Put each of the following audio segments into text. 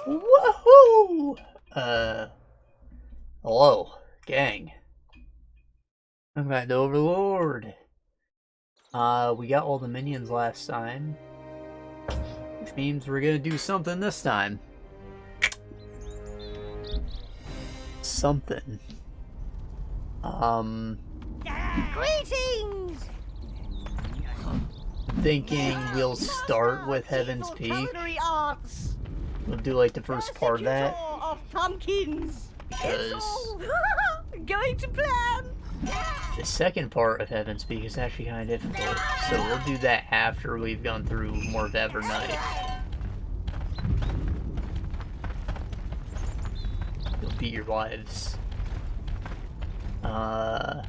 Woohoo! Hello, gang. I'm back to Overlord. We got all the minions last time, which means we're gonna do something this time. Something. Greetings! Thinking we'll start with Heaven's Peak. Culinary arts. We'll do like the first part of that. Of pumpkins. Because Going to plan. the second part of Heaven's Peak is actually kind of difficult. So we'll do that after we've gone through more of Evernight. You'll beat your wives. And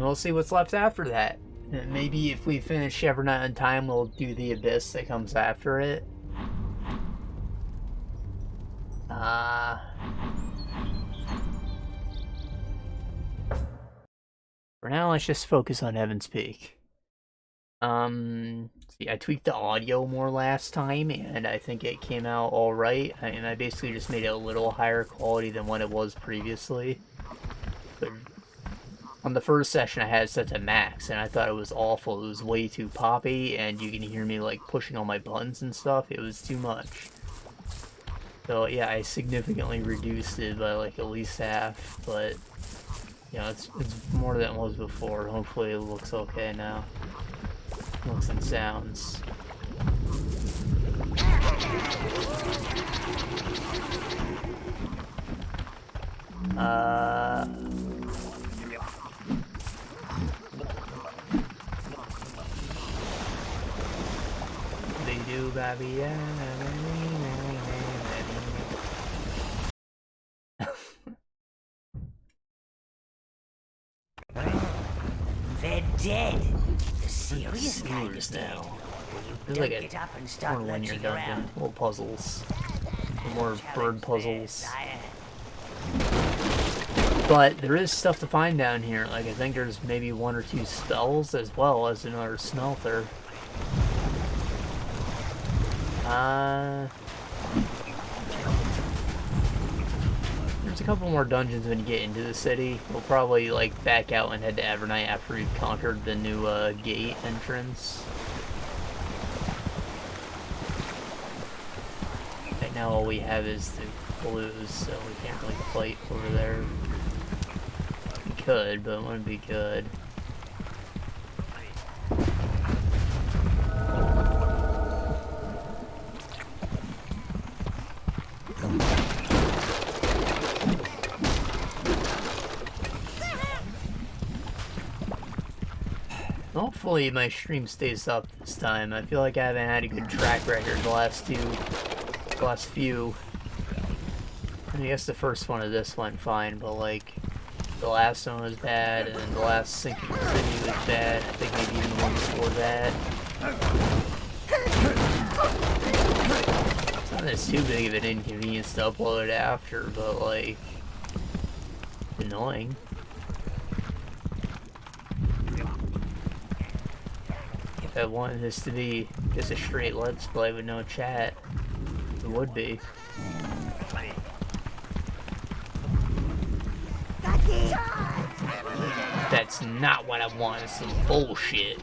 we'll see what's left after that. And maybe if we finish Evernight on time, we'll do the Abyss that comes after it. For now, let's just focus on Heaven's Peak. See, I tweaked the audio more last time, and I think it came out alright. And I basically just made it a little higher quality than what it was previously. But on the first session, I had it set to max, and I thought it was awful. It was way too poppy, and you can hear me, like, pushing all my buttons and stuff. It was too much. So, yeah, I significantly reduced it by, like, at least half, but, you know, it's more than it was before. Hopefully it looks okay now. Looks and sounds. They do, baby. They're dead. The serious kind is dead. Now. Don't There's like get up and start more linear lurching dungeon, around. little puzzles, more bird puzzles. But there is stuff to find down here. Like I think there's maybe 1 or 2 spells as well as another smelter. There's a couple more dungeons when you get into the city. We'll probably like back out and head to Evernight after we've conquered the new gate entrance. Right now all we have is the blues, so we can't really fight over there. We could, but it wouldn't be good. Hopefully my stream stays up this time. I feel like I haven't had a good track record the last few. I guess the first one of this went fine, but like the last one was bad, and then the last Sinking City was bad. I think maybe even the one before that. It's not that's too big of an inconvenience to upload after, but like annoying. If I wanted this to be just a straight let's play with no chat, it would be. That's not what I want, it's some bullshit.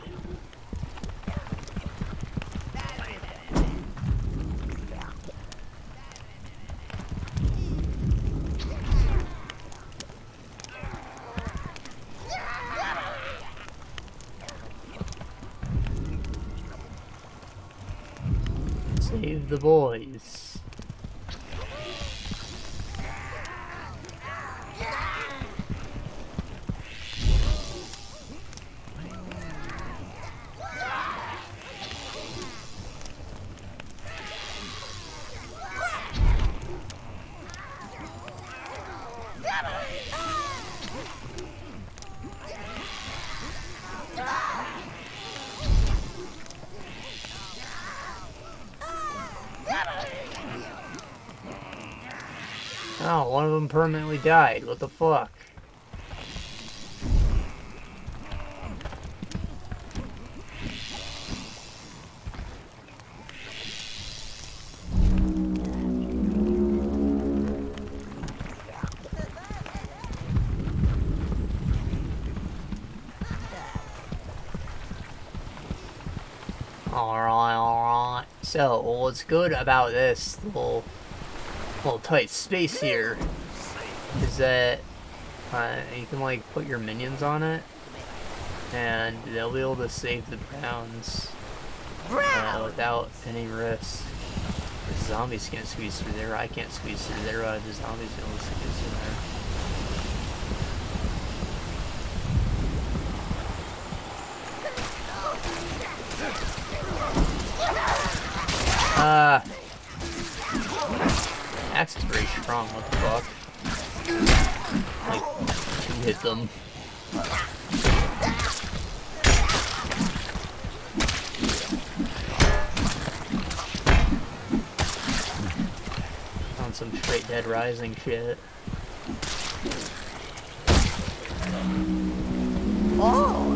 Save the boys. Oh, one of them permanently died. What the fuck? Alright. So, what's good about this little tight space here is that you can like put your minions on it, and they'll be able to save the browns without any risk. The zombies can't squeeze through there. I can't squeeze through there. The zombies can only squeeze through there. Axe is very strong. What the fuck? Like, two hit them. On some straight Dead Rising shit. Oh!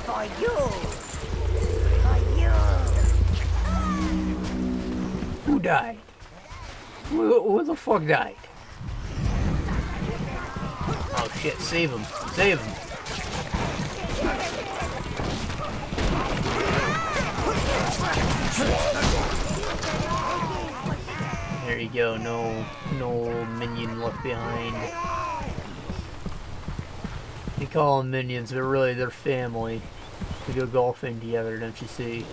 For you! For you! Who died? Who the fuck died? Oh shit, save him. Save him. There you go, no minion left behind. You call them minions, but really they're family. We go golfing together, don't you see?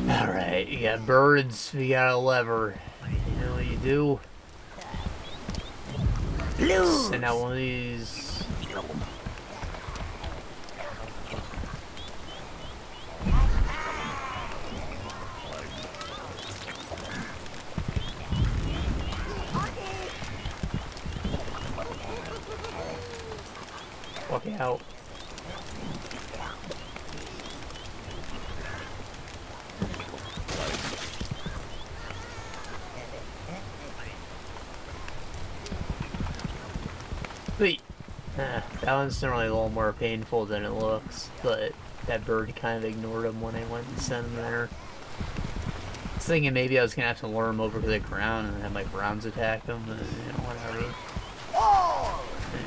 Alright, you got birds, we got a lever. You know what you do? Send out one of these. Walk out. Sweet. That one's generally a little more painful than it looks, but that bird kind of ignored him when I went and sent him there. I was thinking maybe I was gonna have to lure him over to the ground and have my Browns attack him, but you know, whatever.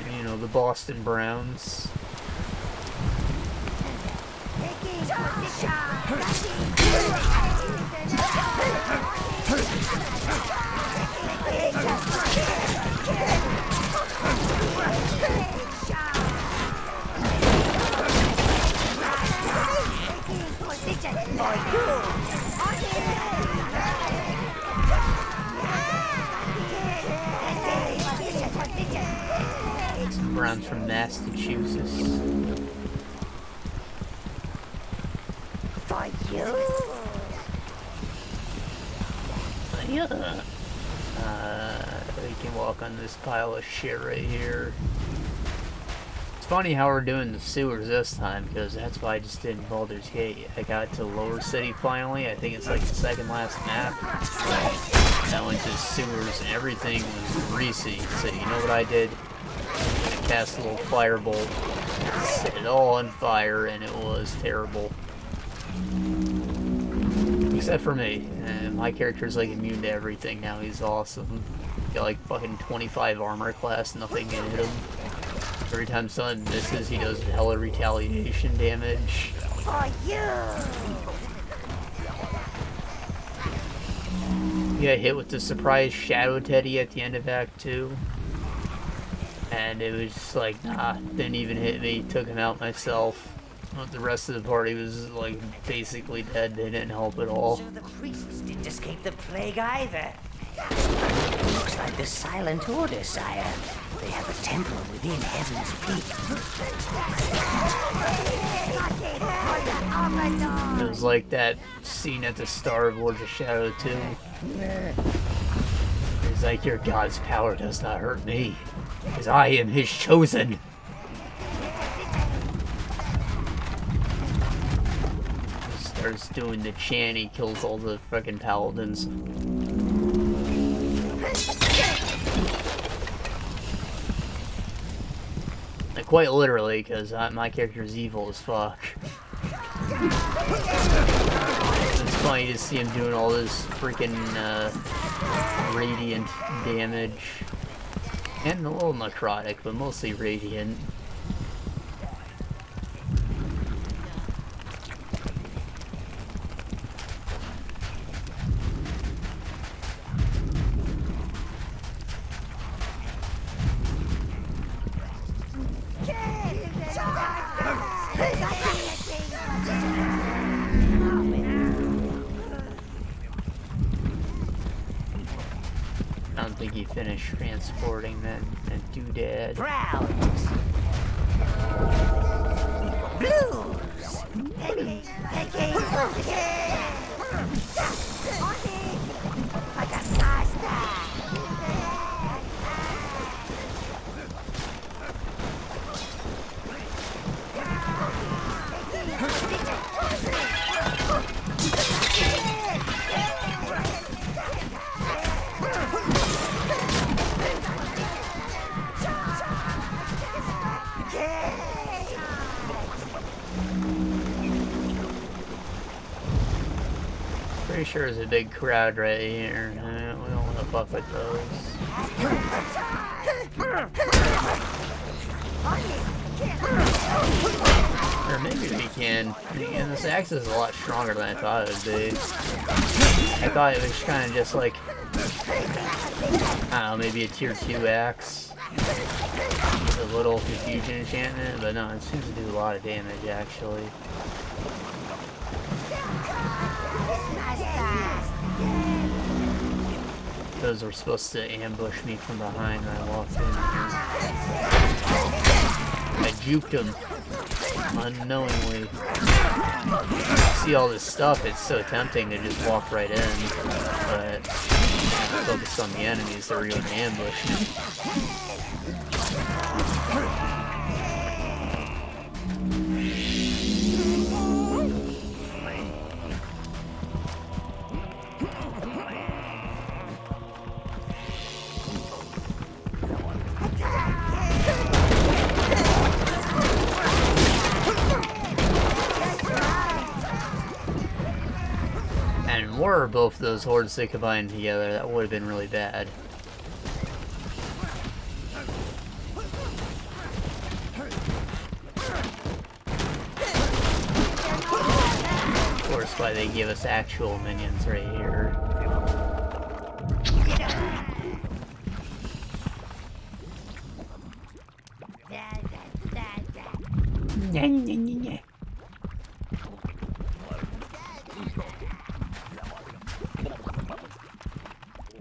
And, you know, the Boston Browns. Some Browns from Massachusetts. For you! Yeah. We can walk on this pile of shit right here. It's funny how we're doing the sewers this time, because that's why I just did in Baldur's Gate. I got to Lower City finally. I think it's like the second last map. I went to sewers and everything was greasy. So you know what I did? I cast a little firebolt, set it all on fire, and it was terrible. Except for me. My character's like immune to everything now. He's awesome. Got like fucking 25 armor class, nothing can hit him. Every time someone misses, he does hella retaliation damage. For you! You got hit with the surprise Shadow Teddy at the end of Act 2. And it was just like, nah, didn't even hit me, took him out myself. But the rest of the party was like basically dead. They didn't help at all. So the priests didn't escape the plague either. Looks like the Silent Order, sire. They have a temple within Heaven's Peak. It was like that scene at the start of Lords of Shadow 2. It's like, your god's power does not hurt me, because I am his chosen. He starts doing the chant, he kills all the fucking paladins. Like, quite literally, because my character is evil as fuck. It's funny to see him doing all this freaking radiant damage. And a little necrotic, but mostly radiant. I don't think he finished transporting that doodad. Browns. Blues. Pretty sure there's a big crowd right here. We don't want to fuck with those. Or maybe we can. And this axe is a lot stronger than I thought it would be. I thought it was kind of just like, I don't know, maybe a tier 2 axe. A little confusion enchantment, but no, it seems to do a lot of damage actually. Those were supposed to ambush me from behind when I walked in here. I juked them unknowingly. See all this stuff, it's so tempting to just walk right in, but focus on the enemies that are going to ambush me. Were both those hordes they combined together, that would have been really bad. Of course, why they give us actual minions right here.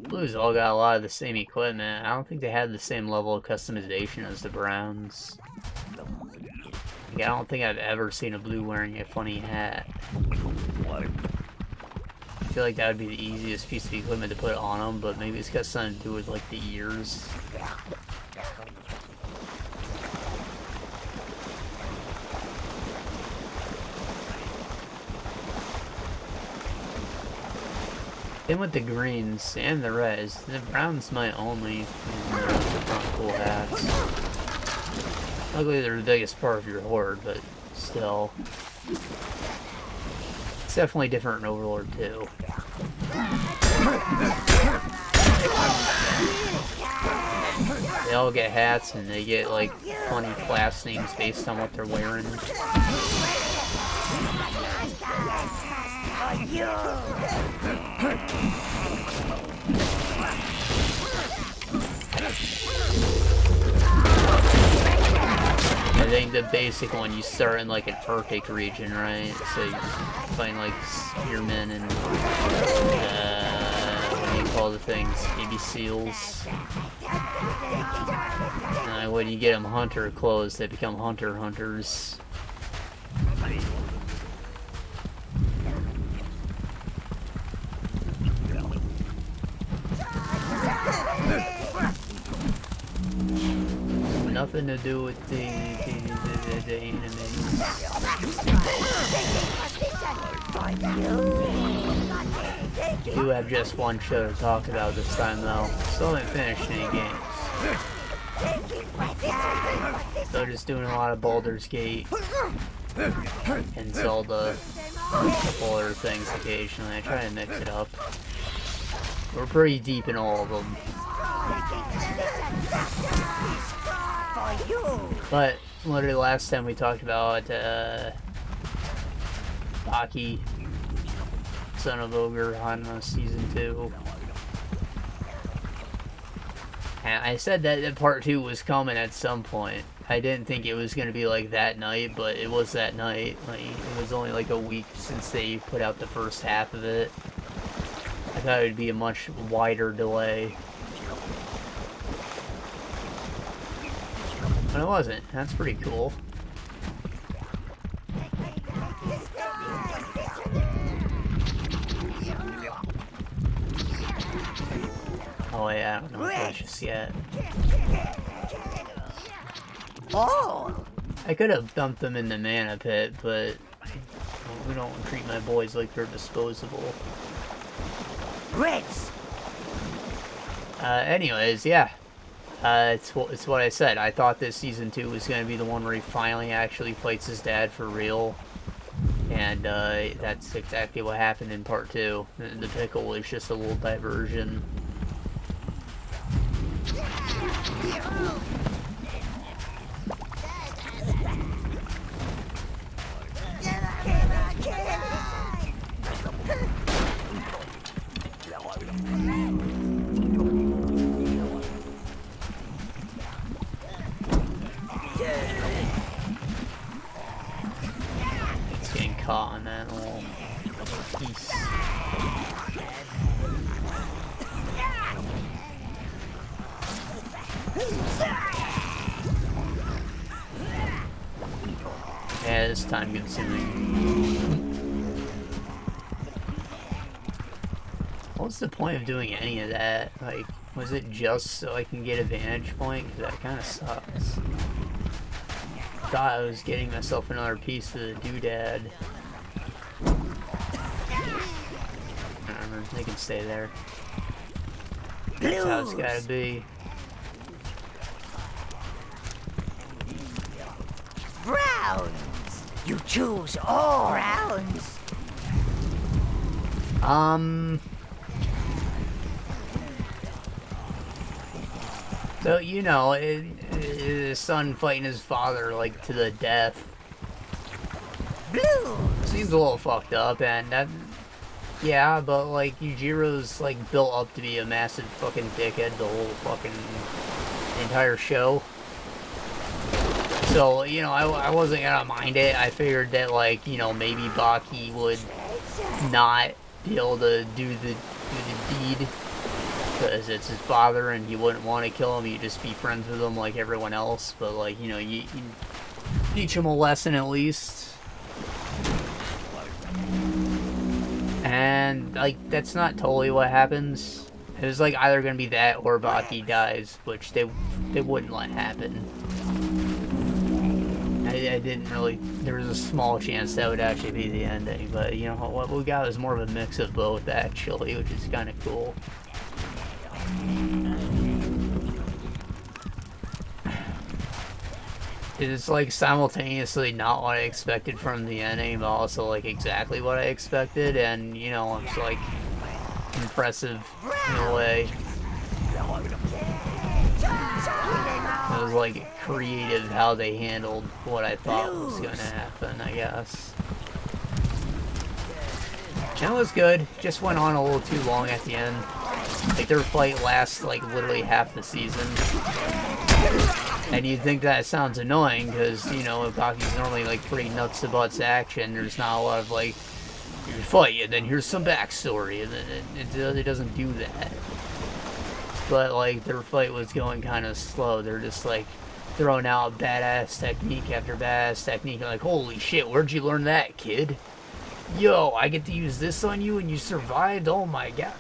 Blues all got a lot of the same equipment. I don't think they had the same level of customization as the browns. Like, I don't think I've ever seen a blue wearing a funny hat. I feel like that would be the easiest piece of equipment to put on them, but maybe it's got something to do with like the ears. Same with the greens and the reds. The browns might only use the cool hats. Luckily they're the biggest part of your horde, but still. It's definitely different in Overlord too. They all get hats and they get like funny class names based on what they're wearing. I think the basic one, you start in like an Arctic region, right? So you find like spearmen and what do you call the things? Maybe seals. When you get them hunter clothes, they become hunter hunters. Nothing to do with the anime. We do have just one show to talk about this time, though. Still haven't finished any games. So just doing a lot of Baldur's Gate and Zelda, a couple other things occasionally. I try to mix it up. We're pretty deep in all of them. But literally last time we talked about Baki, Son of Ogre, Hanma Season 2. And I said that part 2 was coming at some point. I didn't think it was going to be like that night, but it was that night. Like, it was only like a week since they put out the first half of it. I thought it would be a much wider delay. But it wasn't. That's pretty cool. Oh yeah, I don't know if that's just yet. Oh! I could have dumped them in the mana pit, but we don't treat my boys like they're disposable. Reds! Anyways, yeah. It's what I said. I thought this Season 2 was going to be the one where he finally actually fights his dad for real. And that's exactly what happened in Part 2. The pickle was just a little diversion. It's getting caught on that little piece. Yeah, it's time consuming. What's the point of doing any of that? Like, was it just so I can get a vantage point? Because that kind of sucks. Thought I was getting myself another piece of the doodad. Whatever, they can stay there. That's how it's gotta be. Browns! You choose all rounds. So, you know, his son fighting his father, like, to the death. Blue! Seems a little fucked up, and that... Yeah, but, like, Yujiro's, like, built up to be a massive fucking dickhead the whole fucking entire show. So, you know, I wasn't gonna mind it. I figured that, like, you know, maybe Baki would not be able to do the deed because it's his father and he wouldn't want to kill him. He'd just be friends with him like everyone else. But, like, you know, you teach him a lesson at least. And, like, that's not totally what happens. It was, like, either going to be that or Baki dies, which they wouldn't let happen. I didn't really... There was a small chance that would actually be the ending, but, you know, what we got was more of a mix of both, actually, which is kind of cool. It's, like, simultaneously not what I expected from the ending, but also, like, exactly what I expected, and, you know, it's, like, impressive in a way. It was, like, creative how they handled what I thought was going to happen, I guess. And it was good. Just went on a little too long at the end. Like, their fight lasts, like, literally half the season. And you'd think that sounds annoying, because, you know, Baki's normally, like, pretty nuts-to-butts action. There's not a lot of, like, you fight, and then here's some backstory, and then it doesn't do that. But, like, their fight was going kind of slow. They're just, like, throwing out badass technique after badass technique. And like, holy shit, where'd you learn that, kid? Yo, I get to use this on you and you survived? Oh my god.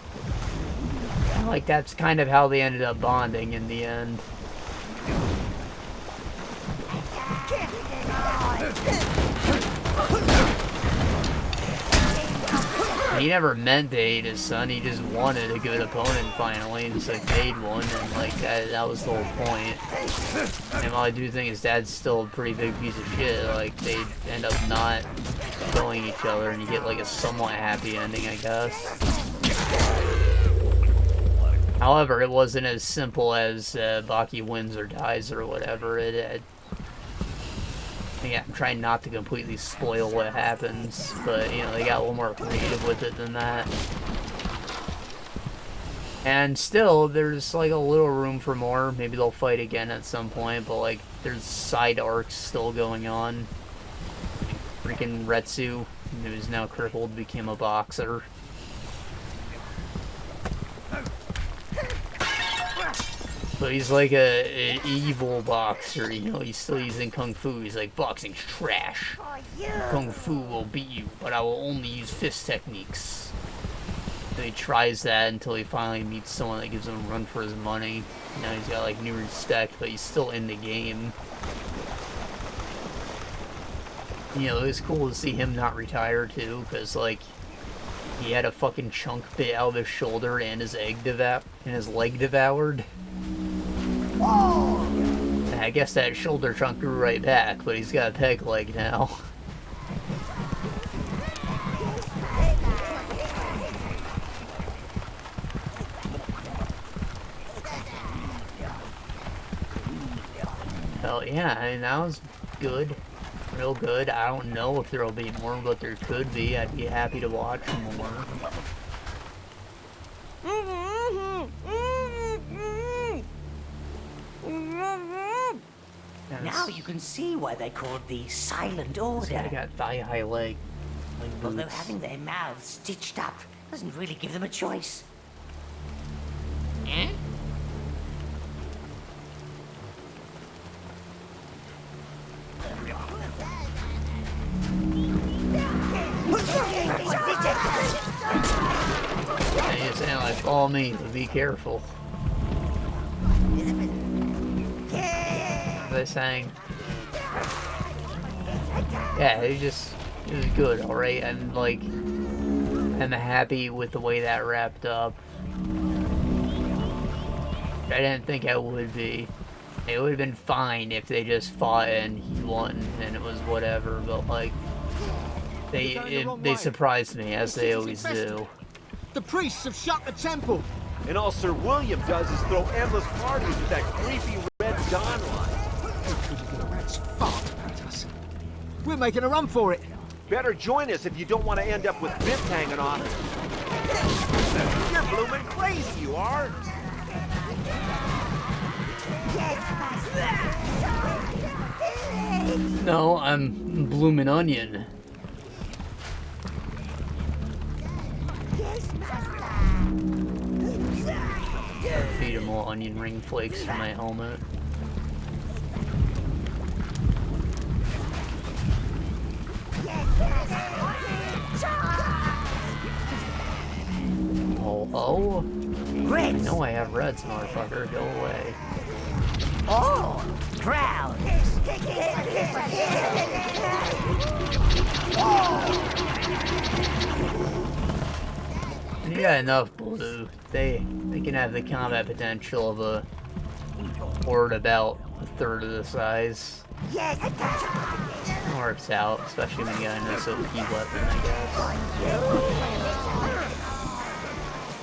Like, that's kind of how they ended up bonding in the end. He never meant to hate his son, he just wanted a good opponent finally, and just like made one, and like that was the whole point. And while I do think his dad's still a pretty big piece of shit, like they end up not killing each other and you get like a somewhat happy ending, I guess. However, it wasn't as simple as Baki wins or dies or whatever. Yeah, I'm trying not to completely spoil what happens, but, you know, they got a little more creative with it than that. And still, there's, like, a little room for more. Maybe they'll fight again at some point, but, like, there's side arcs still going on. Freaking Retsu, who's now crippled, became a boxer. But he's like an evil boxer, you know, he's still using Kung Fu. He's like, boxing's trash. Kung Fu will beat you, but I will only use fist techniques. And he tries that until he finally meets someone that gives him a run for his money. Now he's got like new respect, but he's still in the game. You know, it was cool to see him not retire too, because like, he had a fucking chunk bit out of his shoulder and his leg devoured. And I guess that shoulder chunk grew right back, but he's got a peg leg now. Hell yeah, I mean, that was good. Real good. I don't know if there'll be more, but there could be. I'd be happy to watch more. Now you can see why they called the Silent Order. I got thigh-high leg. Although having their mouths stitched up doesn't really give them a choice. Eh? They sound like, follow me, but be careful. They sang. Yeah, it was good, alright? I'm like, I'm happy with the way that wrapped up. I didn't think I would be. It would have been fine if they just fought and he won and it was whatever, but like, they surprised me, as they always do. The priests have shut the temple. And all Sir William does is throw endless parties with that creepy Red Dawn line. The rats fart about us. We're making a run for it. Better join us if you don't want to end up with bits hanging off. You're blooming crazy, you are. No, I'm bloomin' onion. Feed him more onion ring flakes for my helmet. Oh, I know I have reds, motherfucker. Go away. Oh, proud. You got enough blue. They can have the combat potential of a horde about a third of the size. It works out, especially when you got a nice OP weapon, I guess.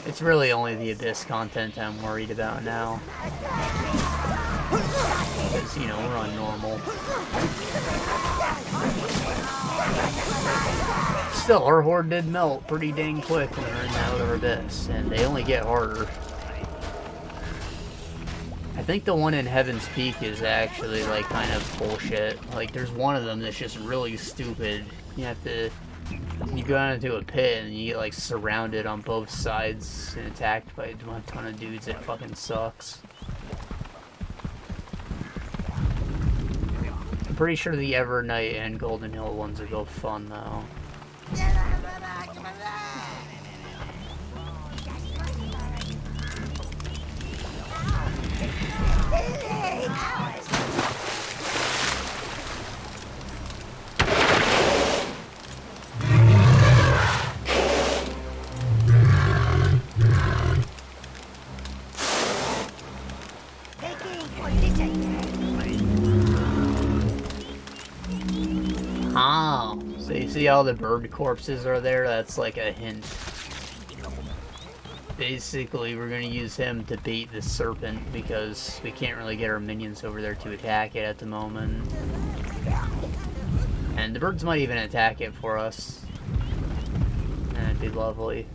It's really only the Abyss content I'm worried about now. Because, you know, we're on normal. Still, our horde did melt pretty dang quick when they're in the outer Abyss, and they only get harder. I think the one in Heaven's Peak is actually, like, kind of bullshit. Like, there's one of them that's just really stupid. You have to... You go down into a pit and you get, like, surrounded on both sides and attacked by a ton of dudes. It fucking sucks. I'm pretty sure the Evernight and Golden Hill ones are both fun, though. Oh, so you see all the bird corpses are there? That's like a hint. Basically, we're going to use him to bait the serpent because we can't really get our minions over there to attack it at the moment. And the birds might even attack it for us. That'd be lovely.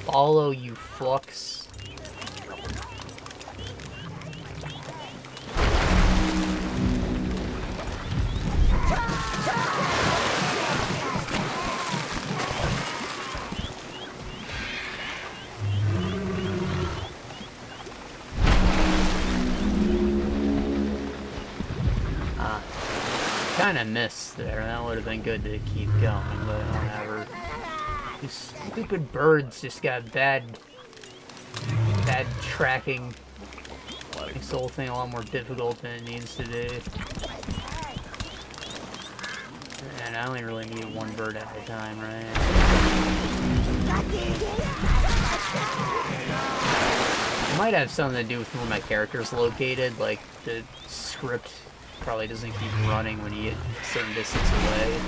Follow, you fucks. Kind of missed there. That would have been good to keep going, but whatever. These stupid birds just got bad tracking. Makes the whole thing a lot more difficult than it needs to be. And I only really need one bird at a time, right? It might have something to do with where my character's located, like the script probably doesn't keep running when you get a certain distance away.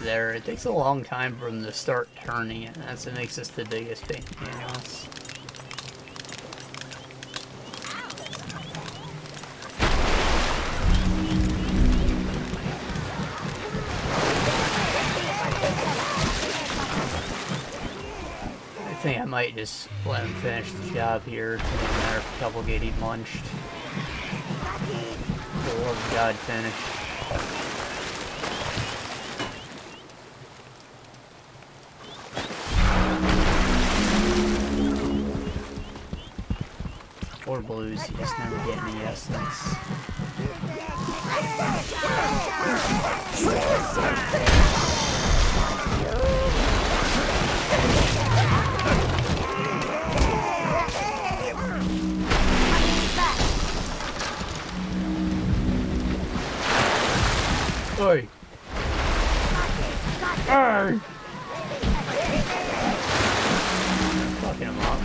There. It takes a long time for them to start turning it. That's what makes this the biggest pain in the ass. I think I might just let him finish the job here. It doesn't matter if a couple get eat munched. The Lord of God finish. Or blues, you just never get any essence. Oi! Arr! Fucking him up.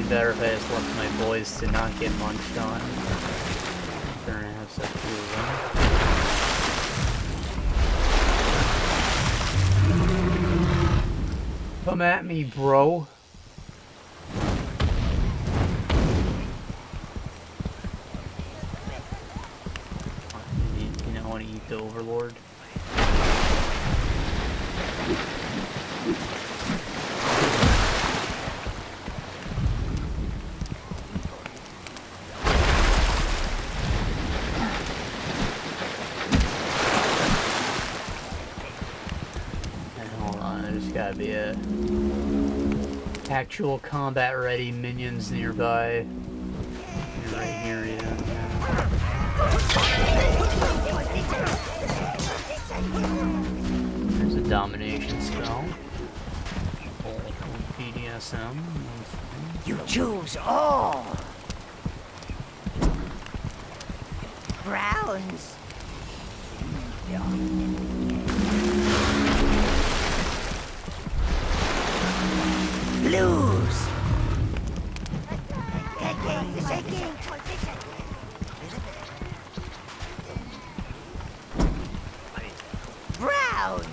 Better if I just left my boys to not get munched on. They're gonna have such few of them. Come at me, bro. You know, I want to eat the Overlord. Gotta be a actual combat ready minions nearby. Right here, yeah. There's a domination spell. BDSM. You choose all. Browns. Blues. Browns.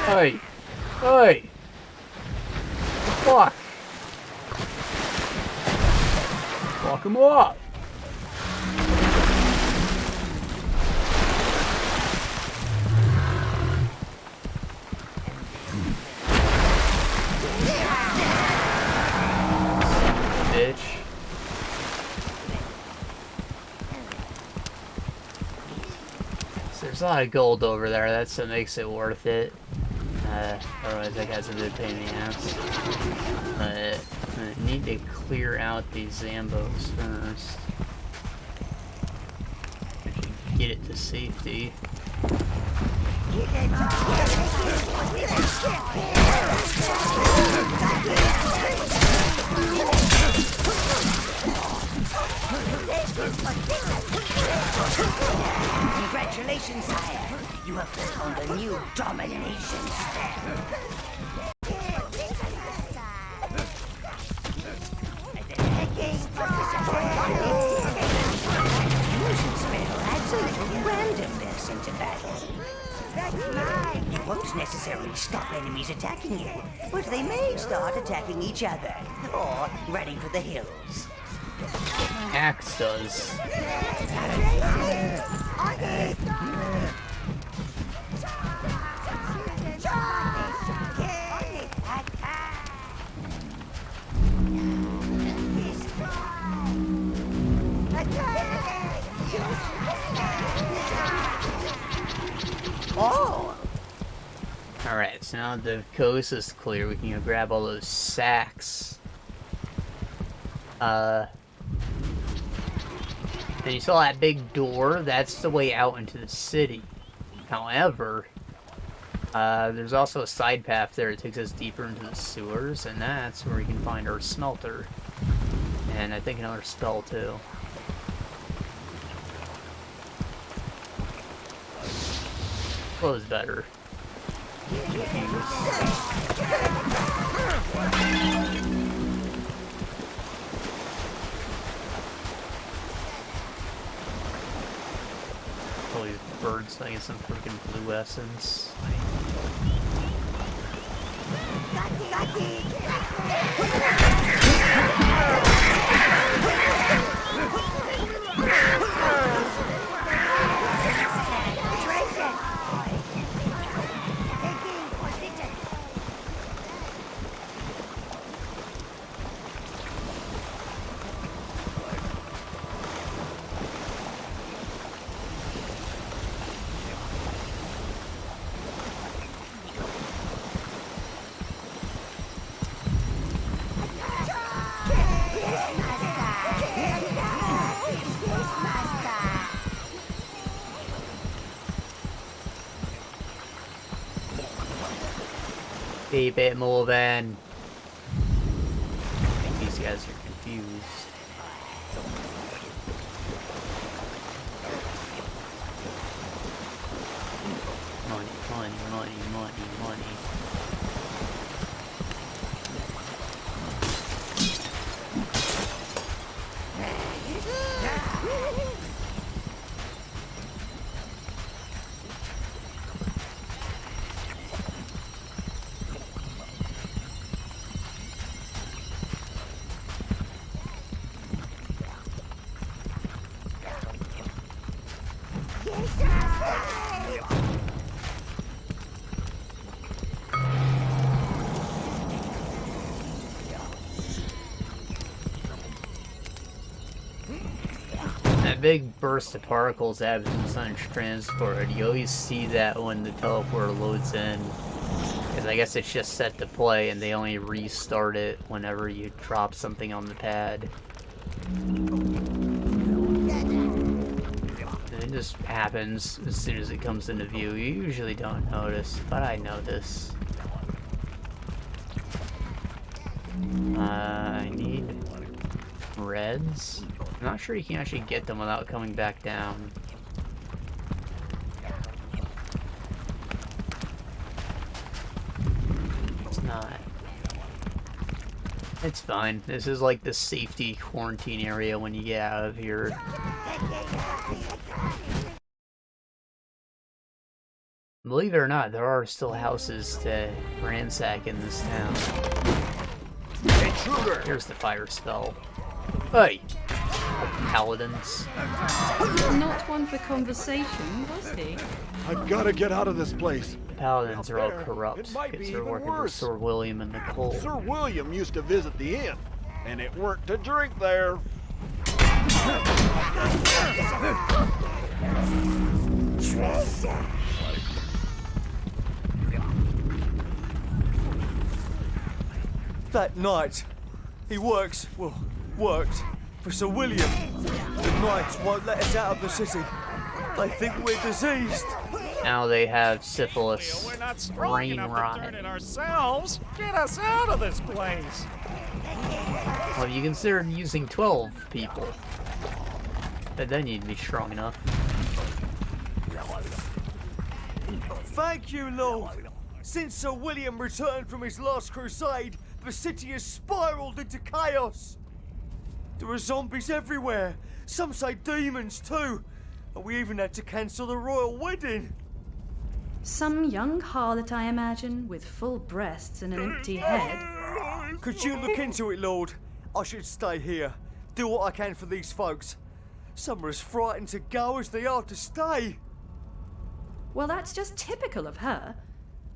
Hey! Hey! Fuck! Fuck him up! Bitch. So there's a lot of gold over there, that's what makes it worth it. Otherwise that guy's a bit pain in the ass. I need to clear out these Zambos first. I should get it to safety. Congratulations, sire. You have found a new domination spell. Fusion spell adds a little randomness into battle. It won't necessarily stop enemies attacking you, but they may start attacking each other, or running for the hills. Axe does. Oh! Alright, so now the coast is clear, we can go grab all those sacks. And you saw that big door? That's the way out into the city. However, there's also a side path there that takes us deeper into the sewers, and that's where we can find our smelter. And I think another spell, too. Close better. Probably birds like some freaking blue essence. Keep it moving. I think these guys are confused. Money, money, money, money, money. big burst of particles that happens on transport. You always see that when the teleporter loads in. Because I guess it's just set to play and they only restart it whenever you drop something on the pad. And it just happens as soon as it comes into view. You usually don't notice, but I notice. I need reds. I'm not sure you can actually get them without coming back down. It's not. It's fine. This is like the safety quarantine area when you get out of here. Believe it or not, there are still houses to ransack in this town. Intruder! Here's the fire spell. Hey! Paladins. Not one for conversation, was he? I've got to get out of this place. The paladins are all corrupt. It might be Kids are even working for worse. Sir William and Nicole. Sir William used to visit the inn, and it weren't to drink there. That night, he worked for Sir William. The knights won't let us out of the city. They think we're diseased. Now they have syphilis, We're not strong brain enough rot. to turn it ourselves. Get us out of this place. Well, you considered using 12 people. But then you'd be strong enough. Thank you, Lord. Since Sir William returned from his last crusade, the city has spiraled into chaos. There are zombies everywhere. Some say demons too. And we even had to cancel the royal wedding. Some young harlot, I imagine, with full breasts and an empty head. Could you look into it, Lord? I should stay here. Do what I can for these folks. Some are as frightened to go as they are to stay. Well, that's just typical of her.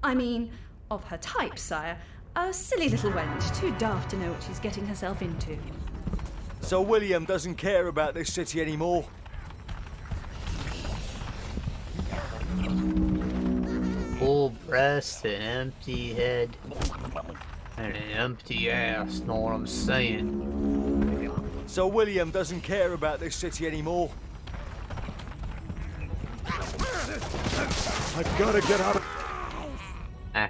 I mean, of her type, sire. A silly little wench, too daft to know what she's getting herself into. Sir William doesn't care about this city anymore. Full breast, an empty head, and an empty ass, know what I'm saying? Sir William doesn't care about this city anymore. I've got to get out of... Ah.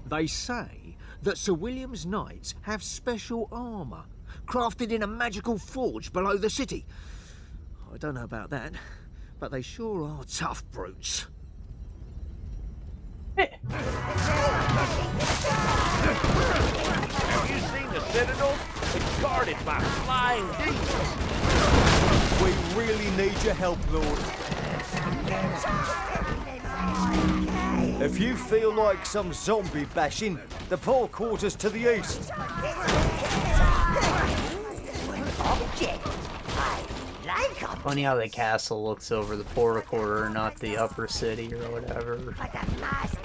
They say that Sir William's knights have special armour, crafted in a magical forge below the city. I don't know about that, but they sure are tough brutes. Have you seen the Citadel? It's guarded by flying demons. We really need your help, Lord. If you feel like some zombie bashing, the poor quarters to the east. Object. I like objects. Funny how the castle looks over the porta quarter, not the upper city or whatever. But the master.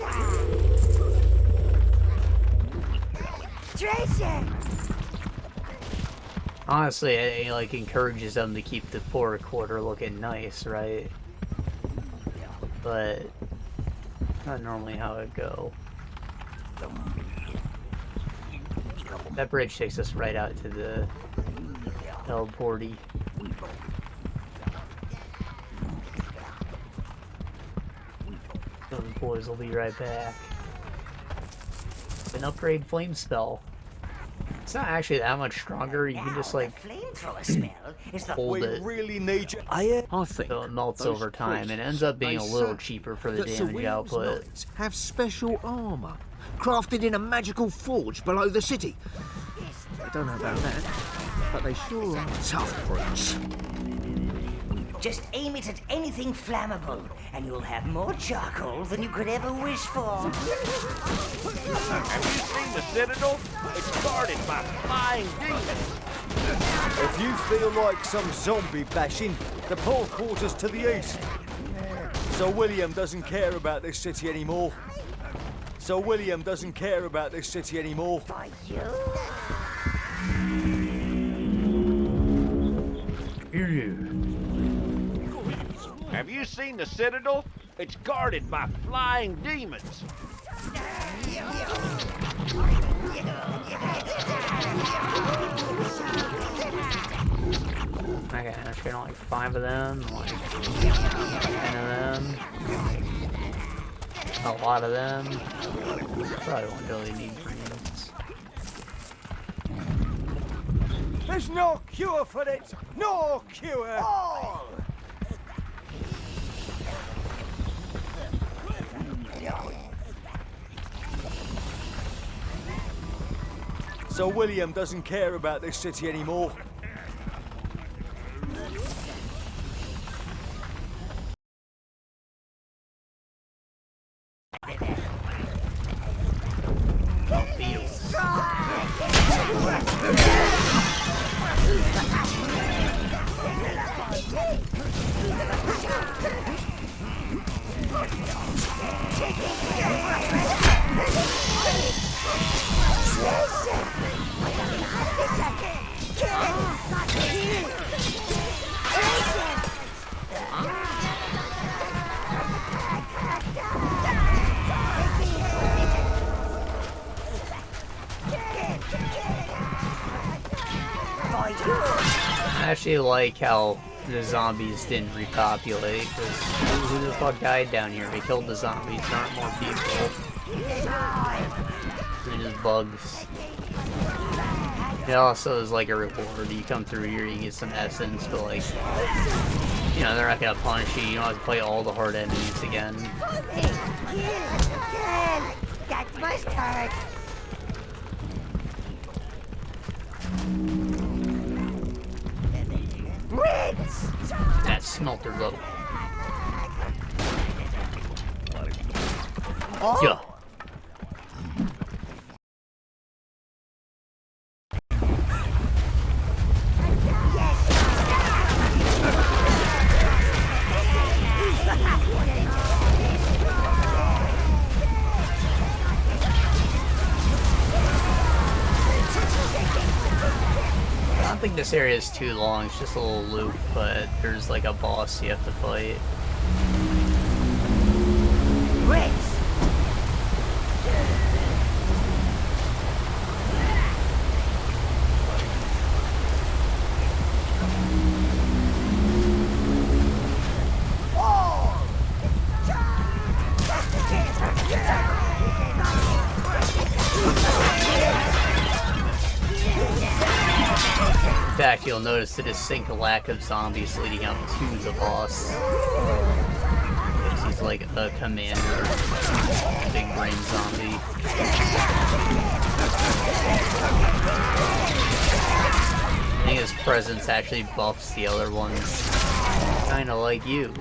Treasure. Honestly, it like encourages them to keep the porta quarter looking nice, right? But not normally how it go. That bridge takes us right out to the teleporty. Those boys will be right back. An upgrade flame spell. It's not actually that much stronger. You can just like The flamethrower spell is the hold We it really need you. I think so it melts those over time and it priests, ends up being they a little say cheaper for the that Sir damage William's output. knights have special armour, crafted in a magical forge below the city. I don't know about that, but they sure are tough brutes. Just aim it at anything flammable, and you'll have more charcoal than you could ever wish for. Have you seen the Citadel? It's guarded by flying demons. If you feel like some zombie bashing, the poor quarters to the east. Sir William doesn't care about this city anymore. Sir William doesn't care about this city anymore. For you? Here Have you seen the Citadel? It's guarded by flying demons. Okay, I'm shooting like 5 of them, like 10 of them, like a lot of them. Probably won't really need grenades. There's no cure for it! No cure! So William doesn't care about this city anymore. Beetles. I actually like how the zombies didn't repopulate, because who the fuck died down here? They killed the zombies, there aren't more people. They're just bugs. It also is like a reward. You come through here, you get some essence, but like, you know, they're not gonna punish you. You don't have to play all the hard enemies again. That's mustard. That's Smelter low. Yeah. I don't think this area is too long, it's just a little loop, but there's like a boss you have to fight. In fact, you'll notice the distinct lack of zombies leading up to the boss. Because he's like a commander, big brain zombie. I think his presence actually buffs the other ones. Kinda like you.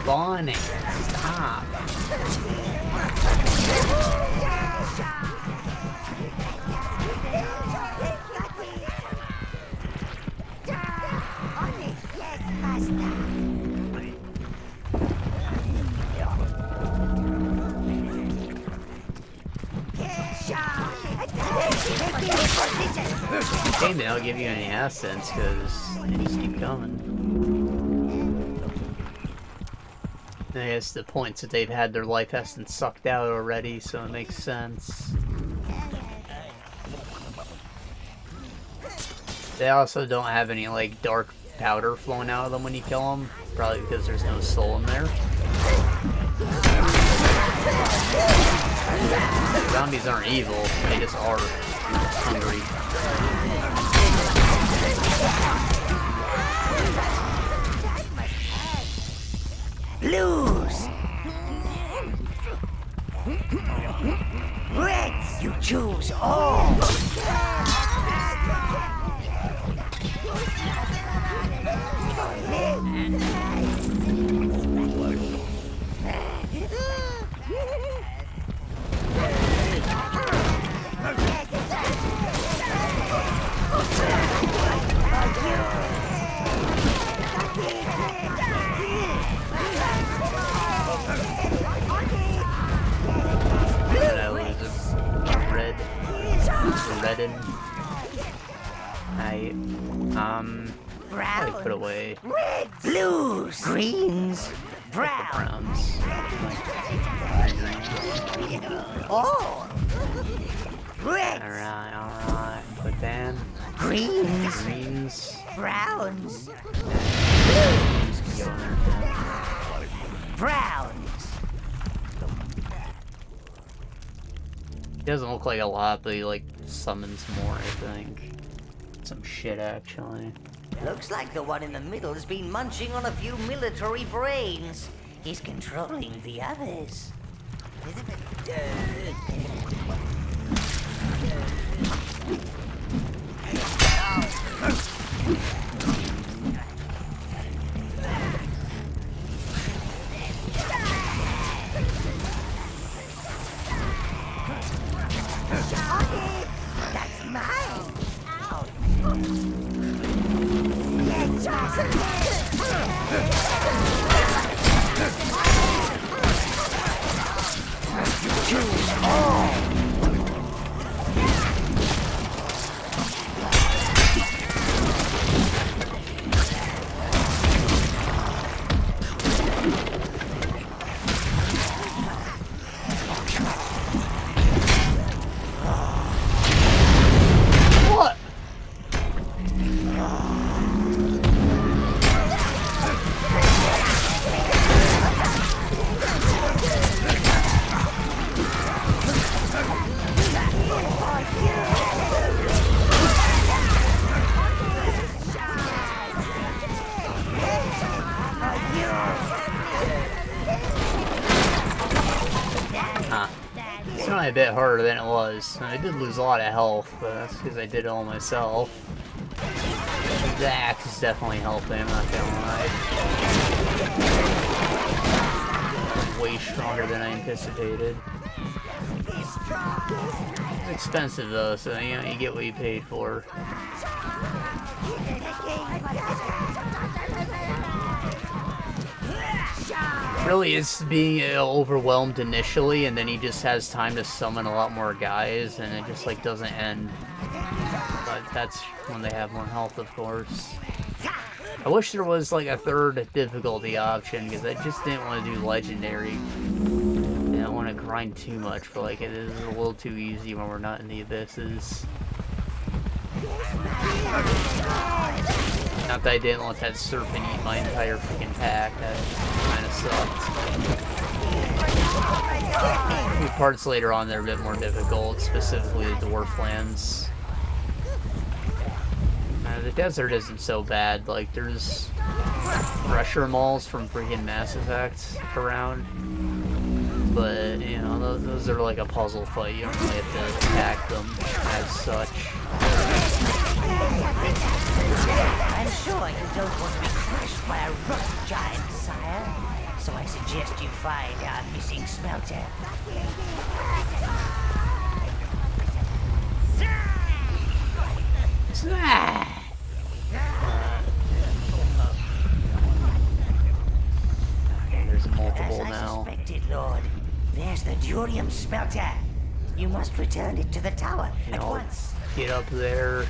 Spawning. Stop. Shame they don't give you any assets, because they just keep coming. I guess the points that they've had their life essence sucked out already, so it makes sense. They also don't have any, like, dark powder flowing out of them when you kill them, probably because there's no soul in there. Zombies aren't evil, they just are hungry. Blues! Reds, you choose all! Brown, put away red, blues, greens, browns. Oh, red. Alright. Put down Greens, browns, browns. He doesn't look like a lot, but he like summons more, I think. Some shit, actually. Looks like the one in the middle has been munching on a few military brains. He's controlling the others. That's mine. What? It's only a bit harder than it was. I did lose a lot of health, but that's because I did it all myself. The axe is definitely helping, I'm not gonna lie. Way stronger than I anticipated. It's expensive though, so you know, you get what you paid for. Really is being overwhelmed initially, and then he just has time to summon a lot more guys, and it just like doesn't end. But that's when they have more health, of course. I wish there was like a third difficulty option, because I just didn't want to do legendary. I don't want to grind too much, but like it is a little too easy when we're not in the abysses. Not that I didn't let that serpent eat my entire freaking pack, that kind of sucked. The parts later on that are a bit more difficult, specifically the dwarf lands. The desert isn't so bad, like there's pressure malls from freaking Mass Effect around. But, you know, those are like a puzzle fight, you don't really have to attack them as such. I'm sure you don't want to be crushed by a rock giant, sire. So I suggest you find our missing Smelter. Okay, there's multiple As I now. suspected, Lord. There's the Durium Smelter. You must return it to the tower You at know, once. get up there.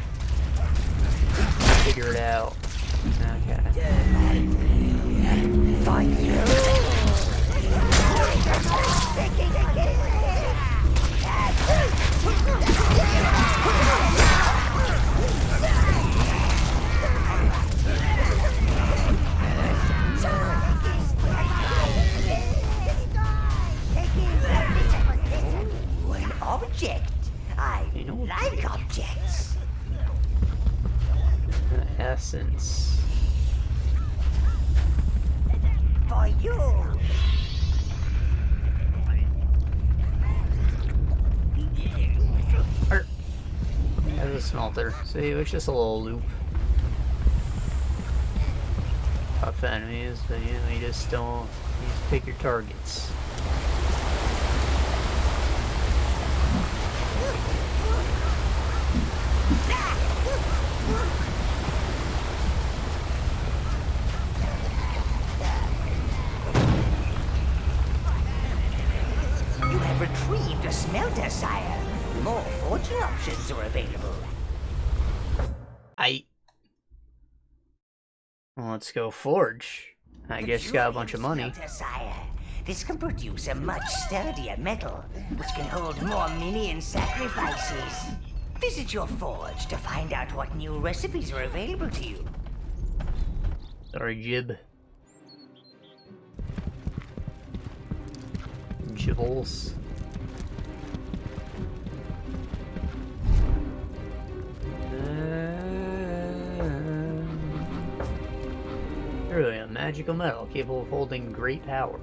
Figure it out. Okay. An object. I like objects. Essence. For you. There's a smelter. See, it's just a little loop. Tough enemies, but you know, you just pick your targets. You have retrieved a smelter, sire. More fortune options are available. Well, let's go forge. I guess you got a bunch of money. Smelter, sire. This can produce a much sturdier metal, which can hold more minion sacrifices. Visit your forge to find out what new recipes are available to you. Sorry, Jib. Jibbles. Really, a magical metal capable of holding great power.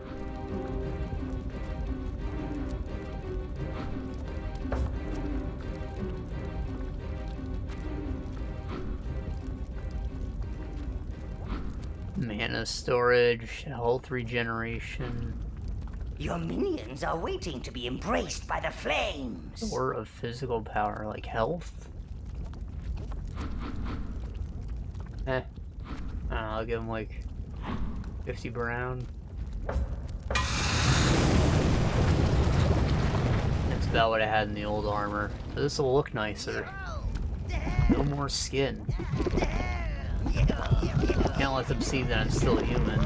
Mana storage, health regeneration. Your minions are waiting to be embraced by the flames. Or of physical power, like health. I'll give him like 50 brown. That's about what I had in the old armor. So this will look nicer. No more skin. Can't let them see that I'm still human.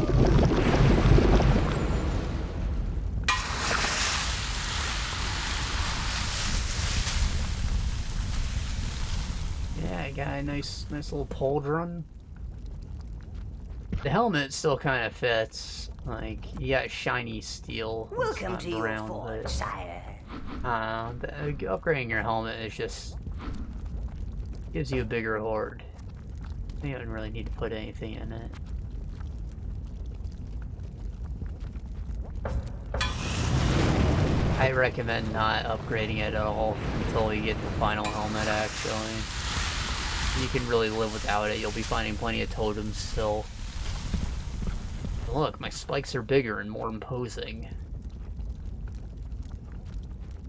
Yeah, I got a nice little pauldron. The helmet still kind of fits. Like, you got shiny steel. Welcome to your brown, forge, but, sire. upgrading your helmet is just gives you a bigger horde. You don't really need to put anything in it. I recommend not upgrading it at all until you get the final helmet, actually. You can really live without it. You'll be finding plenty of totems still. Look, my spikes are bigger and more imposing.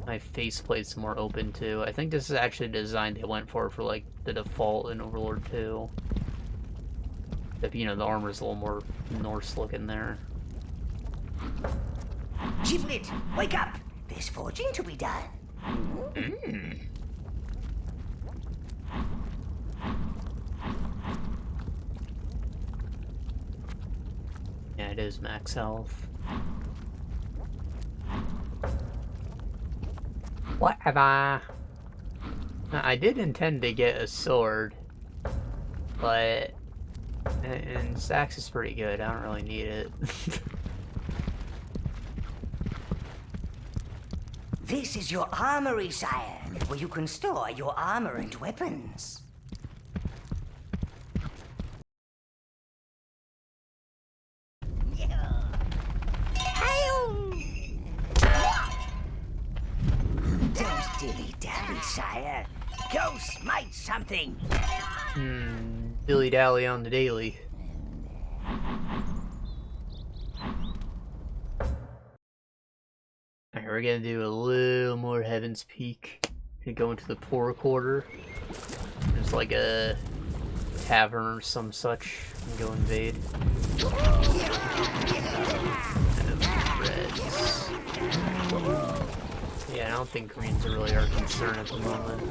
My faceplate's more open too. I think this is actually the design they went for like the default in Overlord 2. Except, you know, the armor's a little more Norse looking there. Giblet, wake up! There's forging to be done. Yeah, it is max health. Whatever. I did intend to get a sword, but and Sax is pretty good. I don't really need it. This is your armory, sire, where you can store your armor and weapons. Don't dilly-dally, sire. Go smite something. Dilly-dally on the daily. Alright, we're gonna do a little more Heaven's Peak. We're gonna go into the poor quarter. There's like a tavern or some such. And go invade. Reds. Yeah, I don't think greens are really our concern at the moment.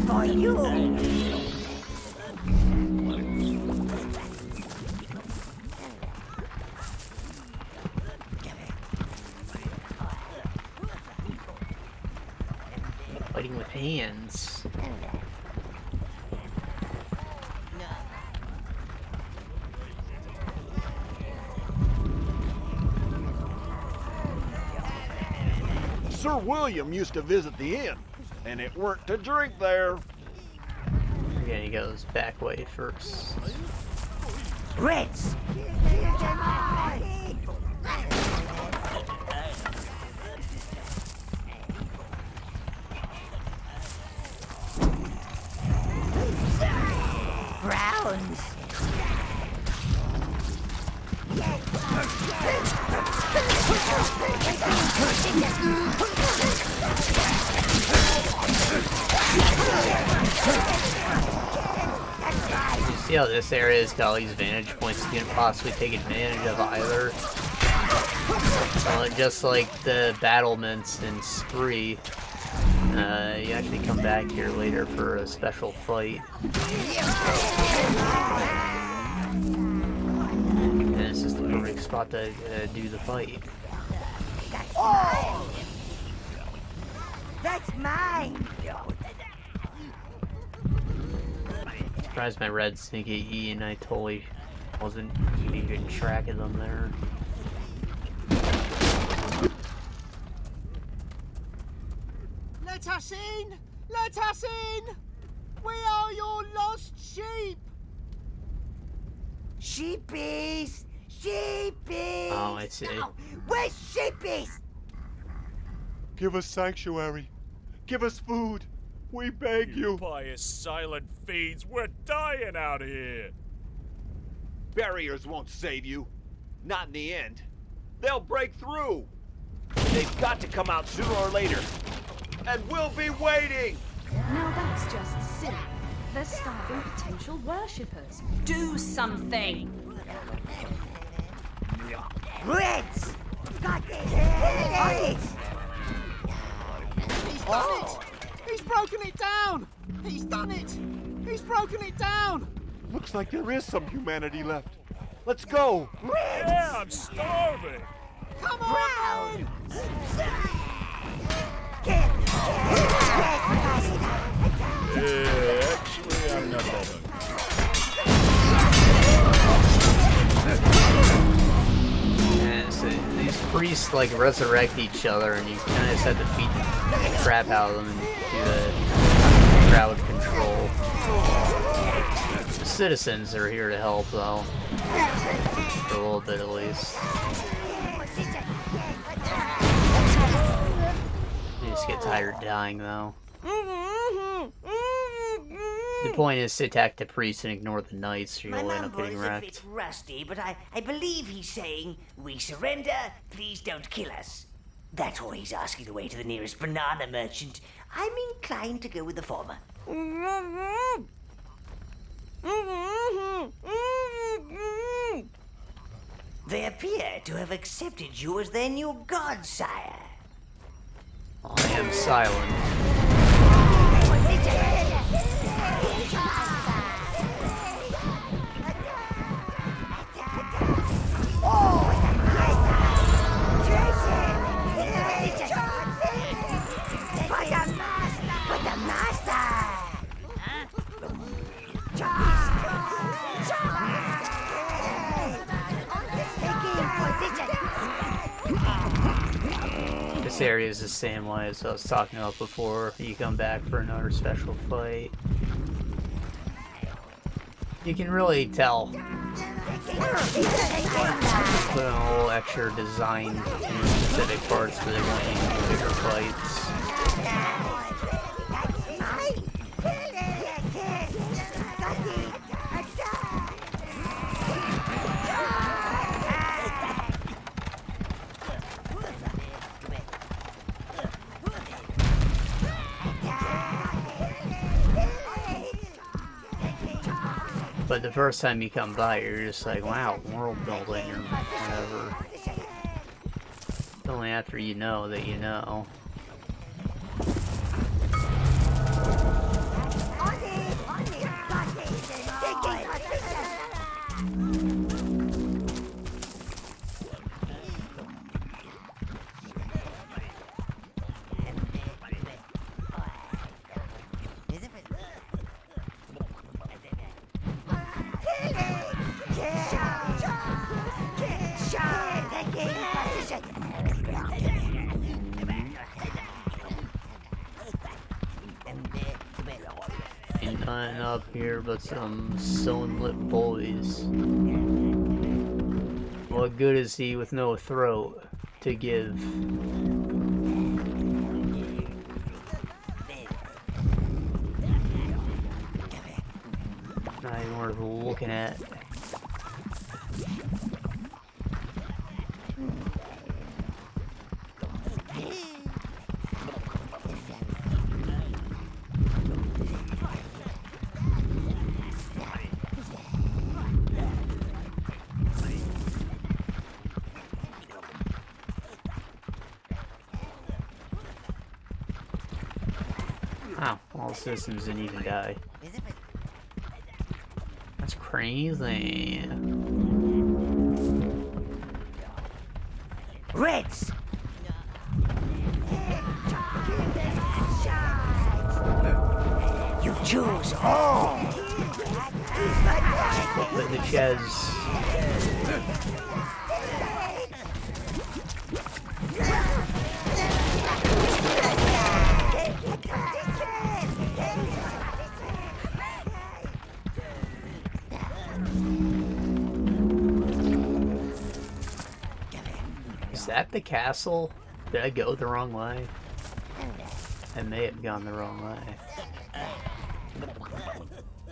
For you. Fighting with hands. Sir William used to visit the inn, and it weren't to drink there. Again, he goes back way first. Reds. Browns. You see how this area has got all these vantage points you can possibly take advantage of either. Just like the battlements in Spree, you actually come back here later for a special fight. And this is the perfect spot to do the fight. Oh! That's mine. Surprised my red sneaky E and I totally wasn't keeping track of them there. Let us in! Let us in! We are your lost sheep! Sheepies! Sheepies! Oh, I see. No, we're sheepies! Give us sanctuary. Give us food. We beg you. Pious silent fiends, we're dying out here. Barriers won't save you. Not in the end. They'll break through. They've got to come out sooner or later. And we'll be waiting! Now that's just silly. They're starving potential worshippers. Do something! Reds! Got it! He's done it! He's broken it down! He's done it! He's broken it down! Looks like there is some humanity left. Let's go. Yeah, I'm starving. Come on! Yeah, actually, I'm not bothered. Yeah, so these priests like resurrect each other, and you kind of just have to beat the crap out of them and do the crowd control. The citizens are here to help, though, for a little bit at least. You just get tired of dying, though. The point is to attack the priests and ignore the knights, or My you'll end up mumble getting is a wrecked. bit rusty, but I believe he's saying, "We surrender, please don't kill us." That's why he's asking the way to the nearest banana merchant. I'm inclined to go with the former. They appear to have accepted you as their new god, sire. I am silent. This area is the same way as I was talking about before. You come back for another special fight. You can really tell. Put a little extra design in specific parts for the bigger fights. But the first time you come by, you're just like, wow, world building or whatever. It's only after you know that you know. Ain't nothing up here but some stone-lit boys. What good is he with no throat to give? Not even worth looking at. Wow, all systems didn't even die. That's crazy. Reds! You choose all! But the Ches. Is that the castle? Did I go the wrong way? I may have gone the wrong way.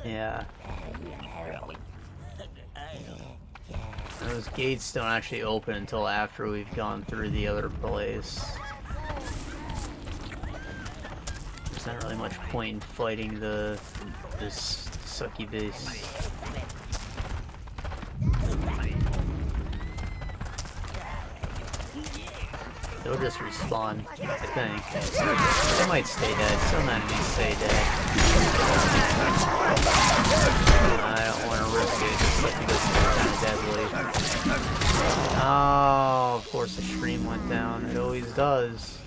Yeah. Those gates don't actually open until after we've gone through the other place. There's not really much point in fighting this succubus. They'll just respawn, I think. They might stay dead. Some enemies stay dead. I don't want to risk it just because it's kind of deadly. Oh, of course the stream went down. It always does.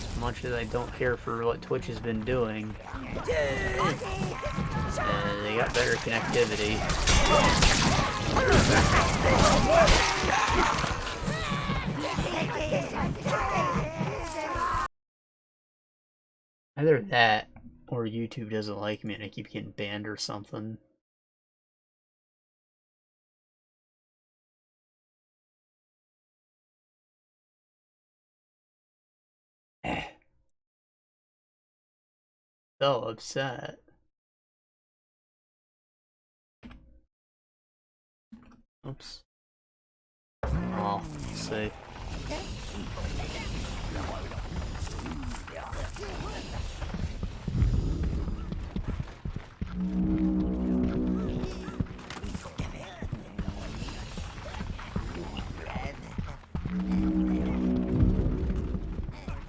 As much as I don't care for what Twitch has been doing, they got better connectivity. Either that, or YouTube doesn't like me and I keep getting banned or something. So upset. Oops. Oh, safe.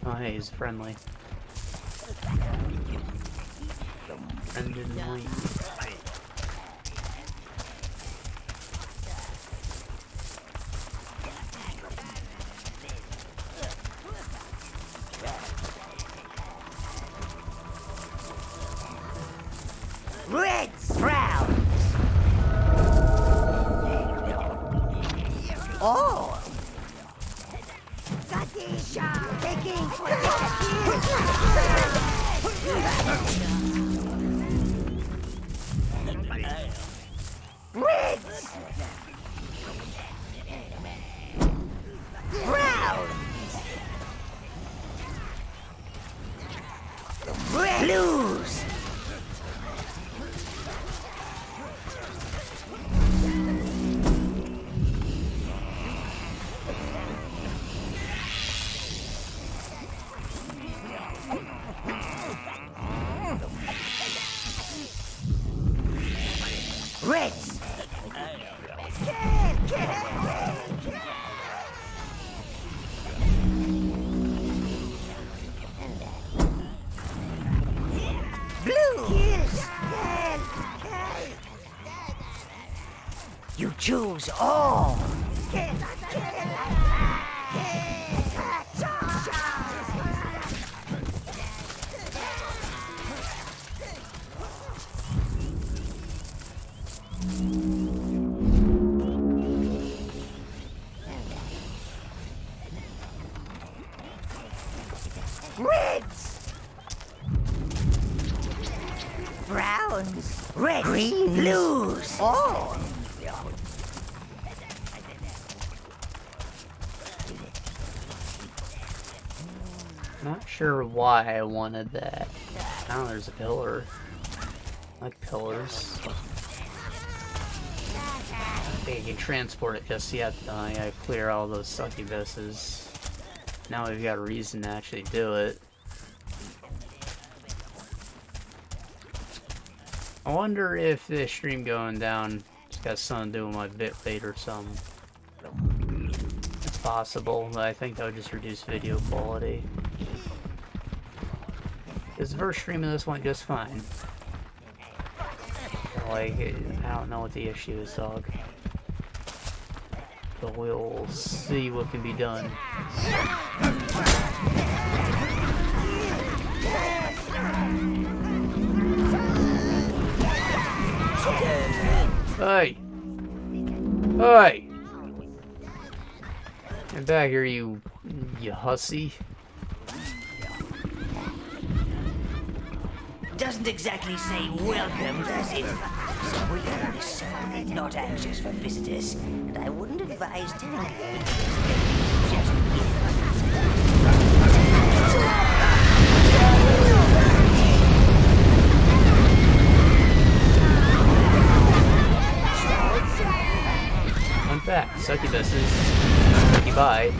Oh, hey, he's friendly. Friendly. Reds! Browns! Oh! Taking You choose all. Reds. Browns. Red. Greens. Blues. All. Not sure why I wanted that. Oh, there's a pillar. I like pillars. I think I can transport it just yet, though. I gotta clear all those succubuses. Now we've got a reason to actually do it. I wonder if this stream going down just got something to do with my bit rate or something. It's possible, but I think that would just reduce video quality. Because the first stream of this went just fine. Like, I don't know what the issue is, dog. But we'll see what can be done. Hey! Hey! Get back here, you hussy. Doesn't exactly say welcome, does it? So William is certainly not anxious for visitors, and I wouldn't advise telling her just Fun fact, succubuses, sucky bye,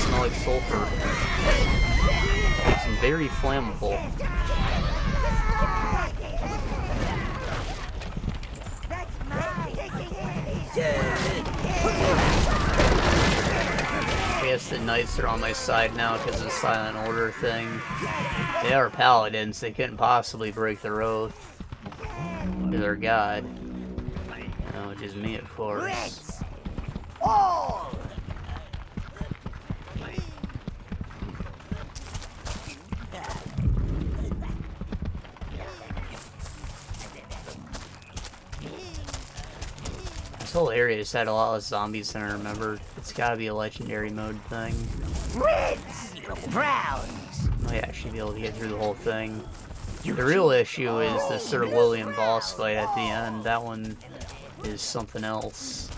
smell like sulfur. It's very flammable. I guess the knights are on my side now because of the silent order thing. They are paladins, they couldn't possibly break their oath to their god. Which is me, of course. all. This whole area just had a lot of zombies than I remember. It's gotta be a legendary mode thing. Reds, browns. Might actually be able to get through the whole thing. The real issue is the Sir William boss fight at the end. That one is something else.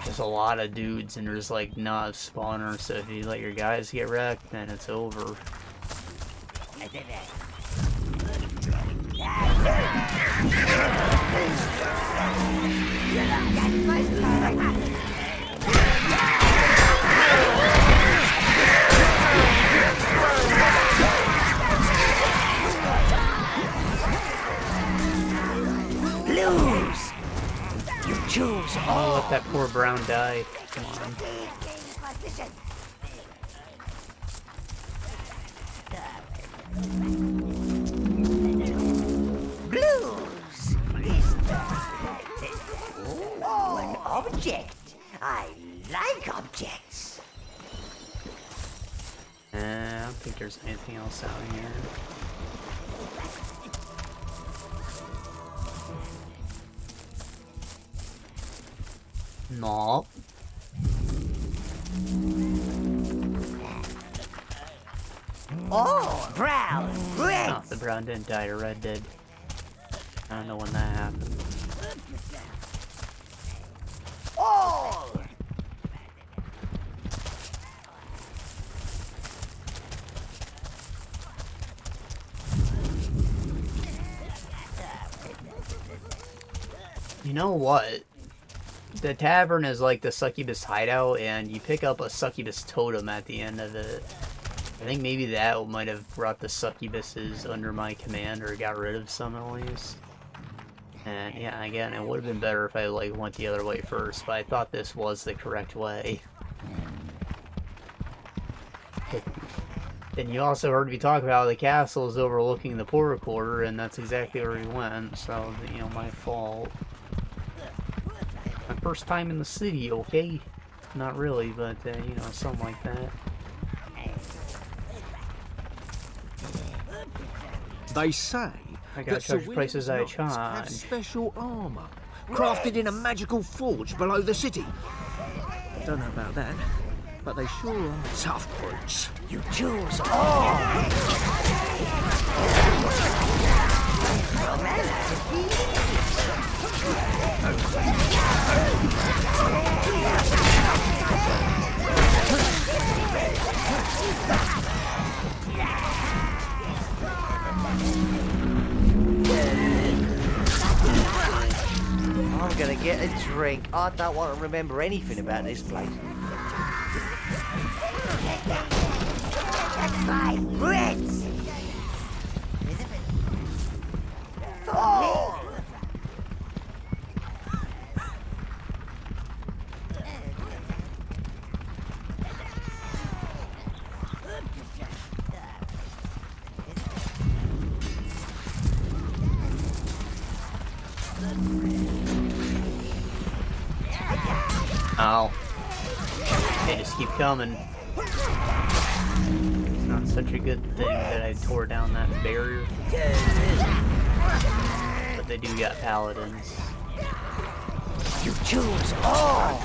There's a lot of dudes and there's like not a spawner, so if you let your guys get wrecked, then it's over. Blues. You choose all. Oh, let that poor brown die. Come on. Blues. Oh, an object. I like objects. I don't think there's anything else out here. No. Oh, brown, red. Oh, the brown didn't die, the red did. I don't know when that happened. All. You know what? The tavern is like the succubus hideout, and you pick up a succubus totem at the end of it. I think maybe that might have brought the succubuses under my command, or got rid of some at least. And yeah, again, it would have been better if I like went the other way first, but I thought this was the correct way. And you also heard me talk about the castle is overlooking the port quarter, and that's exactly where we went, so, you know, my fault. My first time in the city, okay? Not really, but, you know, something like that. They say I got that charged Sir prices I William's knights have charged. special armour, crafted in a magical forge below the city. I don't know about that, but they sure are tough brutes. You choose all. I'm gonna get a drink. I don't want to remember anything about this place. My Ritz! Oh! Ow. They just keep coming. It's not such a good thing that I tore down that barrier. But they do got paladins. You choose all!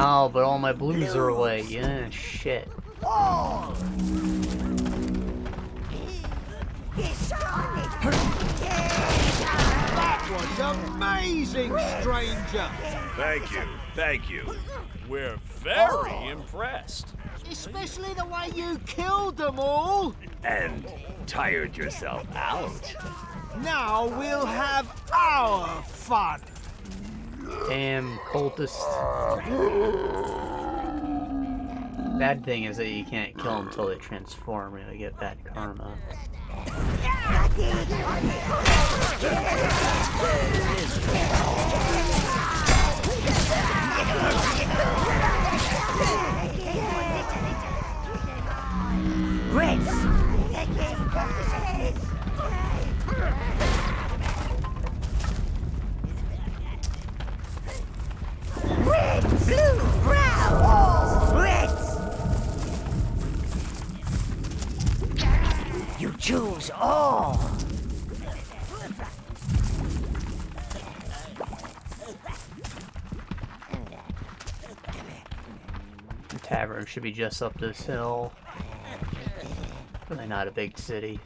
Oh, but all my blues are away. Yeah, shit. That was amazing, stranger! Thank you. We're very impressed. Especially the way you killed them all! And tired yourself out. Now we'll have our fun! Damn cultist. Bad thing is that you can't kill them until they transform and they get bad karma. Blue, brown, Ritz! You choose all! The tavern should be just up this hill. Really not a big city.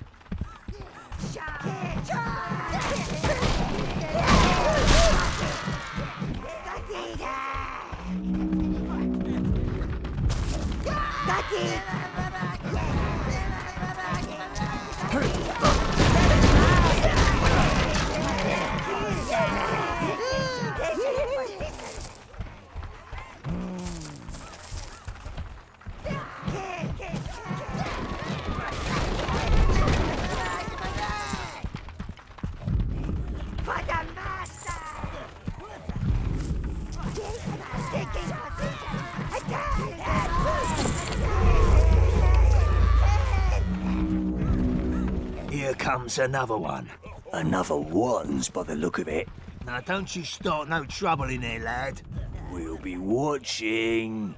Here comes another one. Another one's by the look of it. Now don't you start no trouble in there, lad. We'll be watching.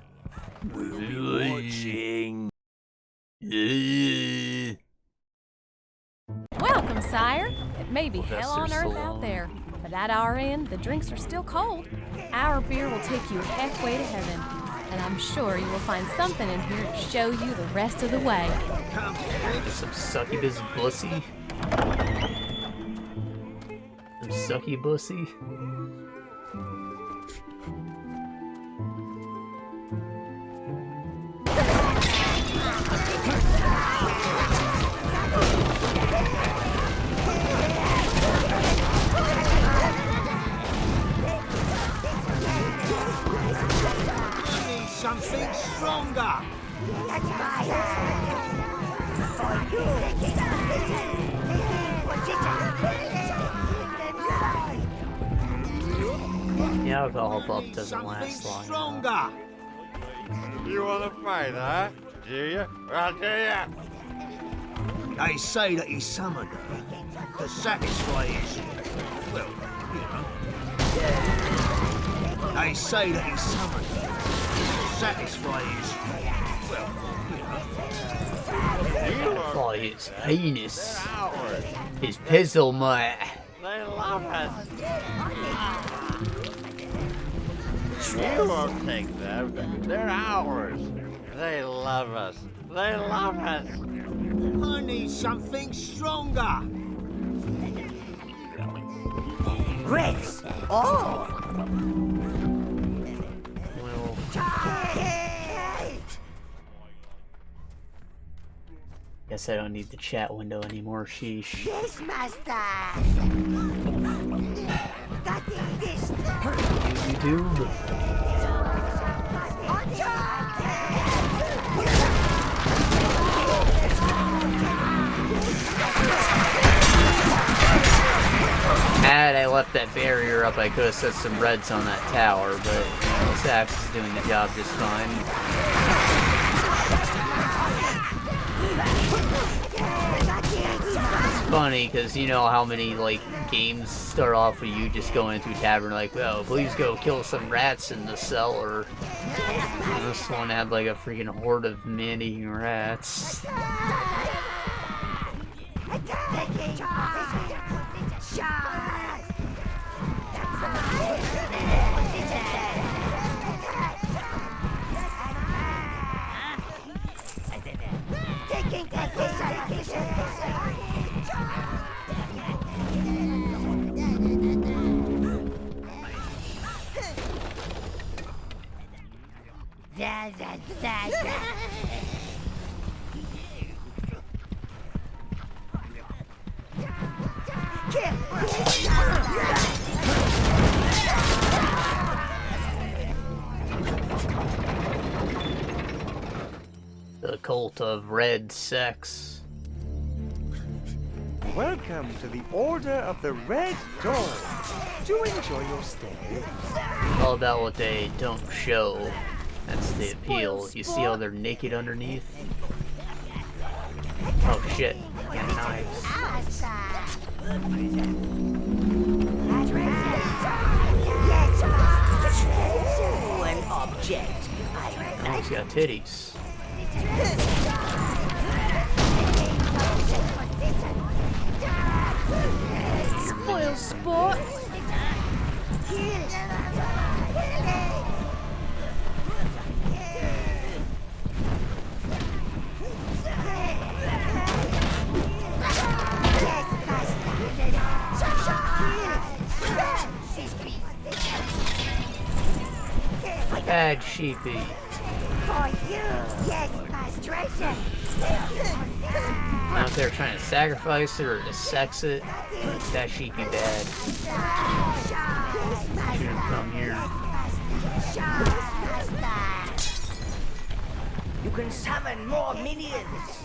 We'll be watching. Welcome, sire. It may be hell on Sylvester earth out Stallone. there, but at our end, the drinks are still cold. Our beer will take you halfway to heaven, and I'm sure you will find something in here to show you the rest of the way. Just some succubus bussy. Some sucky bussy. Something stronger. The alcohol buff doesn't last long. Stronger. You wanna fight, huh? Do you? Well, do ya? They say that he summoned her to satisfy his. Well, you know. They say that he summoned her to satisfy his. Well, you know. Oh, his penis. Ours. His pizzle mutt. They love us. You won't take them. They're ours. They love us. They love us. I need something stronger. Reds. Oh! Well, guess I don't need the chat window anymore, sheesh. Yes, master. This. YouTube. Had I left that barrier up, I could have set some reds on that tower, but you know, this axe is doing the job just fine. It's funny because you know how many like games start off with you just going into a tavern like, oh, please go kill some rats in the cellar. And this one had like a freaking horde of man-eating rats. The cult of red sex. Welcome to the Order of the Red Dawn. Do enjoy your stay. All about what they don't show. That's the appeal. You see how they're naked underneath? Oh shit. Yeah, knives. One object. Oh, he's got titties. Spoil sport. Bad sheepy. For you, yes, castration. Out there trying to sacrifice it or to sex it. That sheepy bad. Shouldn't come here. You can summon more minions.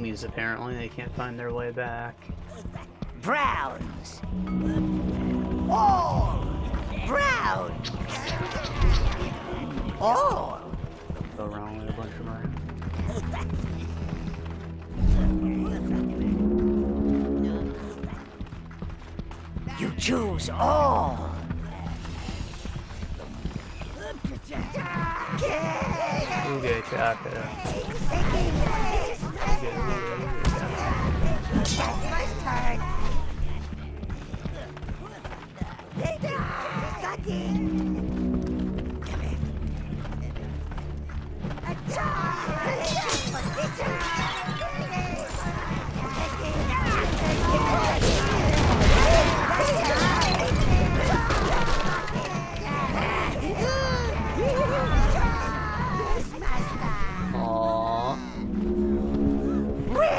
homies, apparently. They can't find their way back. Browns. All browns. All. Go around with a bunch of murder. You choose all. Okay, Chaka. That's my turn.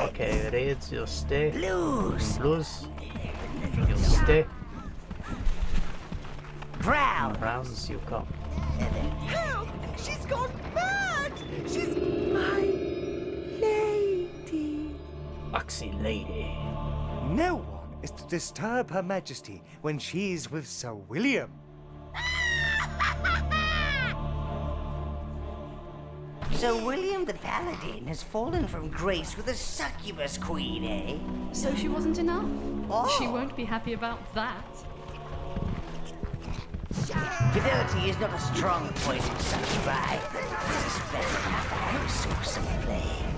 Okay, reds, you'll stay. Blues. Blues, you'll stay. Brown. Browns, you come. Help! She's gone mad! She's my lady. Foxy lady. No one is to disturb Her Majesty when she's with Sir William. So William the Paladin has fallen from grace with a succubus queen, eh? So she wasn't enough? Oh. She won't be happy about that. Fidelity is not a strong point in such right. This is better than a fire source of flame.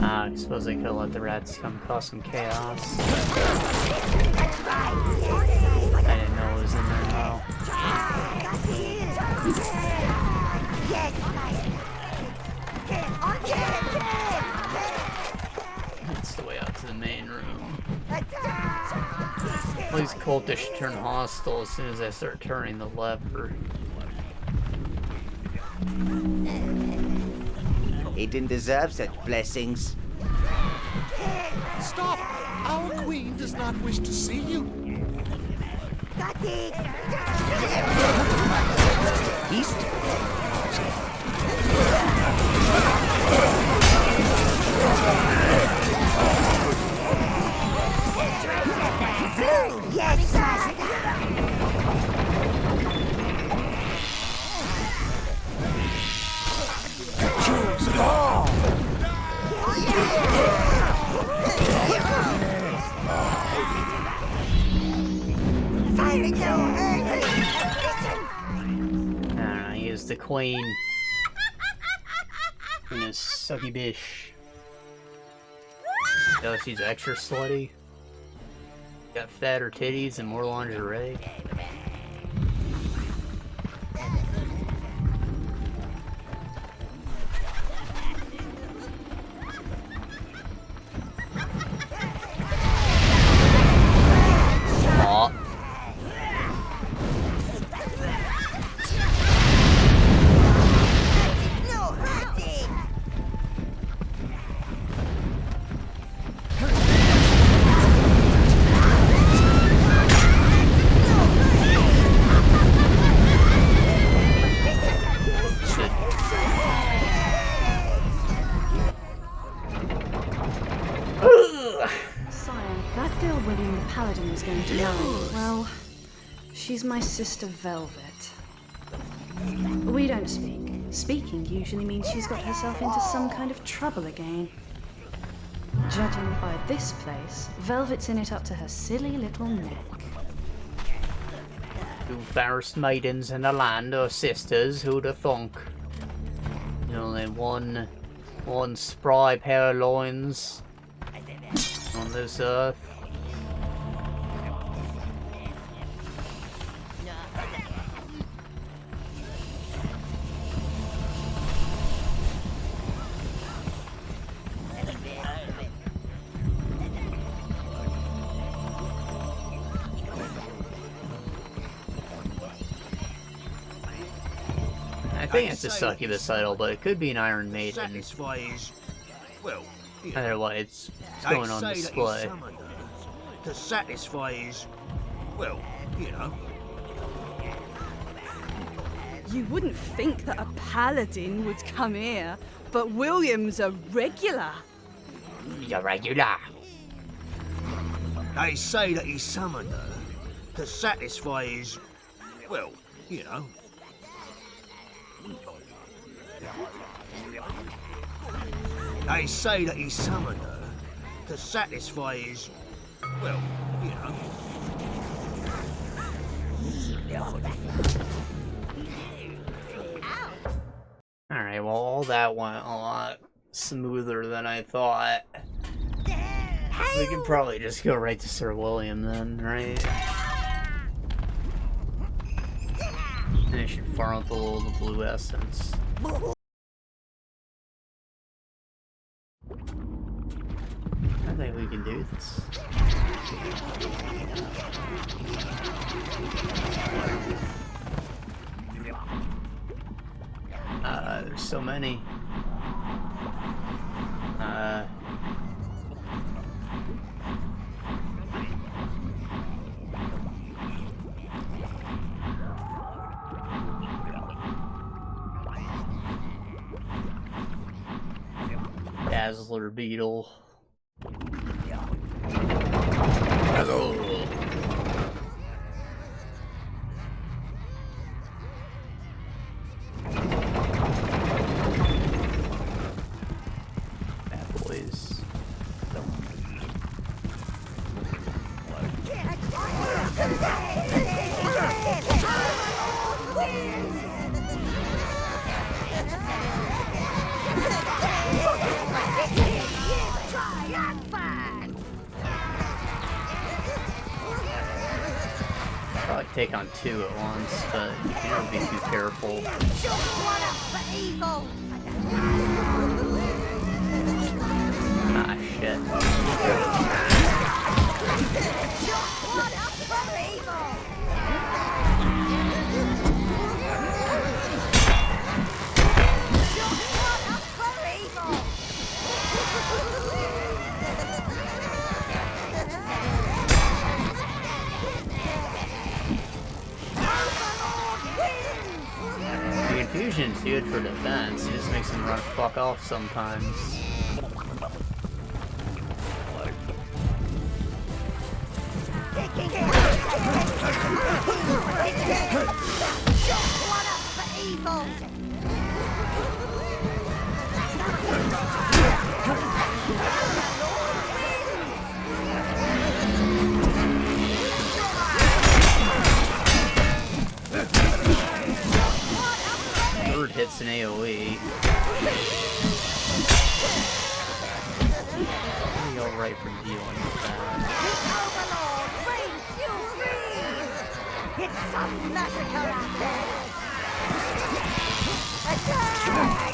I suppose I could let the rats come cause some chaos. I didn't know it was in there though. That's the way out to the main room. All these cultists turn hostile as soon as I start turning the lever. He didn't deserve such blessings. Stop! Our queen does not wish to see you. He's yes, choose all. I use the queen and his sucky bish. Oh, she's extra slutty. Got fatter titties and more lingerie. Aw. That girl William the Paladin was going to marry, well, she's my sister Velvet. We don't speak. Speaking usually means she's got herself into some kind of trouble again. Judging by this place, Velvet's in it up to her silly little neck. Two fairest maidens in the land are sisters, who'd have thunk? Only one spry pair of loins on this earth. I think it's a succubus idol, but it could be an Iron Maiden. Satisfy his, well, you know, Either way, it's they going on say that he display. summoned her to satisfy his, well, you know. You wouldn't think that a paladin would come here, but William's a regular. You're regular. They say that he summoned her to satisfy his, well, you know. They say that he summoned her to satisfy his, well, you know. Alright, well, all that went a lot smoother than I thought. We can probably just go right to Sir William then, right? And I should farm up a little of the blue essence. I think we can do this. There's so many. Dazzler Beetle. Hello. Bad boys. Probably take on two at once, but you can't be too careful. Ah, shit. The infusion's good for defense, it just makes them run fuck off sometimes. Bird hits an AoE. I'll be alright for dealing with that. Overlord, reigns supreme! It's some massacre out there! Attack!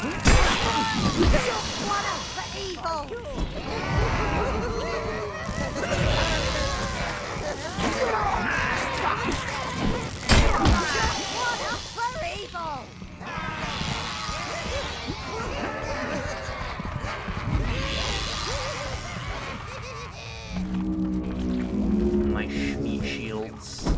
Just one up for evil! Just one up for evil! My meat shields.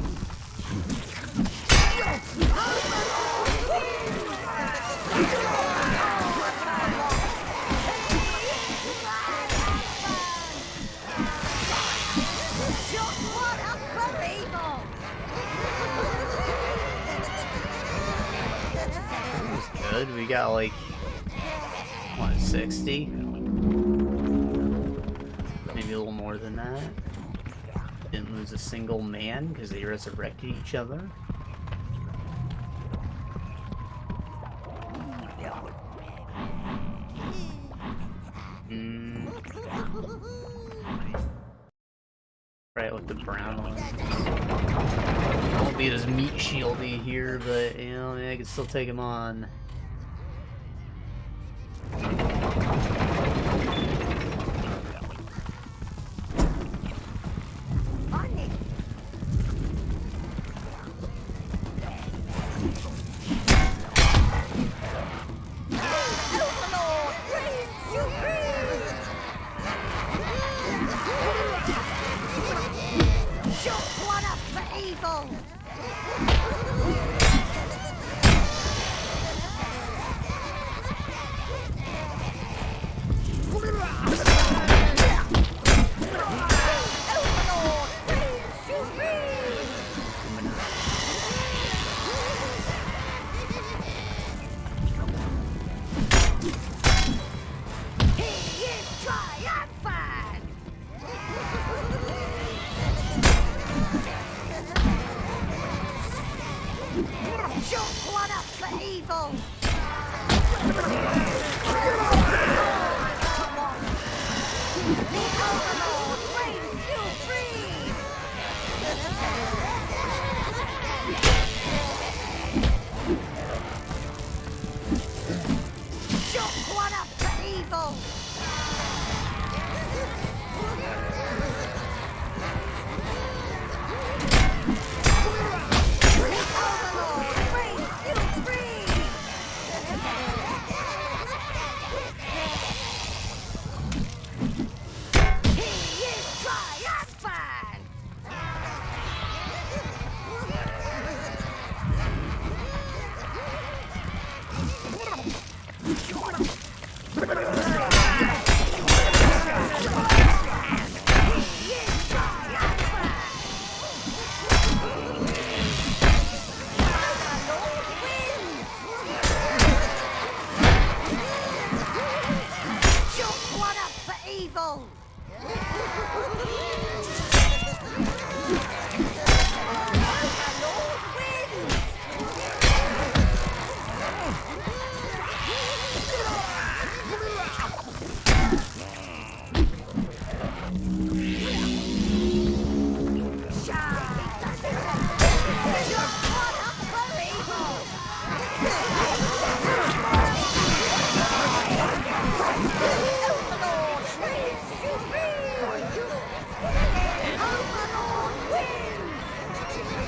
Good, we got like, what, 60? Maybe a little more than that. Didn't lose a single man because they resurrected each other. Right with the brown ones. I won't be as meat shieldy here, but you know, I can still take him on. evil! The Overlord reigns supreme! Shook one up for evil!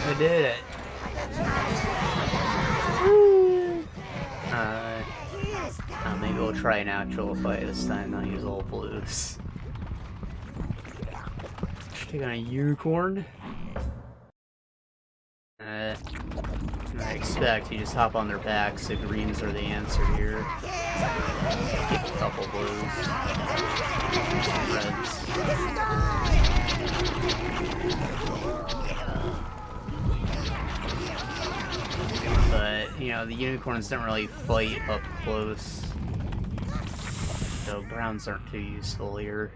I did it. Maybe we'll try an actual fight this time, not use all blues. Should take on a unicorn. I expect you just hop on their backs. The greens are the answer here. Get a couple blues. Reds. But, you know, the unicorns don't really fight up close. So browns aren't too useful here.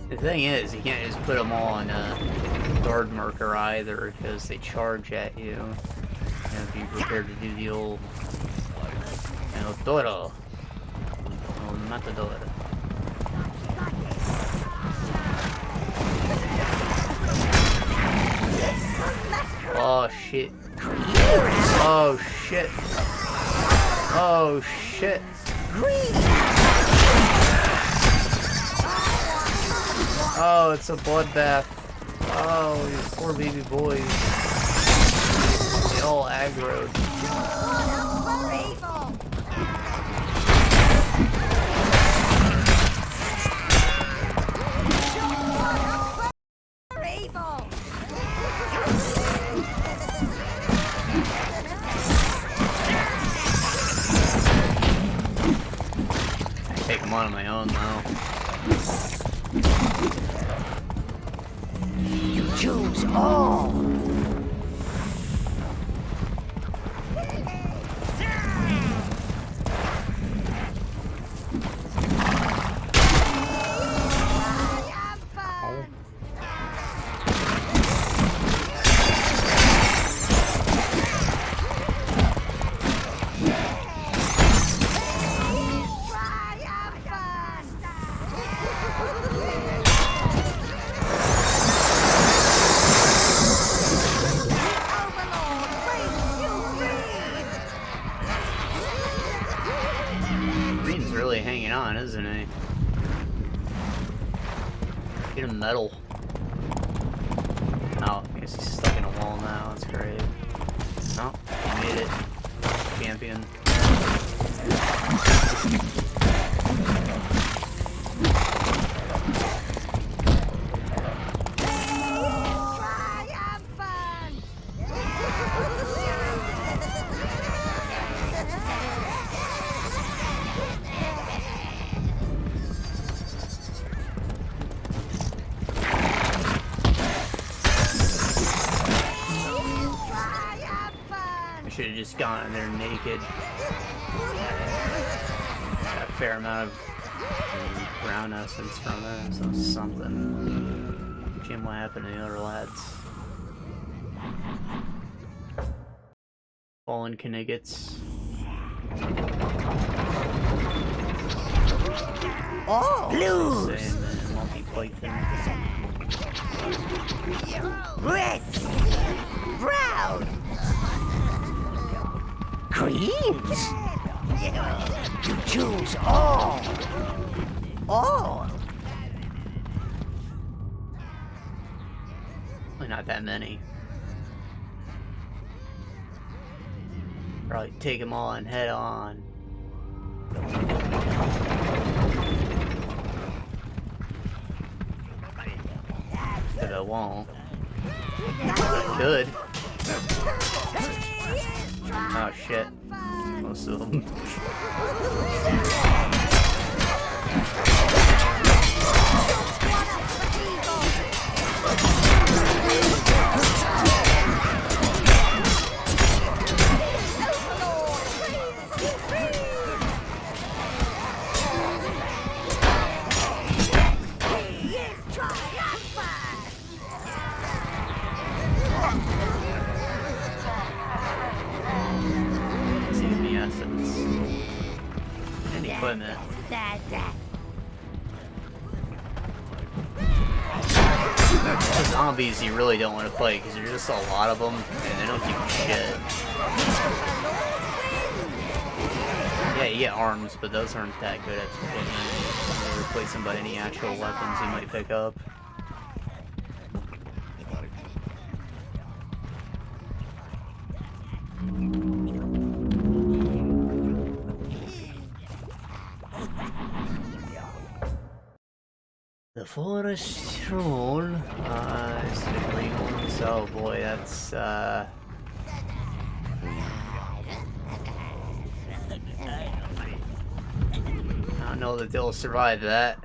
The thing is, you can't just put them all on a guard marker either, because they charge at you. You have to be prepared to do the old El Toro. El Matador. Oh shit. Oh shit. Oh shit. Oh, it's a bloodbath. Oh, these poor baby boys. They all aggroed. I take them on my own now. You choose all! Isn't it? Get a medal. Oh, I guess he's stuck in a wall now. That's great. Oh, he made it. Champion. Should have just gone in there naked. Got a fair amount of brown essence from it, so something. What happened to the other lads? Fallen Kniggets. Oh, blues! Same, man. Multi-python. Red! Brown! Greens! You choose all! All! Probably not that many. Probably take them all and head on. But I won't. I could. Oh shit. Most of them. Equipment. The zombies you really don't want to fight because there's just a lot of them and they don't give a shit. Yeah, you get arms, but those aren't that good at equipment. You replace them by any actual weapons you might pick up. The forest troll. It's the green ones. Oh boy, that's I don't know that they'll survive that.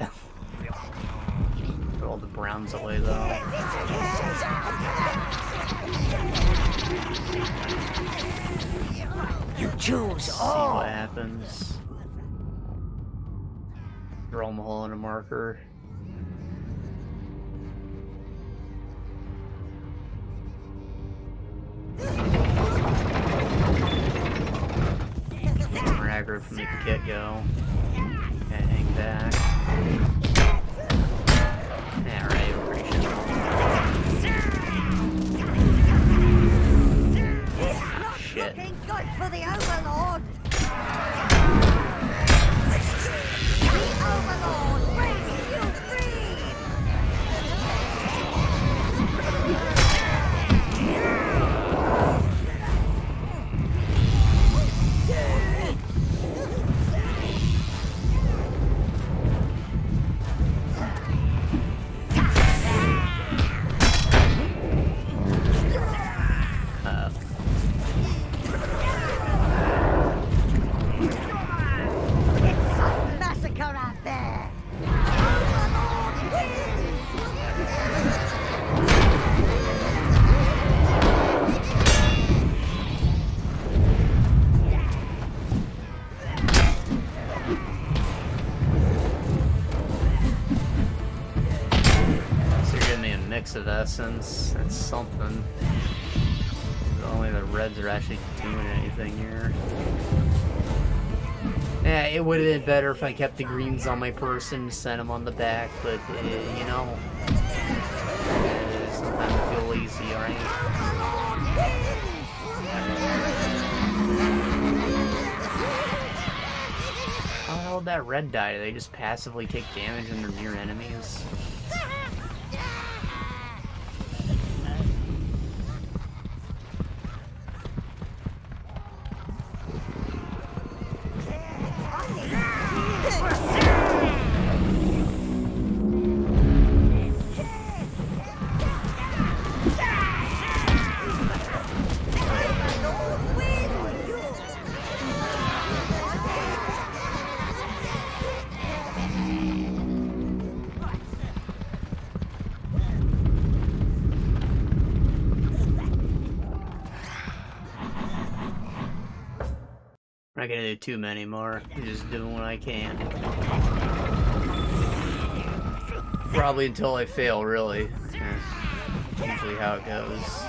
Put all the browns away though. You choose See all! what happens. Throw them a hole in a marker. Aggro from the get-go. Okay, hang back. Yeah, right, we're pretty sure. Shit. Looking good for the Overlord! The Overlord brings you free! Of essence, that's something. Only the reds are actually doing anything here. Yeah, it would have been better if I kept the greens on my person and sent them on the back, but you know, sometimes I feel lazy, alright? How the hell did that red die? Do they just passively take damage when they're near enemies? I'm not gonna do too many more. I'm just doing what I can. Probably until I fail, really. Usually how it goes.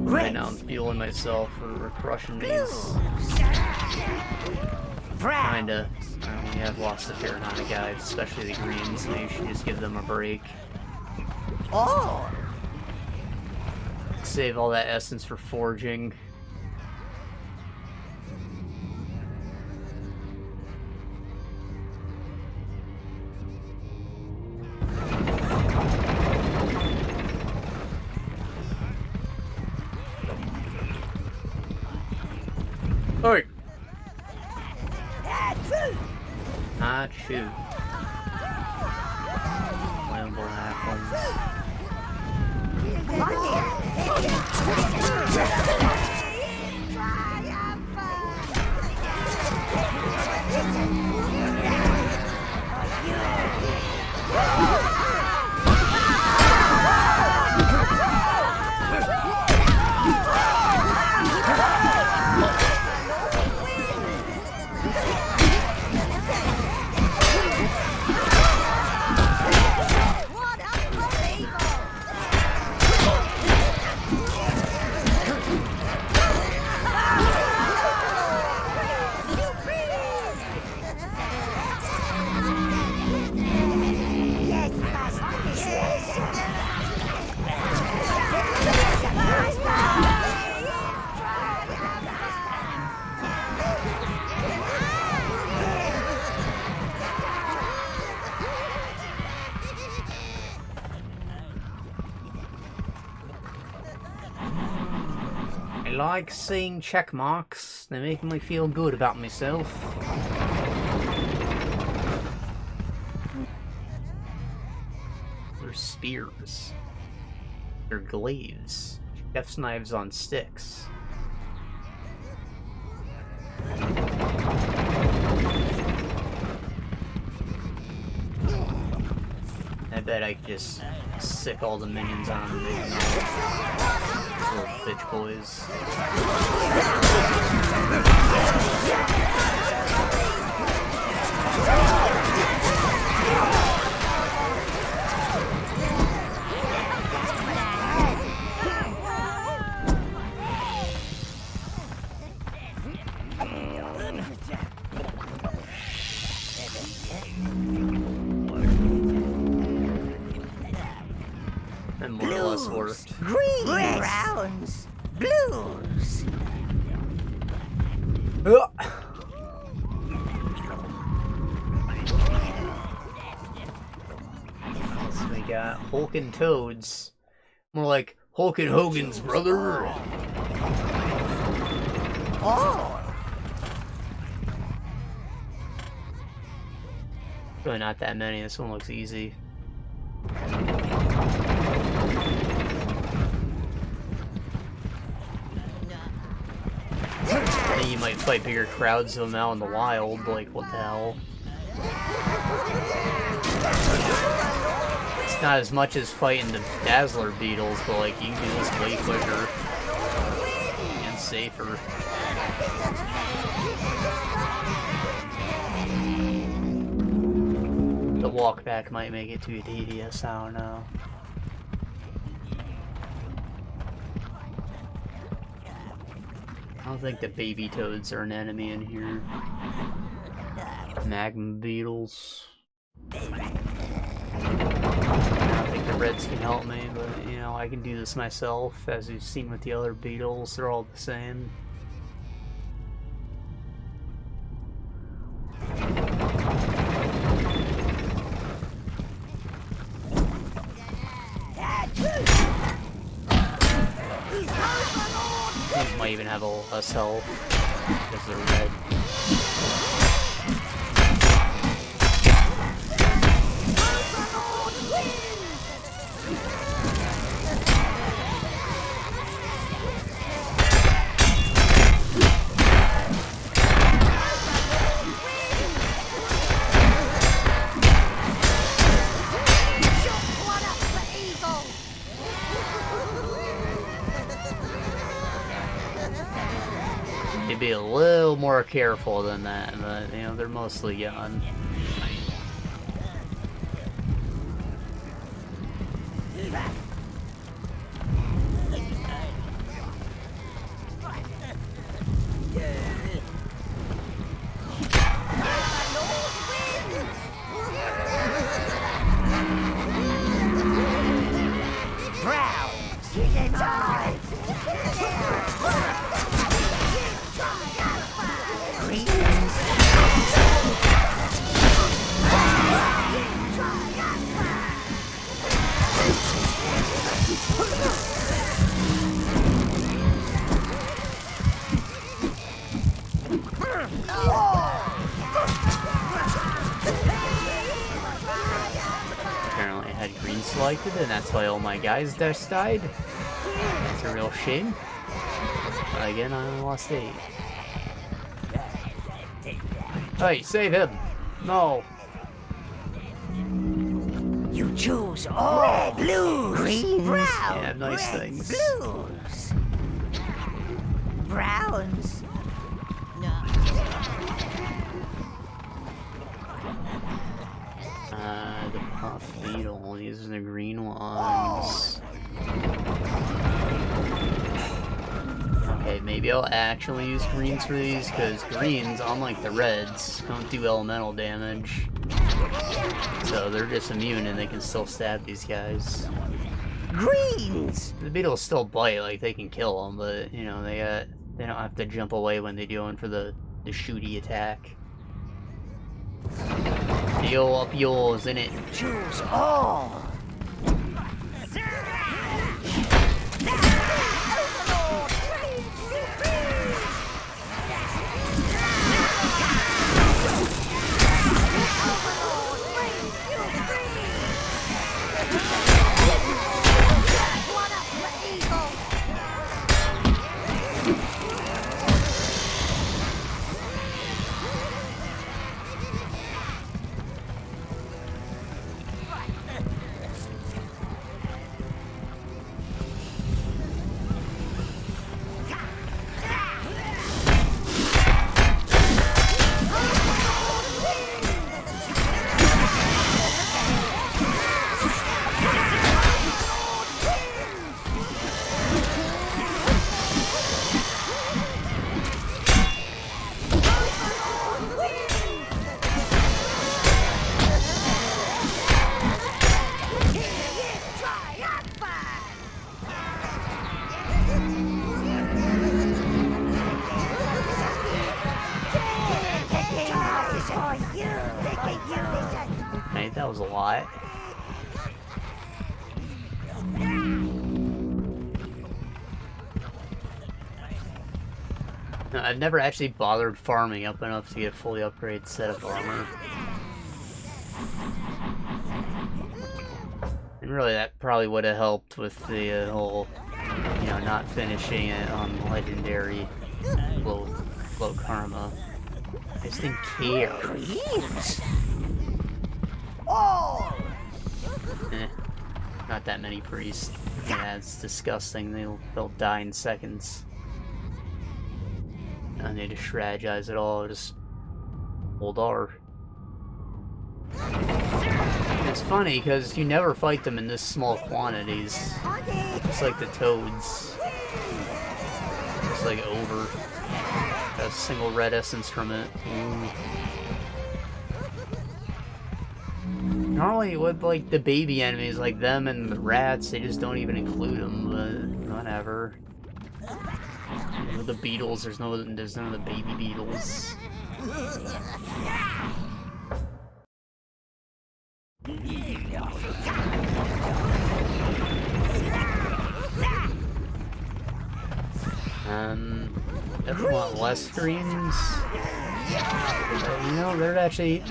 Right now I'm fueling myself for crushing these. Kinda. We have lost a fair amount of guys, especially the greens, so you should just give them a break. Oh! Save all that essence for forging. Hey! Achoo. Flammable halflings. I like seeing check marks. They make me feel good about myself. They're spears. They're glaives. Chef's knives on sticks. I bet I could just sick all the minions on them. Little bitch boys. And more or less worked. Green, browns, blues. So we got Hulk and Toads. More like Hulk and Hogan's brother. Oh! Really not that many. This one looks easy. I think you might fight bigger crowds of them out in the wild, like, what the hell? It's not as much as fighting the Dazzler beetles, but, like, you can do this way quicker. And safer. The walk back might make it too tedious, I don't know. I don't think the baby toads are an enemy in here. Magma beetles. I don't think the reds can help me, but you know, I can do this myself. As you've seen with the other beetles, they're all the same. These might even have a little less health because they're red. Be a little more careful than that, but you know, they're mostly gone. Browns, it's time! Apparently I had green selected, and that's why all my guys just died. That's a real shame. Again, I only lost 8. Hey, save him! No! You choose all red, blues, greens, browns, Yeah, nice red, things. blues, browns. The puff beetle. These are the green ones. Okay, maybe I'll actually use greens for these, because greens, unlike the reds, don't do elemental damage. So they're just immune and they can still stab these guys. Greens! The beetles still bite, like they can kill them, but you know, they don't have to jump away when they do one for the shooty attack. Deal up yours, innit? Choose all. Hey, that was a lot. No, I've never actually bothered farming up enough to get a fully upgraded set of armor. And really, that probably would have helped with the whole, you know, not finishing it on legendary low karma. I just didn't care. Not that many priests. Yeah, it's disgusting. They'll die in seconds. I need to strategize it all. Just hold R. It's funny because you never fight them in this small quantities. It's like the toads. It's like over. Got a single red essence from it. Ooh. Normally with like the baby enemies like them and the rats, they just don't even include them, but whatever. With the beetles, there's none of the baby beetles. Definitely want less screens. You know, they're actually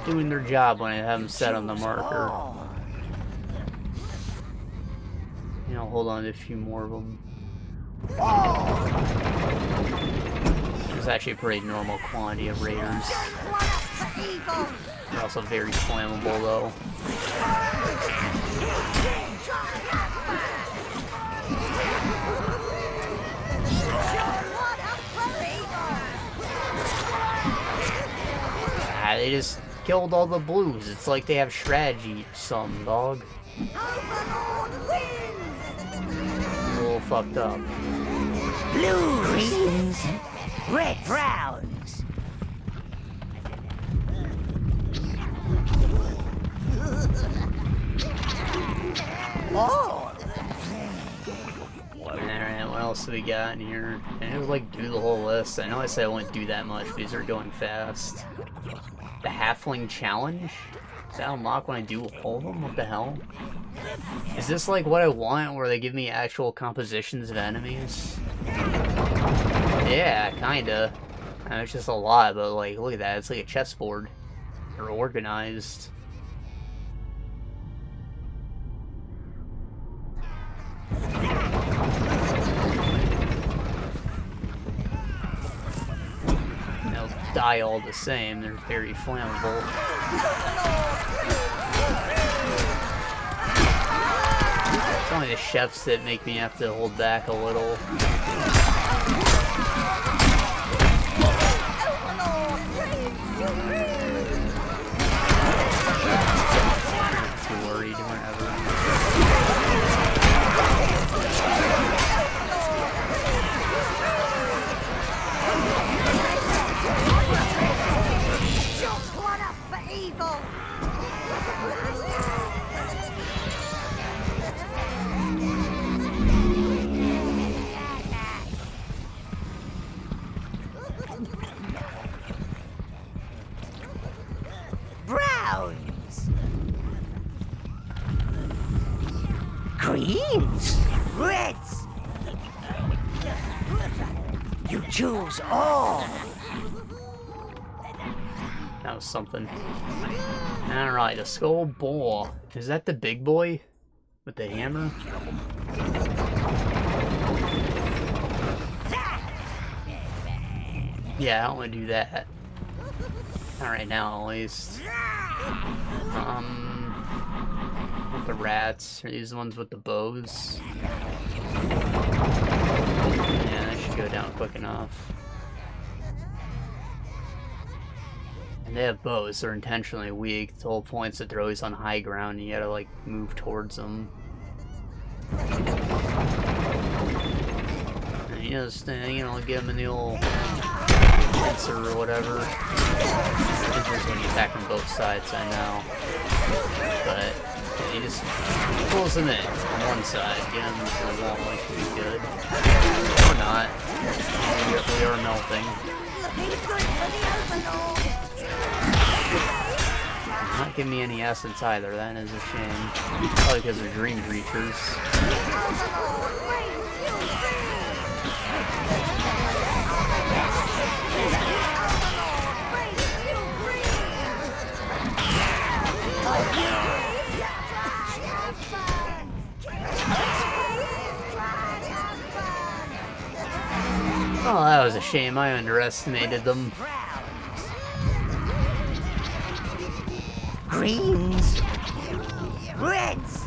doing their job when I have them set on the marker. You know, hold on to a few more of them. There's actually a pretty normal quantity of raiders. They're also very flammable, though. They just killed all the blues. It's like they have strategy or something, dog. Overlord wins! A little fucked up. Blue greens, red browns. Oh! Alright, what else do we got in here? And it was like do the whole list. I know I said I wouldn't do that much, but these are going fast. The Halfling Challenge? Does that unlock when I do all of them? What the hell? Is this like what I want, where they give me actual compositions of enemies? Yeah, kinda. I mean, it's just a lot, but like, look at that. It's like a chessboard. They're organized. They'll die all the same. They're very flammable. It's only the chefs that make me have to hold back a little. Too worried, whatever. Just one up for evil! Browns! Greens! Reds! You choose all! That was something. Alright, the Skull Boar. Is that the big boy? With the hammer? Yeah, I don't want to do that. Not right now, at least. With the rats. Are these the ones with the bows? Yeah, that should go down quick enough. And they have bows, they're intentionally weak. The whole point's that they're always on high ground and you gotta, like, move towards them. And you just, you know, give them a the old pincer or whatever. Pincer's when you attack from both sides, I know. But, yeah, he just pulls them in on one side, get them to the wall, like should be good. Or not. We are melting. Not giving me any essence either, that is a shame. Probably because they're dream creatures. Oh, that was a shame. I underestimated them. Greens, reds.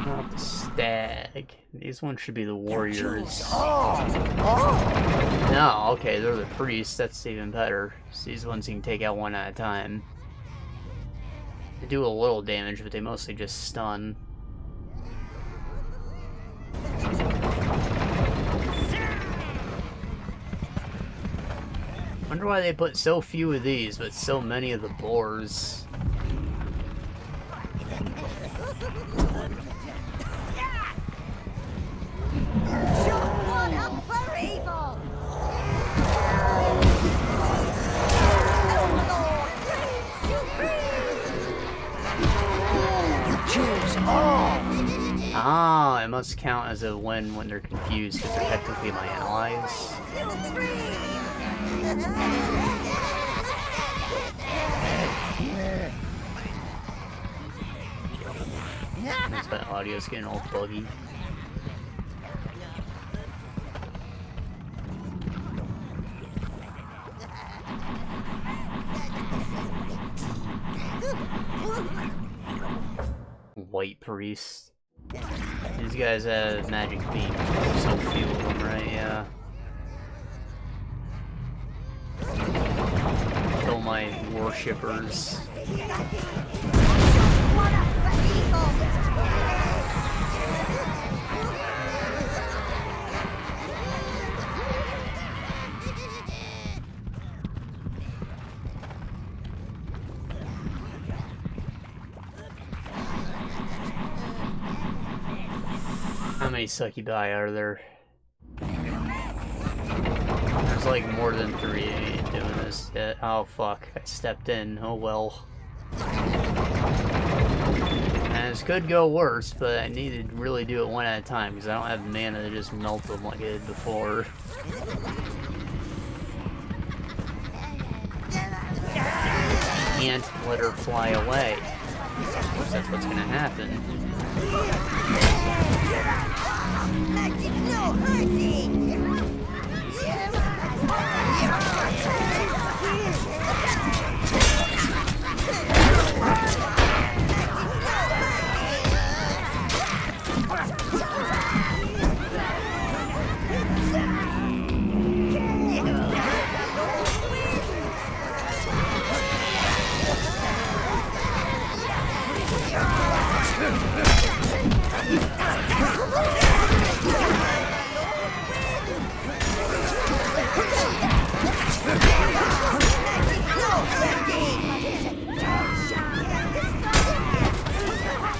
Not the stag. These ones should be the warriors. No, okay, they're the priests. That's even better. So these ones you can take out one at a time. They do a little damage, but they mostly just stun. Wonder why they put so few of these, but so many of the boars. Ah, it must count as a win when they're confused because they're technically my allies. That's why audio's getting all buggy. White priest. These guys have magic beam. So few of them, right? Yeah. Kill my worshippers. How many succubi are there? There's like more than 3 doing this yet. Oh fuck, I stepped in. Oh well. And this could go worse, but I need to really do it one at a time because I don't have mana to just melt them like I did before. Can't let her fly away. That's what's gonna happen.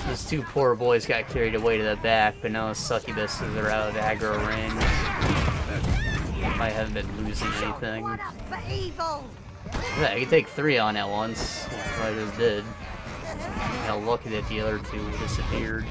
Those 2 poor boys got carried away to the back, but now the succubuses are out of aggro range. I haven't been losing anything. Yeah, I could take 3 on at once. That's what I just did. How lucky that the other 2 disappeared.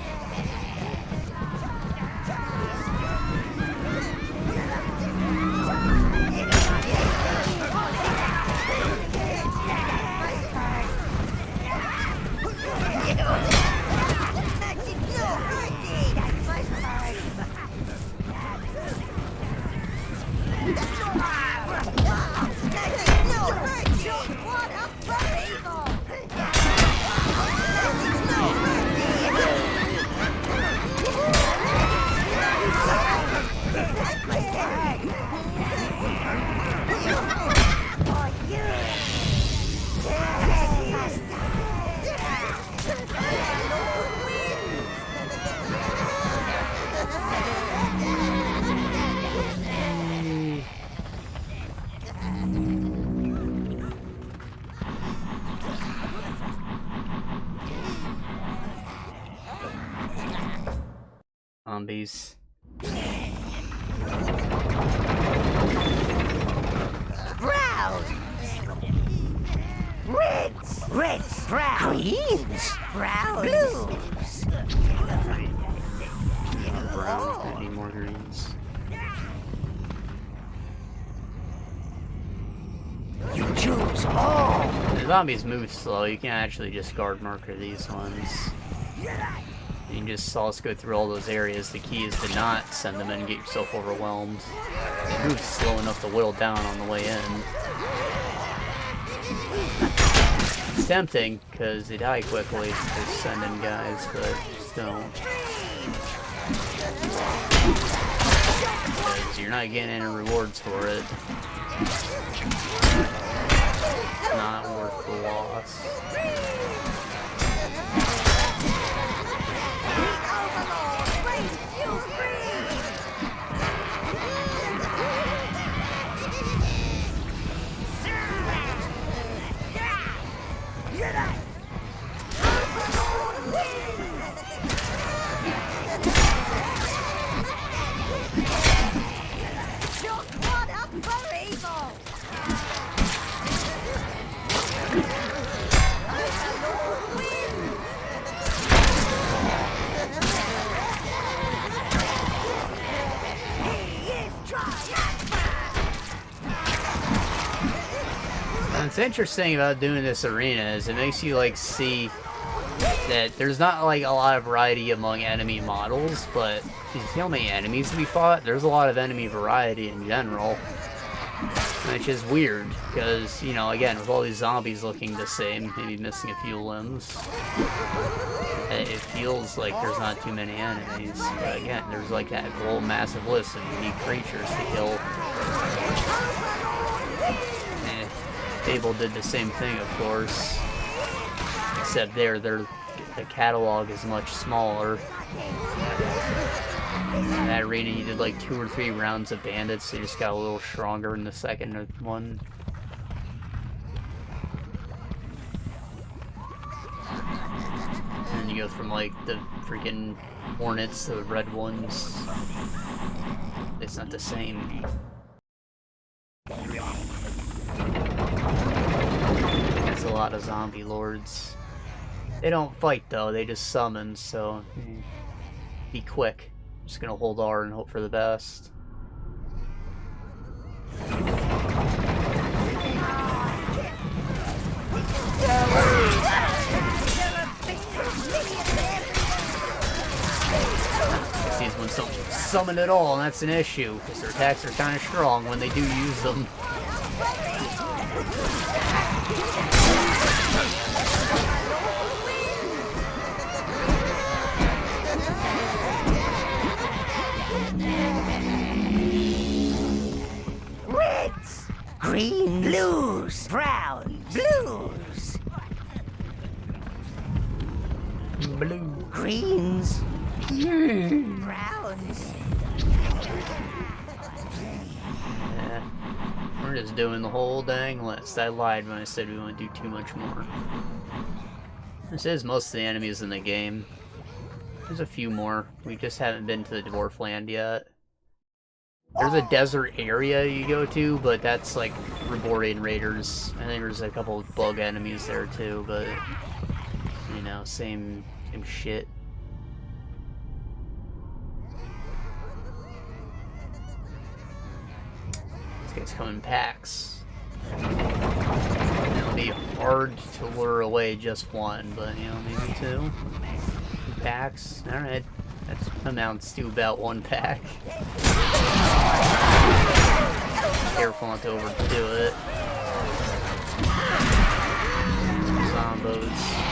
Zombies. Browns! Reds! Browns! Greens! Browns! Blues! I need more greens. You choose all! The zombies move slow, you can't actually discard marker these ones. You can just saw us go through all those areas. The key is to not send them in and get yourself overwhelmed. They move slow enough to whittle down on the way in. It's tempting, because they die quickly to send in guys, but just don't. Because you're not getting any rewards for it. It's not worth the loss. What's interesting about doing this arena is it makes you like see that there's not like a lot of variety among enemy models, but you see how many enemies we fought? There's a lot of enemy variety in general. Which is weird, because, you know, again, with all these zombies looking the same, maybe missing a few limbs, it feels like there's not too many enemies. But again, there's like that whole massive list of unique creatures to kill. Fable did the same thing, of course. Except the catalog is much smaller. In that arena, you did like 2 or 3 rounds of bandits, so you just got a little stronger in the second one. And then you go from like the freaking hornets to the red ones. It's not the same. That's a lot of zombie lords. They don't fight though, they just summon, so be quick. Just gonna hold R and hope for the best. These ones don't summon at all, and that's an issue, because their attacks are kind of strong when they do use them. Reds, green, blues, brown, blues. Blue. Greens. Browns. Yeah. We're just doing the whole dang list. I lied when I said we wouldn't do too much more. This is most of the enemies in the game. There's a few more. We just haven't been to the Dwarf Land yet. There's a desert area you go to, but that's like Reborian raiders. I think there's a couple of bug enemies there too, but you know, same shit. These guys come in packs. It'll be hard to lure away just one, but you know, maybe 2 packs. Alright. That amounts to about 1 pack. Careful not to overdo it. Zombos.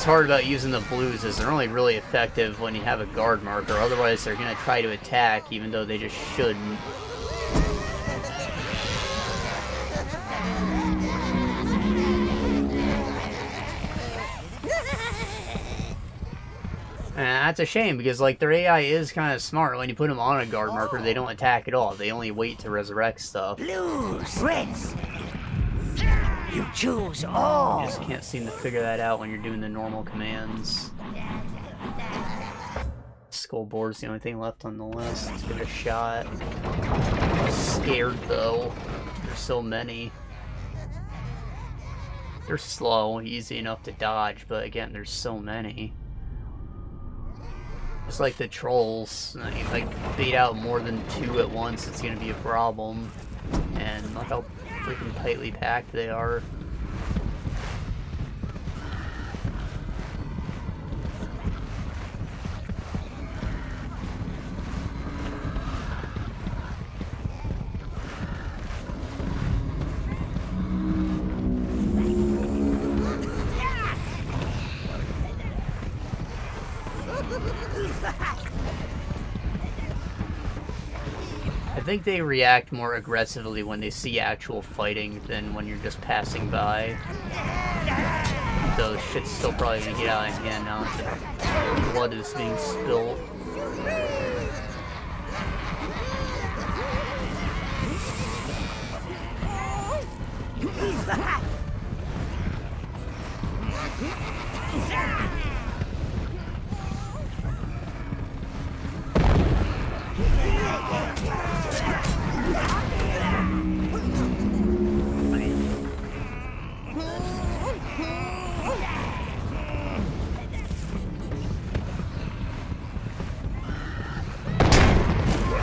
Hard about using the blues is they're only really effective when you have a guard marker, otherwise they're gonna try to attack even though they just shouldn't. And that's a shame because like their AI is kind of smart. When you put them on a guard marker, they don't attack at all. They only wait to resurrect stuff. Blues, reds. You choose all. You just can't seem to figure that out when you're doing the normal commands. Skull board's the only thing left on the list. Let's give it a shot. I'm scared though. There's so many. They're slow, easy enough to dodge, but again, there's so many. Just like the trolls, if I bait out more than 2 at once, it's gonna be a problem. And look how freaking tightly packed they are. I think they react more aggressively when they see actual fighting than when you're just passing by. Though shit's still probably gonna get out of hand now that the blood is being spilled.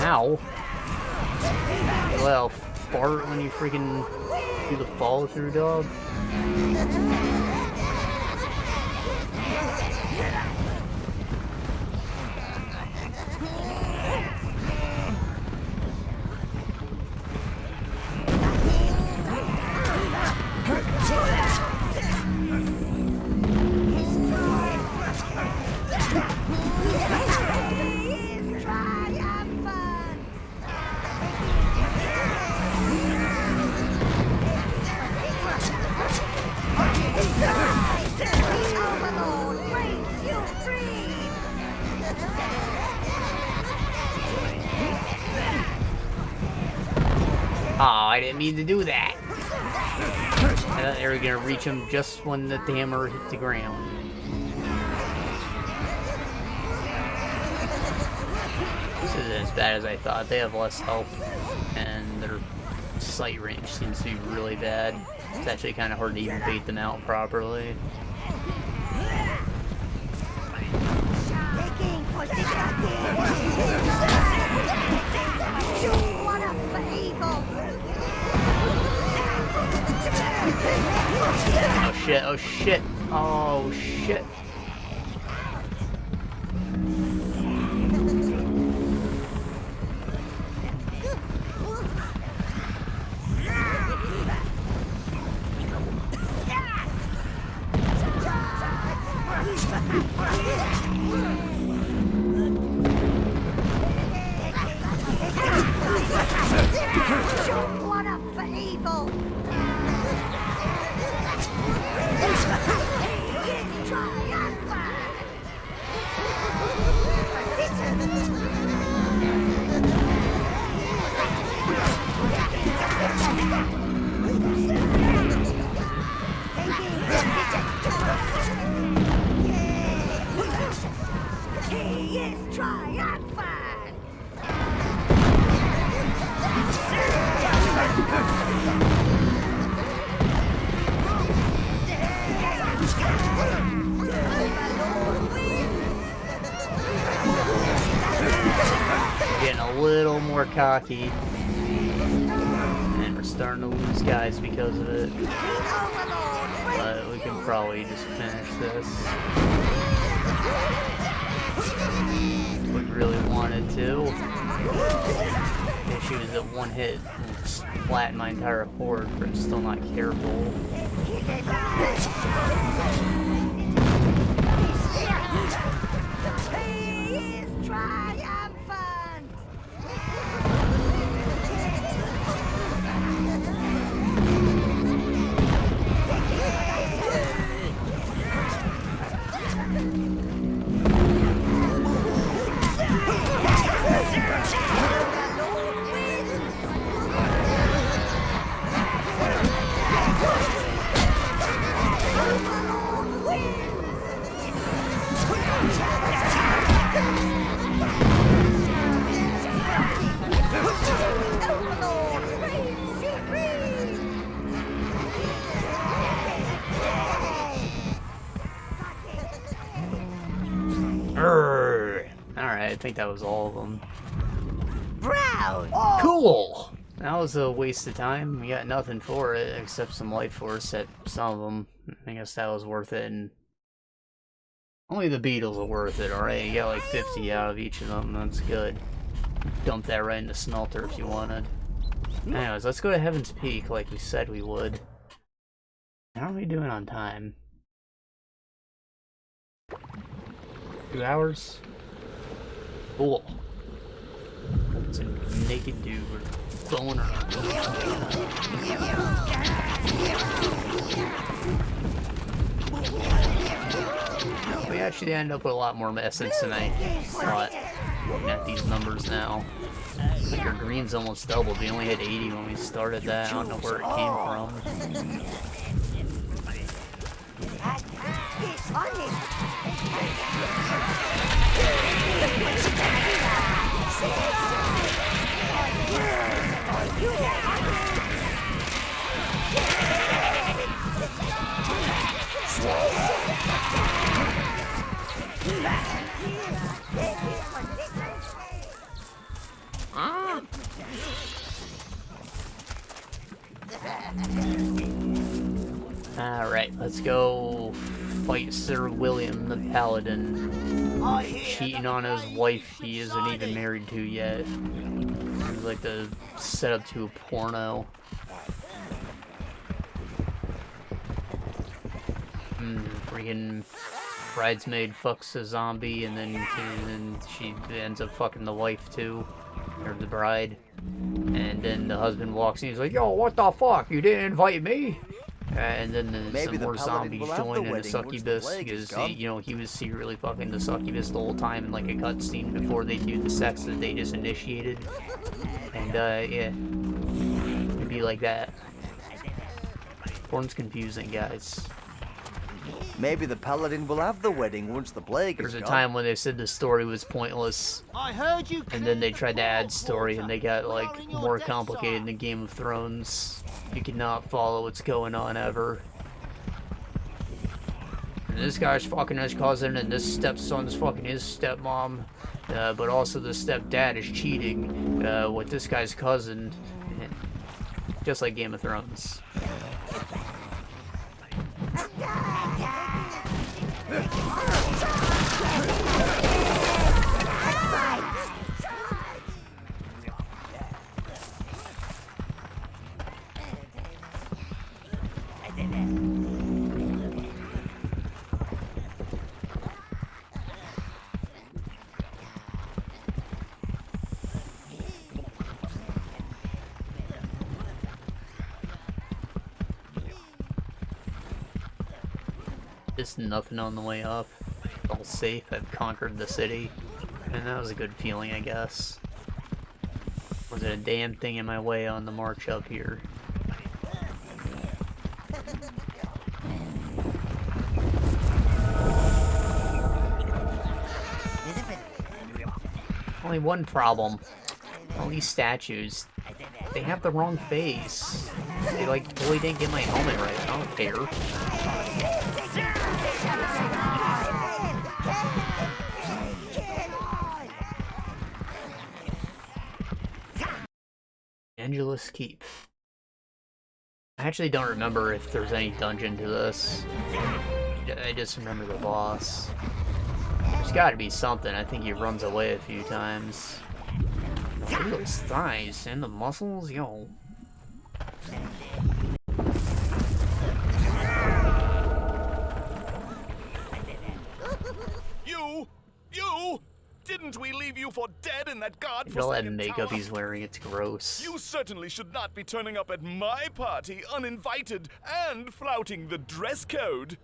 Ow. You let out fart when you freaking do the follow through, dog? Oh, I didn't mean to do that. I thought they were gonna reach him just when the hammer hit the ground. This isn't as bad as I thought. They have less health, and their sight range seems to be really bad. It's actually kind of hard to even bait them out properly. Oh shit, oh shit, oh shit. One up for evil! He is triumphant! Getting a little more cocky. And we're starting to lose guys because of it. But we can probably just finish this. If we really wanted to. The issue is that one hit will just flatten my entire horde, but I'm still not careful. He is triumphant! Alright, I think that was all of them. Brown! Cool! That was a waste of time. We got nothing for it except some life force at some of them. I guess that was worth it, and only the beetles are worth it, alright? You got like 50 out of each of them, that's good. Dump that right into Smelter if you wanted. Anyways, let's go to Heaven's Peak like we said we would. How are we doing on time? 2 hours? Cool. It's a naked dude with a boner. We actually end up with a lot more essence than I thought. Looking at these numbers now. Like our green's almost doubled. We only had 80 when we started that. I don't know where it came from. Alright, let's go fight Sir William the Paladin. Cheating on his wife he isn't even married to yet. He's like the setup to a porno. Freaking bridesmaid fucks a zombie and then she ends up fucking the wife too. Or the bride. And then the husband walks in, he's like, yo, what the fuck? You didn't invite me? And then some more zombies join in the succubus because he was secretly fucking the succubus the whole time in like a cutscene before they do the sex that they just initiated. And yeah, it'd be like that. Porn's confusing, guys. Maybe the paladin will have the wedding once the plague is gone. There's a time when they said the story was pointless, and then they tried to add story, and they got like more complicated than Game of Thrones. You cannot follow what's going on ever. And this guy's fucking his cousin, and this stepson's fucking his stepmom, but also the stepdad is cheating with this guy's cousin, just like Game of Thrones. Just nothing on the way up. All safe. I've conquered the city. And that was a good feeling, I guess. Wasn't a damn thing in my way on the march up here. Only one problem. All these statues, they have the wrong face. They like totally didn't get my helmet right. I don't care. Angelus Keep. I actually don't remember if there's any dungeon to this. I just remember the boss. There's gotta be something. I think he runs away a few times. Look at those thighs and the muscles, yo. You! Didn't we leave you for dead in that godforsaken all that makeup tower? he's wearing, it's gross. You certainly should not be turning up at my party uninvited and flouting the dress code.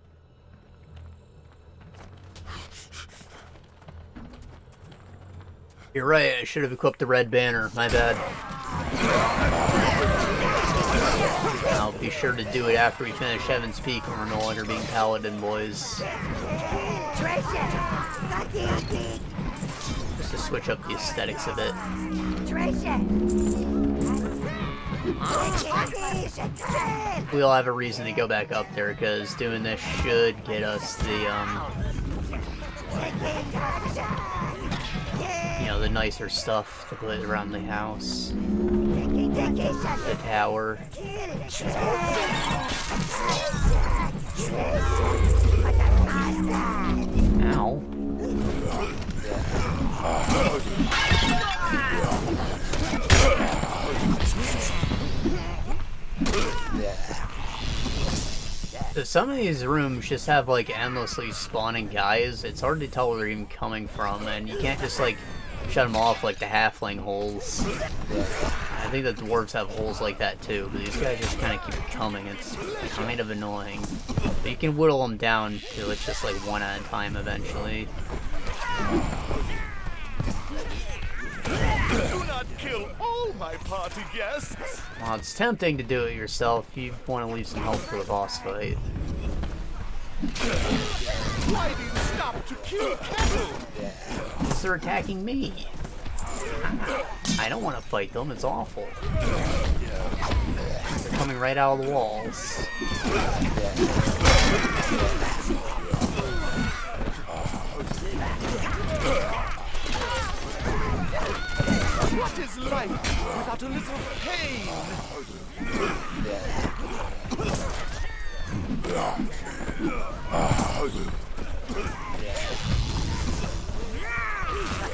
You're right, I should have equipped the red banner. My bad. I'll be sure to do it after we finish Heaven's Peak when we're no longer being Paladin boys. Just to switch up the aesthetics of it. We all have a reason to go back up there, because doing this should get us the, the nicer stuff to put around the house. The tower. Ow. So some of these rooms just have like endlessly spawning guys. It's hard to tell where they're even coming from, and you can't just like shut them off like the halfling holes. I think the dwarves have holes like that too, but these guys just kind of keep coming. It's kind of annoying. But you can whittle them down till it's just like one at a time eventually. Do not kill all my party guests. Well, it's tempting to do it yourself if you want to leave some help for the boss fight. Why do you stop to kill cattle? Because they're attacking me. I don't want to fight them, it's awful. They're coming right out of the walls. What is life without a little pain?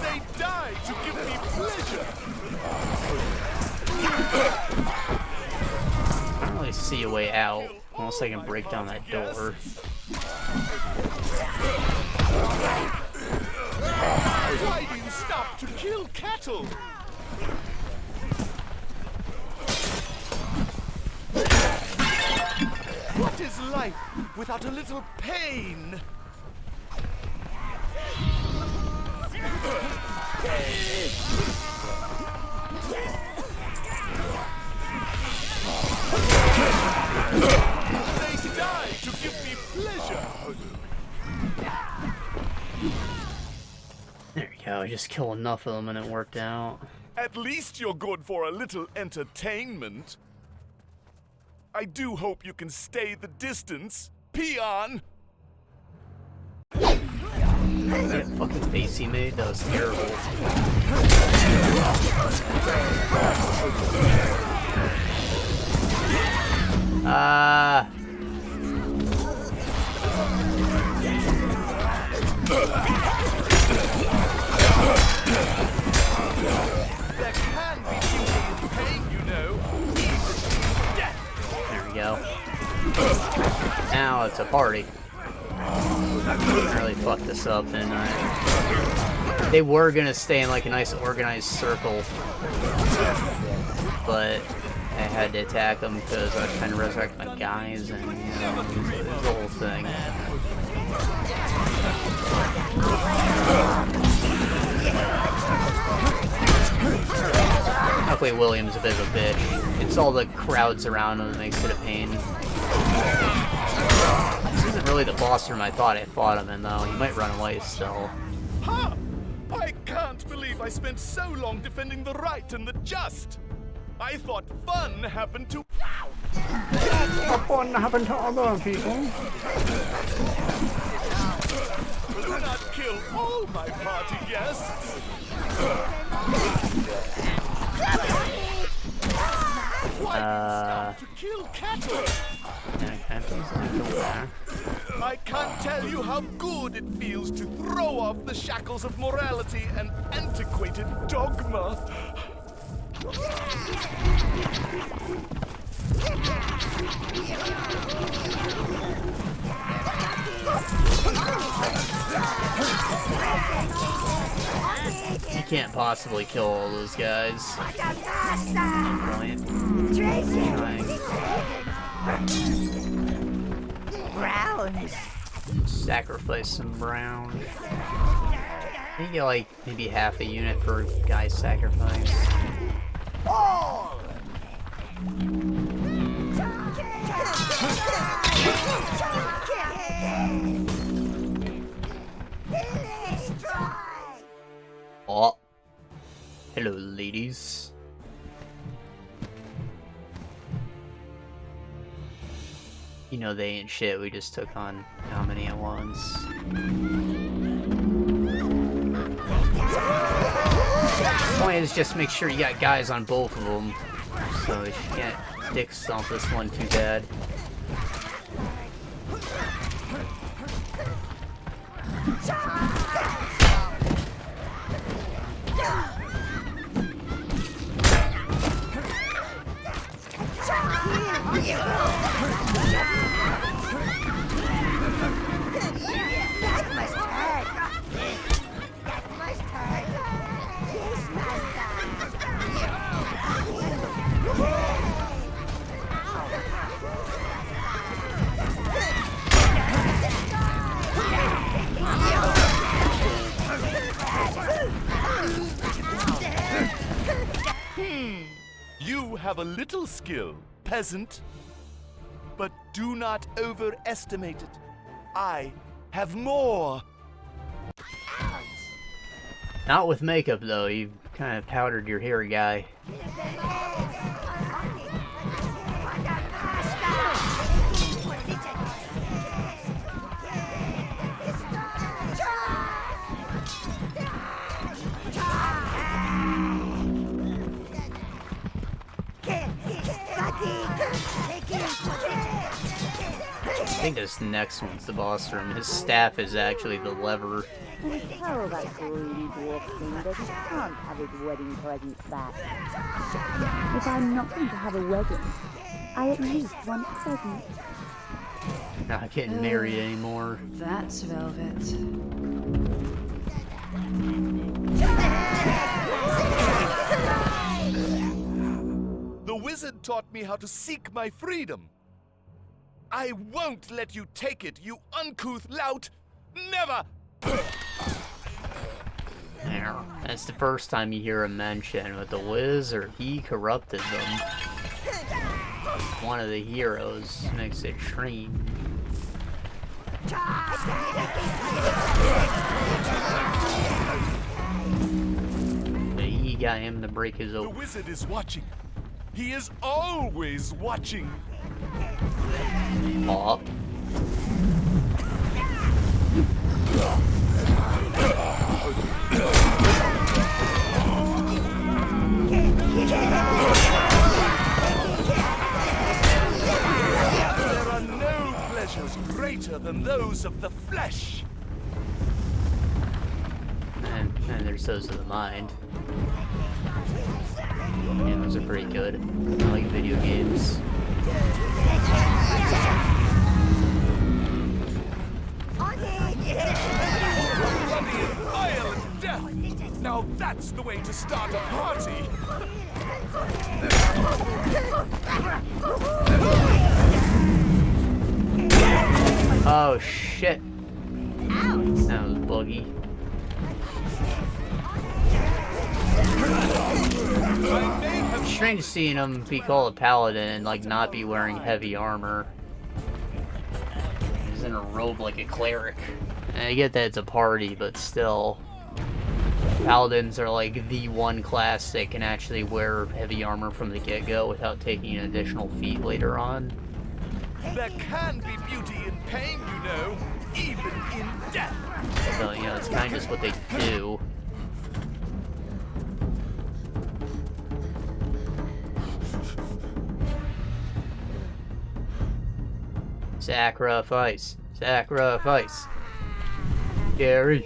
They die to give me pleasure. I don't really see a way out unless I can break down that door. Why do you stop to kill cattle? What is life without a little pain? They die to give me pleasure. There you go, I just killed enough of them and it worked out. At least you're good for a little entertainment. I do hope you can stay the distance, peon! That fucking face he made, that was terrible. There can be beauty in pain, you know. There we go. Now it's a party. I really fucked this up, didn't I? They were gonna stay in like a nice organized circle, but I had to attack them because I was trying to resurrect my guys, and you know, it was the whole thing. Luckily, William's a bit of a bitch. It's all the crowds around him that makes it a pain. This isn't really the boss room I thought I fought him in, though. He might run away still. Ha! I can't believe I spent so long defending the right and the just. I thought fun happened to... Fun happened to other people. Do not kill all my party guests. Why do you stop to kill cattle? I can't tell you how good it feels to throw off the shackles of morality and antiquated dogma. You can't possibly kill all those guys. Browns. Sacrifice some brown. You get like maybe half a unit per guy sacrifice. All. Oh. Hello, ladies. You know they ain't shit, we just took on how many at once. Point is just make sure you got guys on both of them, so you can't dick stomp this one too bad. You have a little skill, peasant. But do not overestimate it. I have more. Not with makeup, though. You've kind of powdered your hair, guy. think this next one's the boss room. His staff is actually the lever. And tell that greedy dwarf king that he can't have his wedding presents back. If I'm not going to have a wedding, I at least want presents. Not getting married anymore. That's Velvet. The wizard taught me how to seek my freedom. I won't let you take it, you uncouth lout! Never! There. That's the first time you hear him mention with the wizard. He corrupted them. One of the heroes makes a train. He got him to break his oath. The wizard is watching. He is always watching. Pop. There are no pleasures greater than those of the flesh. And there's those of the mind. Yeah, those are pretty good. I like video games. Bloody and violent death. Now that's the way to start a party. Oh shit! That was buggy. Strange seeing him be called a paladin and like not be wearing heavy armor. He's in a robe like a cleric. And I get that it's a party, but still. Paladins are like the one class that can actually wear heavy armor from the get-go without taking an additional feat later on. There can be beauty in pain, you know, even in death. So, you know, it's kind of just what they do. Sacrifice. Sacrifice. Gary.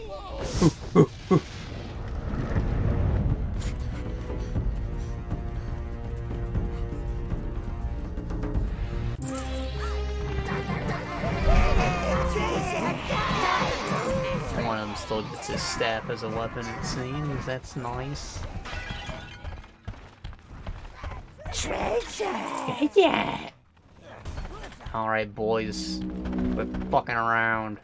One of them still gets his staff as a weapon, it seems. That's nice. Treasure! Alright, boys. Quit fucking around.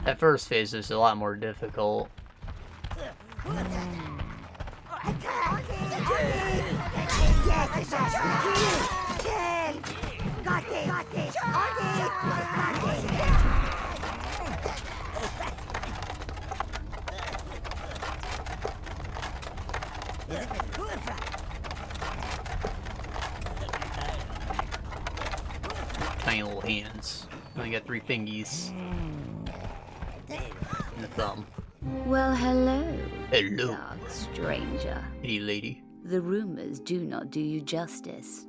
That first phase is a lot more difficult. Tiny little hands. Only got 3 fingies. And the thumb. Well, hello. Hello. Dark stranger. Hey, lady. The rumors do not do you justice.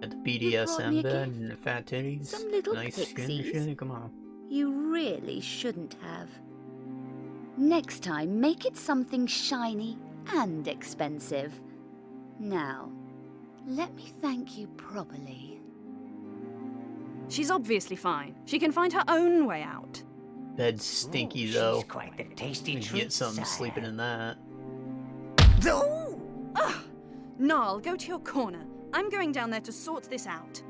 Got the You brought me BDSM a bed gift. and the fat titties. Some little nice skin and pixies. shit. Come on. You really shouldn't have. Next time, make it something shiny and expensive. Now, let me thank you properly. She's obviously fine. She can find her own way out. Bed's stinky though. She's quite the tasty You treat, get something sire. sleeping in that. Ugh! Gnarl, go to your corner. I'm going down there to sort this out.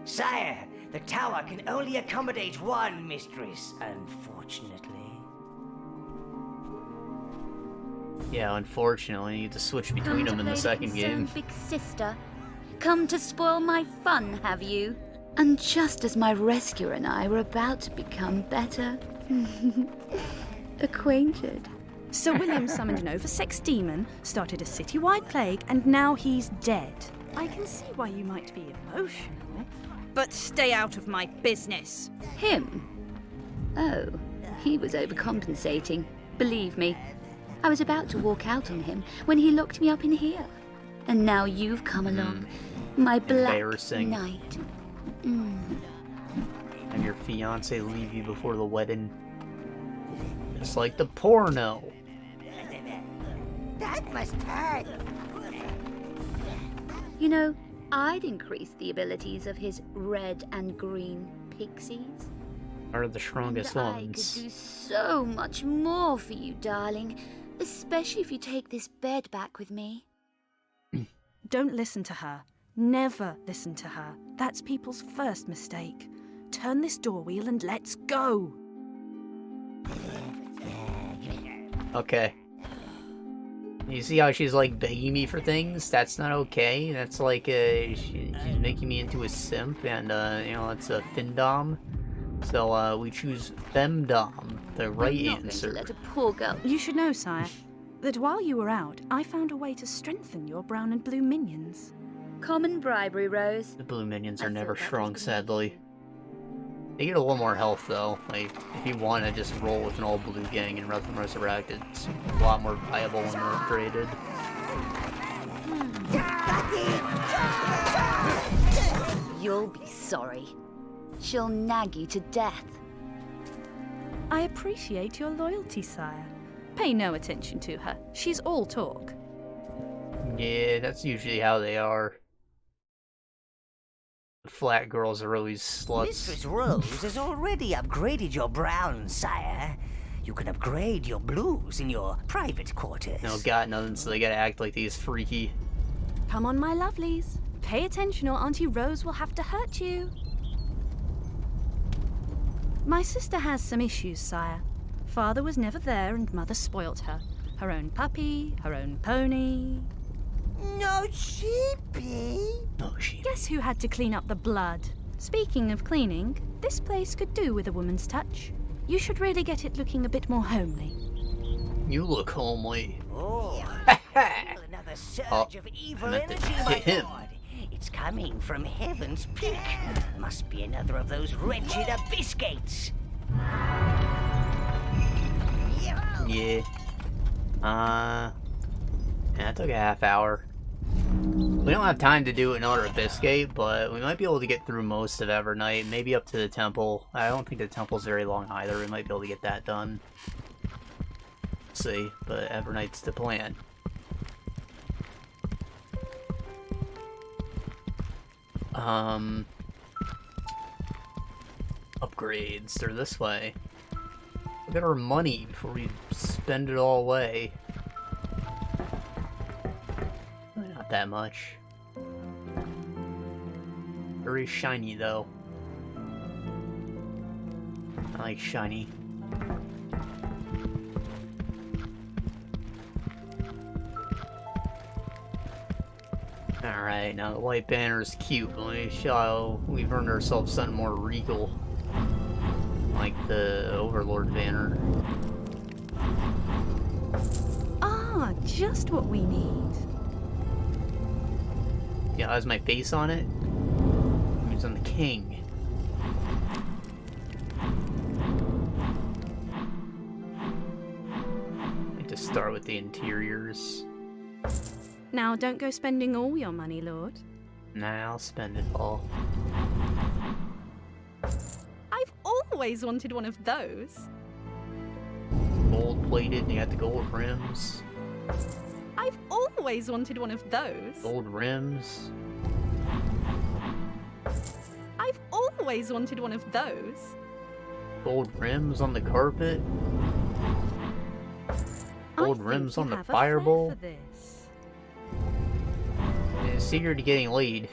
Sire, the tower can only accommodate one mistress, unfortunately. Yeah, unfortunately, you get to switch between them in the second game. Big sister, come to spoil my fun, have you? And just as my rescuer and I were about to become better acquainted. Sir William summoned an oversex demon, started a citywide plague, and now he's dead. I can see why you might be emotional, but stay out of my business. Him? Oh, he was overcompensating. Believe me. I was about to walk out on him when he locked me up in here. And now you've come along My black Embarrassing. knight. And your fiance leave you before the wedding. It's like the porno. That must hurt. You know, I'd increase the abilities of his red and green pixies. Are the strongest And I ones. could do so much more for you, darling. Especially if you take this bed back with me. Don't listen to her. Never listen to her. That's people's first mistake. Turn this door wheel and let's go. Okay. You see how she's like begging me for things? That's not okay. That's like she's making me into a simp, and you know, it's a findom. So we choose femdom, the right I'm not answer. going to let a poor girl. You should know, sire, that while you were out, I found a way to strengthen your brown and blue minions. Common bribery, Rose. The blue minions are I never thought that strong, was sadly. They get a little more health though. Like, if you want to just roll with an all blue gang and Resurrect, it's a lot more viable when they're upgraded. You'll be sorry. She'll nag you to death. I appreciate your loyalty, sire. Pay no attention to her. She's all talk. Yeah, that's usually how they are. Flat girls are always sluts. Mistress Rose has already upgraded your browns, sire. You can upgrade your blues in your private quarters. No, got nothing, so they gotta act like these freaky. Come on, my lovelies. Pay attention or Auntie Rose will have to hurt you. My sister has some issues, sire. Father was never there and Mother spoilt her. Her own puppy, her own pony. No sheepy. No sheep. Guess who had to clean up the blood? Speaking of cleaning, this place could do with a woman's touch. You should really get it looking a bit more homely. You look homely. Oh, feel another surge of evil meant to energy, hit my him. lord. It's coming from Heaven's Peak. Must be another of those wretched abyss gates. Yeah. That took a half hour. We don't have time to do another Abyss Gate, but we might be able to get through most of Evernight, maybe up to the temple. I don't think the temple's very long either. We might be able to get that done. Let's see, but Evernight's the plan. Upgrades, they're this way. Look at our money before we spend it all away. Really not that much. Very shiny though. I like shiny. Alright, now the white banner is cute, but let me show how we've earned ourselves something more regal. Like the Overlord banner. Ah, just what we need. Yeah, it has my face on it. It means I'm the king. I like to start with the interiors. Now, don't go spending all your money, Lord. Nah, I'll spend it all. I've always wanted one of those. Gold plated, and you got the gold rims. I've always wanted one of those. Gold rims. I've always wanted one of those. Gold rims on the carpet. Gold rims on the fireball. The secret to getting laid.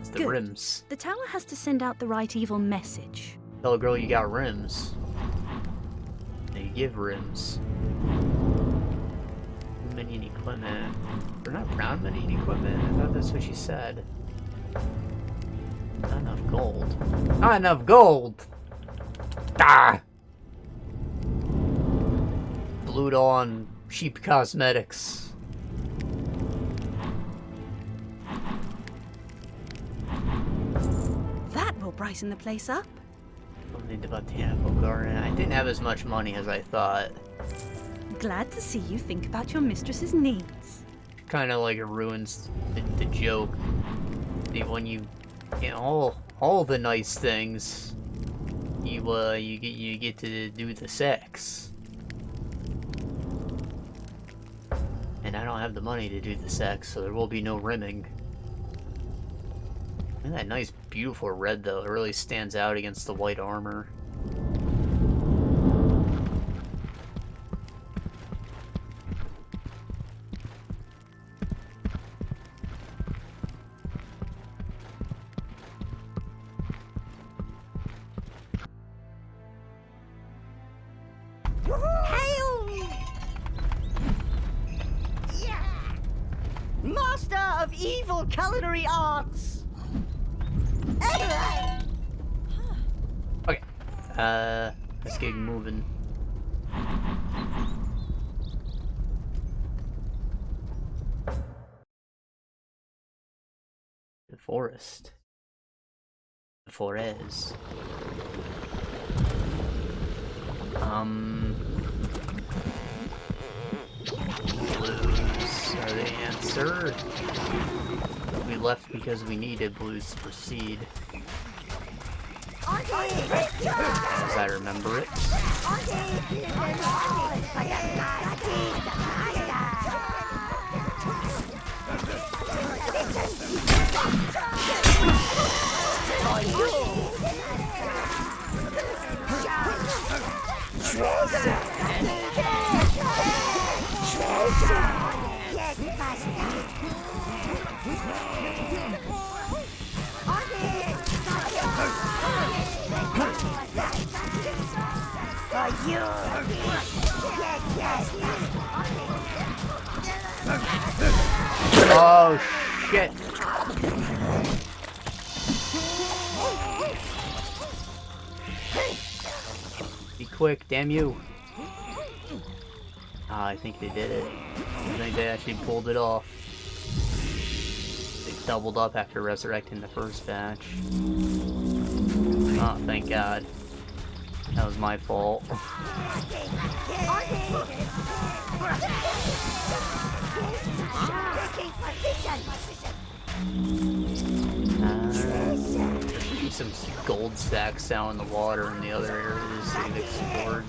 It's the Good. rims. The tower has to send out the right evil message. Tell a girl you got rims. They give rims. Minion equipment. They're not brown minion equipment. I thought that's what she said. Not enough gold. Not enough gold! Ah! Blew it all on cheap cosmetics. That will brighten the place up. Only the botanical garden. I didn't have as much money as I thought. Glad to see you think about your mistress's needs. kind of like it ruins the joke. When you get all the nice things, you get to do the sex. And I don't have the money to do the sex, so there will be no rimming. And that nice, beautiful red, though. It really stands out against the white armor. Master of evil culinary arts! Okay. Let's get moving. The forest. The Forez. Blues are the answer. We left because we needed blues to proceed. As I remember it. Oh shit. Be quick, damn you. I think they did it. I think they actually pulled it off. They doubled up after resurrecting the first batch. Oh, thank God. That was my fault. Some gold stacks out in the water in the other areas that we've explored.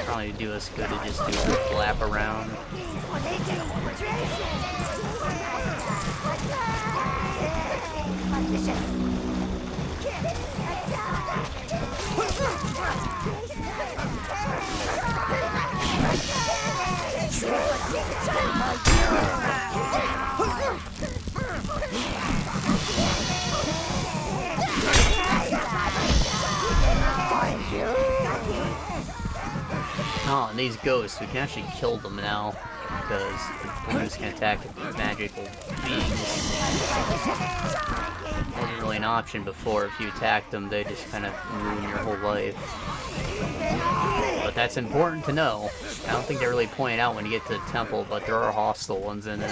Probably do us good to just do a lap around. Oh, and these ghosts, we can actually kill them now, because the blues can attack magical beings. Wasn't really an option before. If you attacked them, they just kind of ruin your whole life. But that's important to know. I don't think they really point out when you get to the temple, but there are hostile ones in it.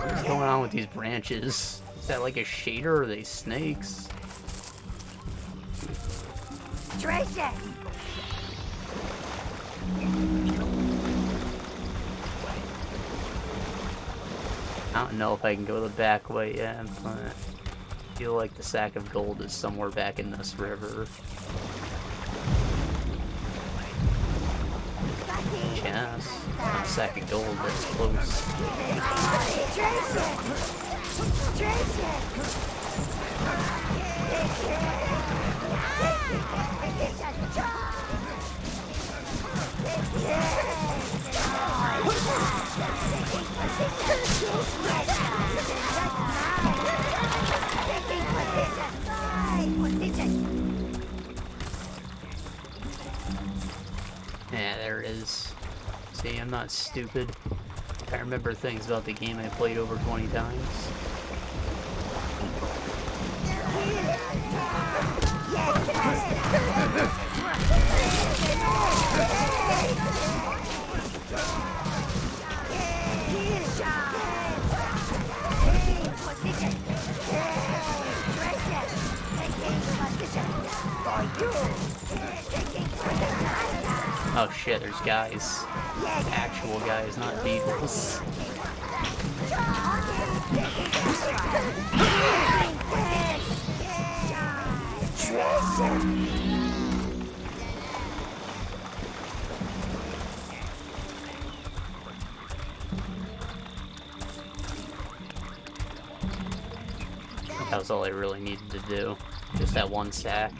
What's going on with these branches? Is that like a shader or are they snakes? Treasure! I don't know if I can go the back way yet, but I feel like the sack of gold is somewhere back in this river. Chest. Not a sack of gold, that's close. Yeah, there it is. See, I'm not stupid. I remember things about the game I played over 20 times. Oh shit, there's guys. Actual guys, not beetles. That was all I really needed to do. Just that one sack.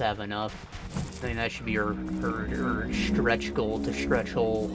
Have enough. I think that should be her stretch goal to stretch hole.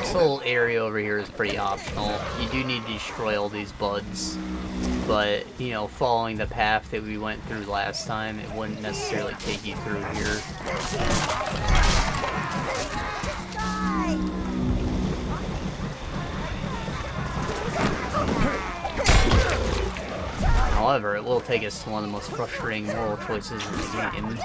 This little area over here is pretty optional. You do need to destroy all these buds, but, you know, following the path that we went through last time, it wouldn't necessarily take you through here. However, it will take us to one of the most frustrating moral choices in the game.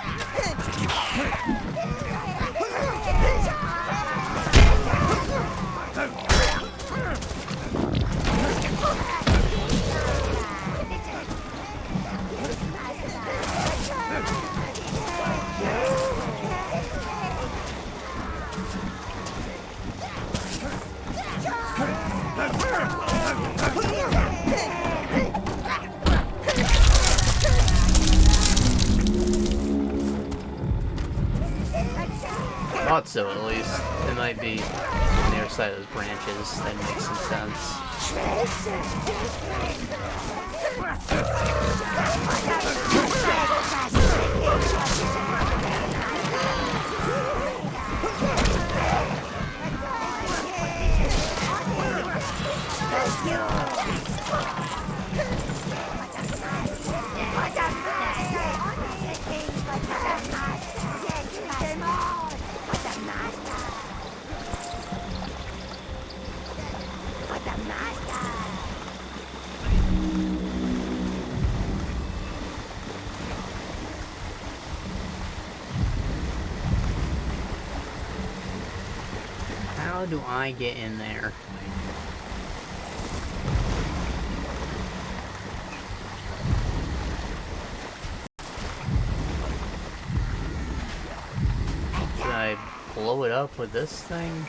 Thought so, at least. It might be on the other side of those branches. That makes some sense. How do I get in there? Should I blow it up with this thing?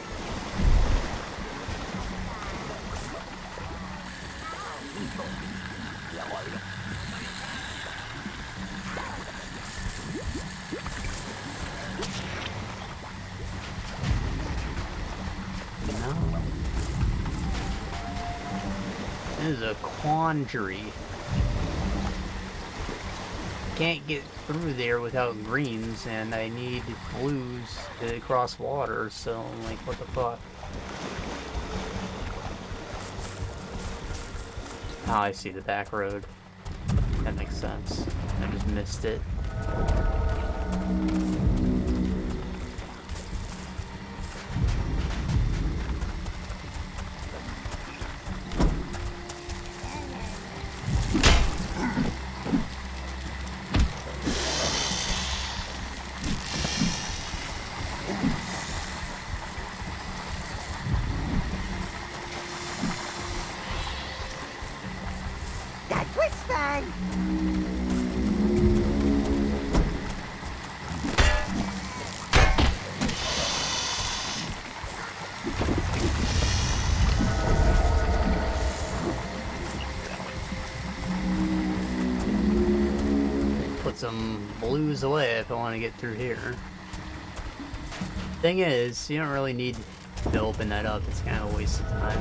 No. This is a quandary. Can't get through there without greens, and I need blues to cross water, so I'm like, what the fuck? Oh, I see the back road. That makes sense. I just missed it. That was fun. Put some blues away if I want to get through here. Thing is, you don't really need to open that up. It's kind of a waste of time.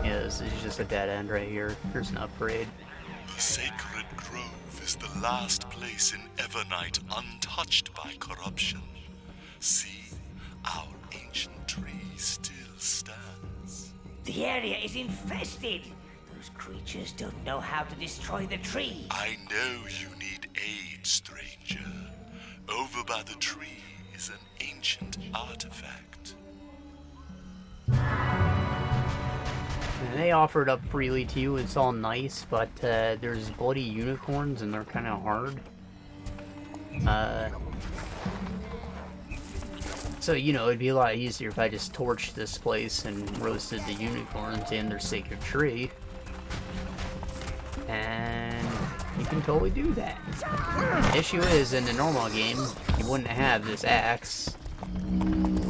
Yeah, this is just a dead end right here. Here's an upgrade. The sacred grove is the last place in Evernight untouched by corruption. See, our ancient tree still stands. The area is infested. Those creatures don't know how to destroy the tree. I know you need aid, stranger. Over by the tree is an ancient artifact. And they offer it up freely to you. It's all nice, but there's bloody unicorns and they're kind of hard. So, you know, it'd be a lot easier if I just torched this place and roasted the unicorns in their sacred tree. And you can totally do that. The issue is, in the normal game, you wouldn't have this axe.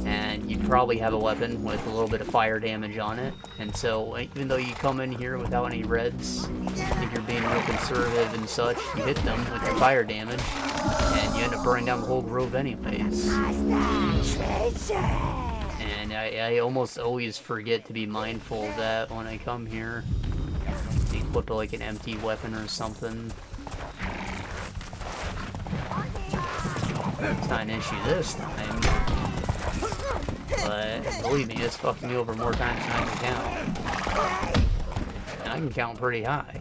And you'd probably have a weapon with a little bit of fire damage on it. And so, even though you come in here without any reds, if you're being real conservative and such, you hit them with the fire damage, and you end up burning down the whole grove anyways. And I almost always forget to be mindful of that when I come here. Equip like an empty weapon or something. It's not an issue this time. But believe me, it's fucking me over more times than I can count. And I can count pretty high.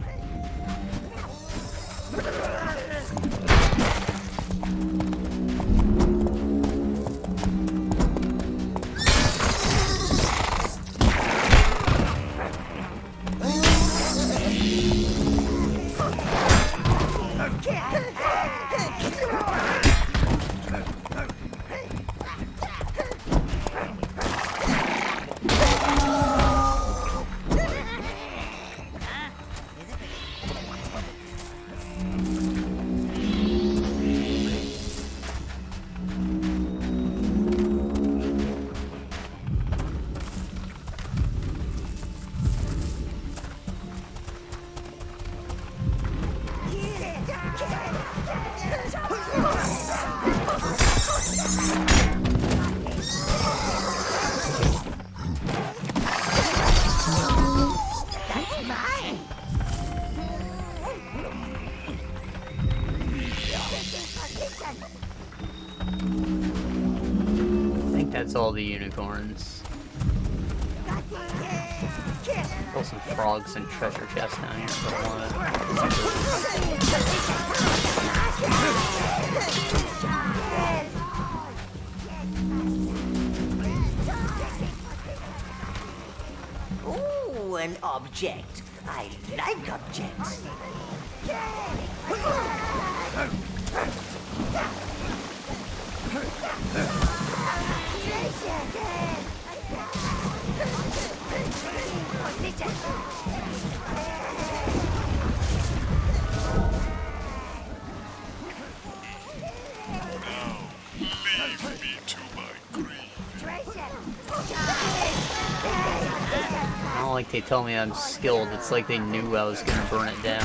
That's all the unicorns. Kill some frogs and treasure chests down here if I want. Ooh, an object. I like objects. Now, leave me to my grief. like they tell me I'm skilled. It's like they knew I was gonna burn it down.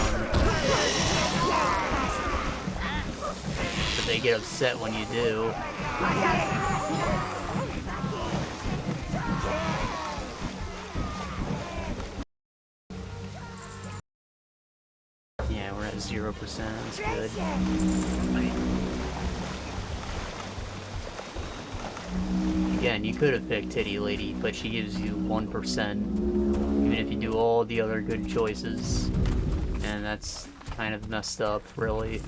But they get upset when you do. Yeah, we're at 0%. That's good. Again, you could have picked Titty Lady, but she gives you 1%, even if you do all the other good choices. And that's kind of messed up, really.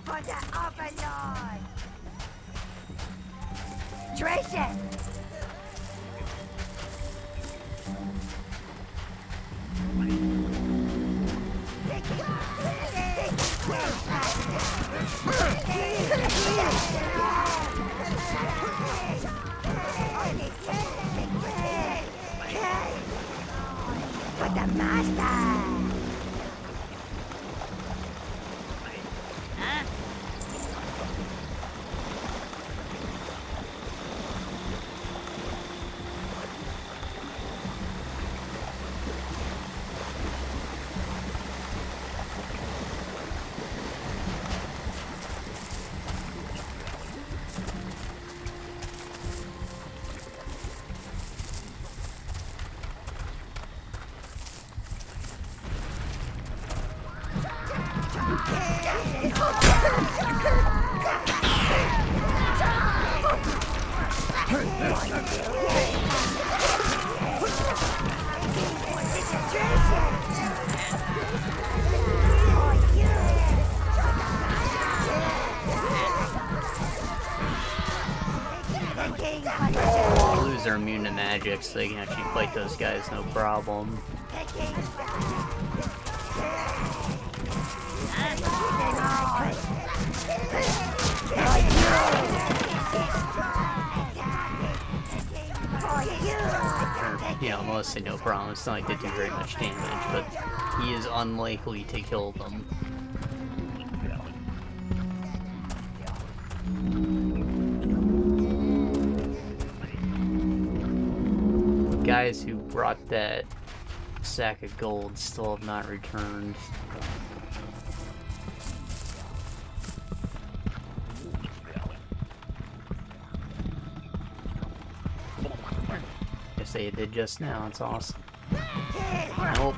For the Overlord! Treasure! For the master! Blues are immune to magic, so they can actually fight those guys no problem. You know, mostly no problem. It's not like they do very much damage, but he is unlikely to kill them. Guys who brought that sack of gold still have not returned. Guess they did just now, it's awesome. Nope.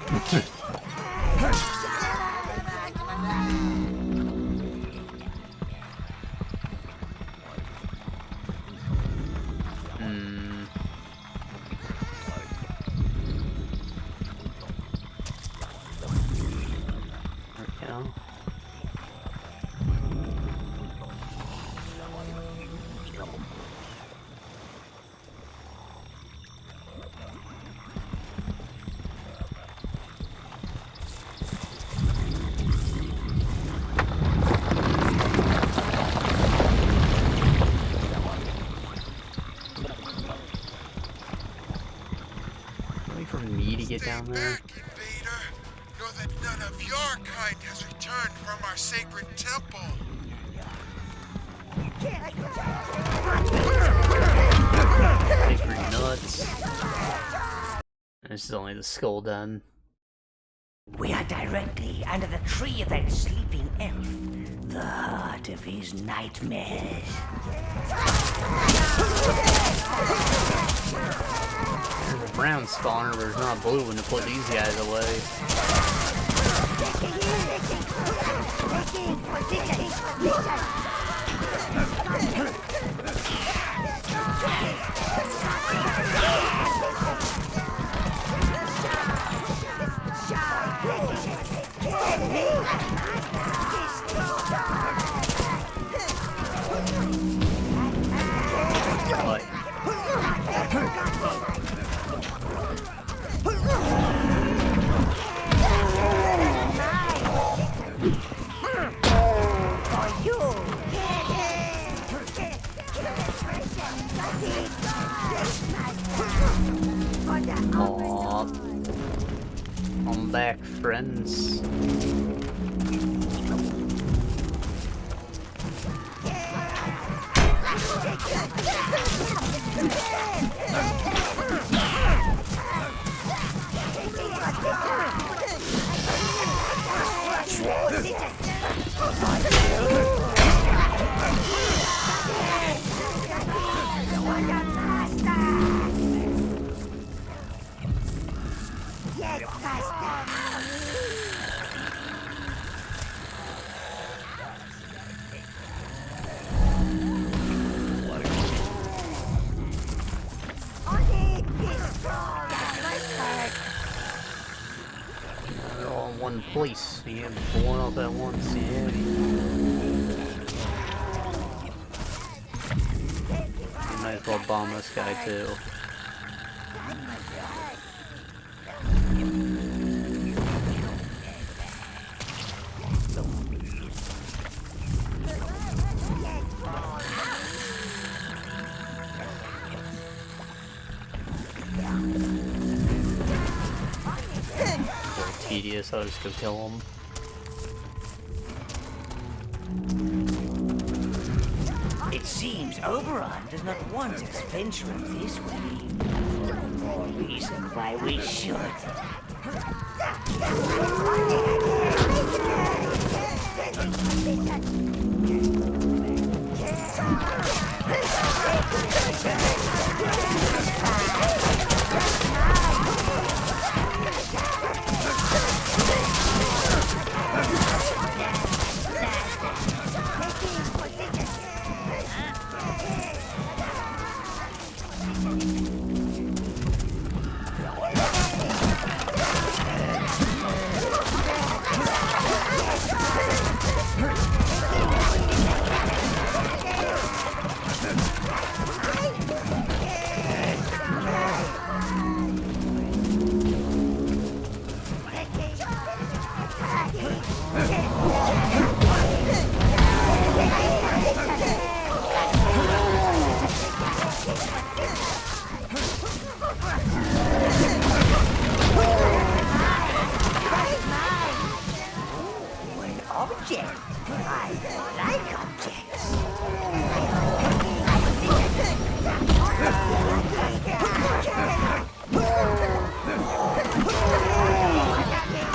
Get down there. Back, invader. Know that none of your kind has returned from our sacred temple. Sacred nuts. This is only the skull den. We are directly under the tree of that sleeping elf, the heart of his nightmares. There's a brown spawner, but there's not blue when to put these guys away. What? Aww. I'm back, friends. They're all in one place. You have blown up at once. Yeah. Might as well bomb this guy too. Tedious, I'll just go kill him. It seems Oberon does not want us venturing this way. More reason why we should.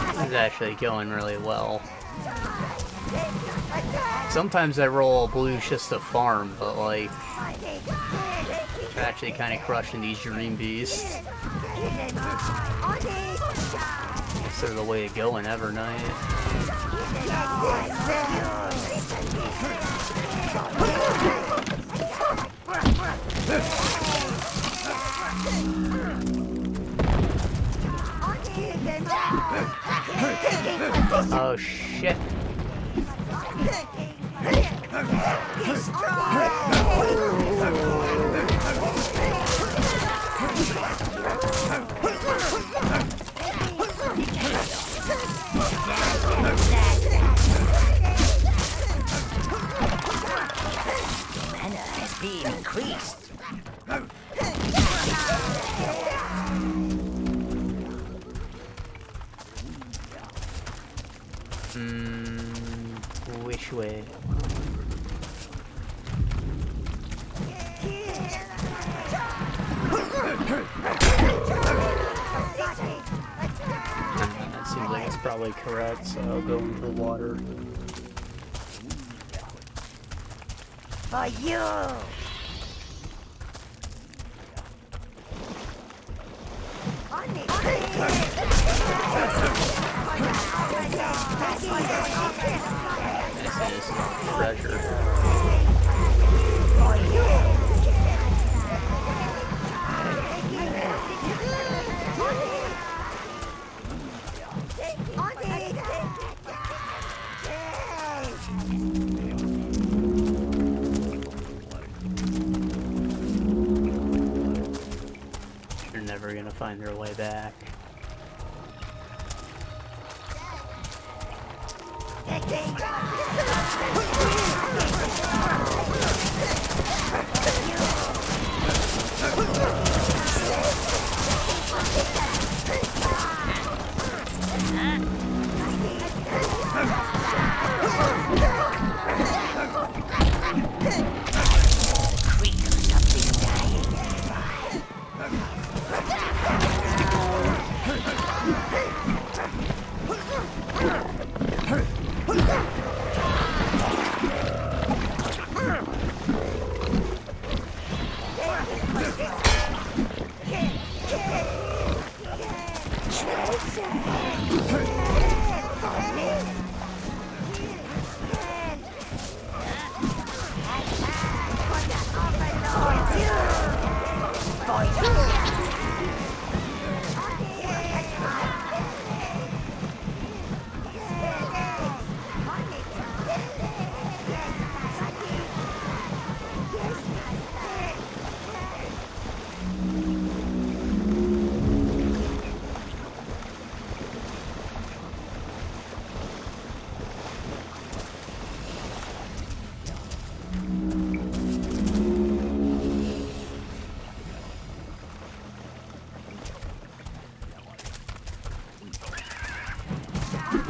This is actually going really well. Sometimes I roll blues just to farm, but like, I'm actually kind of crushing these dream beasts. It's sort of the way to go in Evernight. Oh shit. Mana has been increased. Which way? That seems like it's probably correct, so I'll go into the water. For you! This is treasure. They're never gonna find their way back. Creek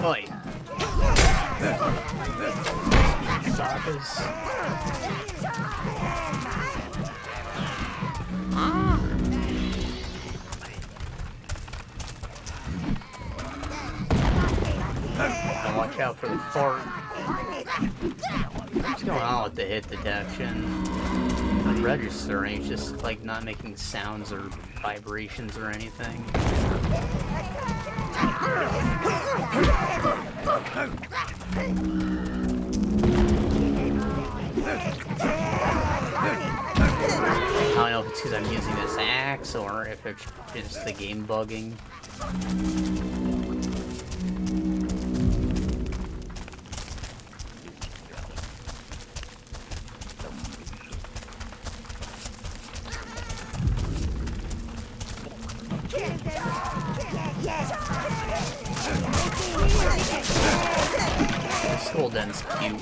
Oi. Suckers. Watch out for the fart. What's going on with the hit detection? I'm registering, it's just like not making sounds or vibrations or anything. I don't know if it's because I'm using this axe or if it's just the game bugging. This whole den's cute.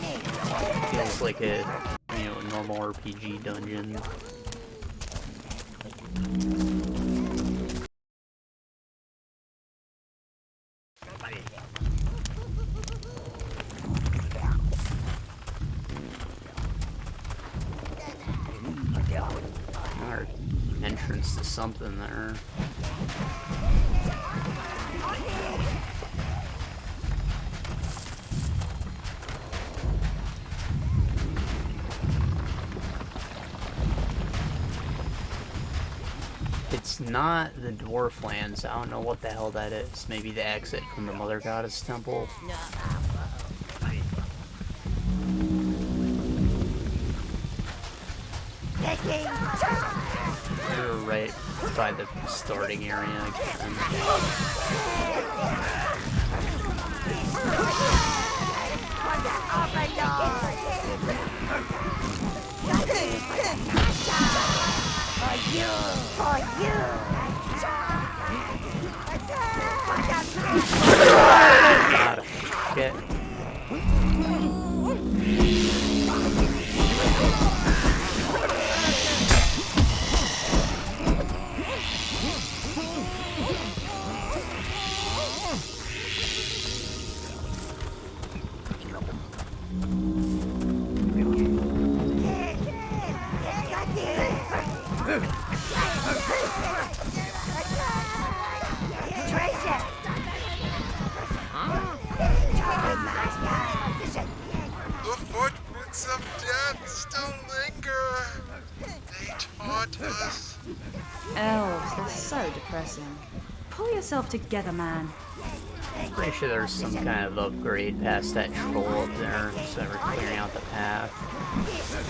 Feels like a, you know, normal RPG dungeon. Our entrance to something there. It's not the dwarf lands. I don't know what the hell that is. Maybe the exit from the Mother Goddess Temple. You're right by the starting area again. God of shit. The footprints of death still linger. They taught us. Elves, they're so depressing. Pull yourself together, man. Pretty sure there's some kind of upgrade past that troll up there, so we're clearing out the path.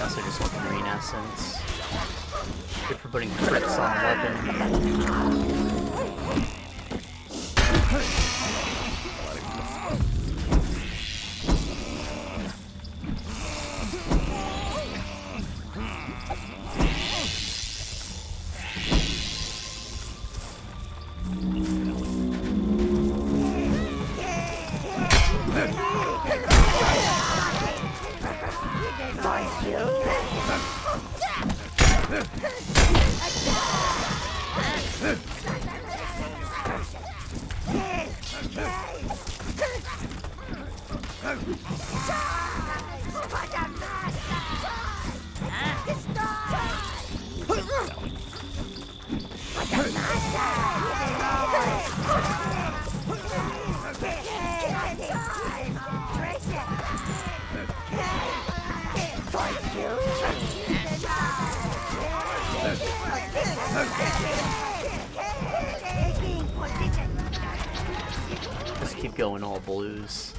Also just want green essence. Good for putting crits on the weapon. Just keep going all blues.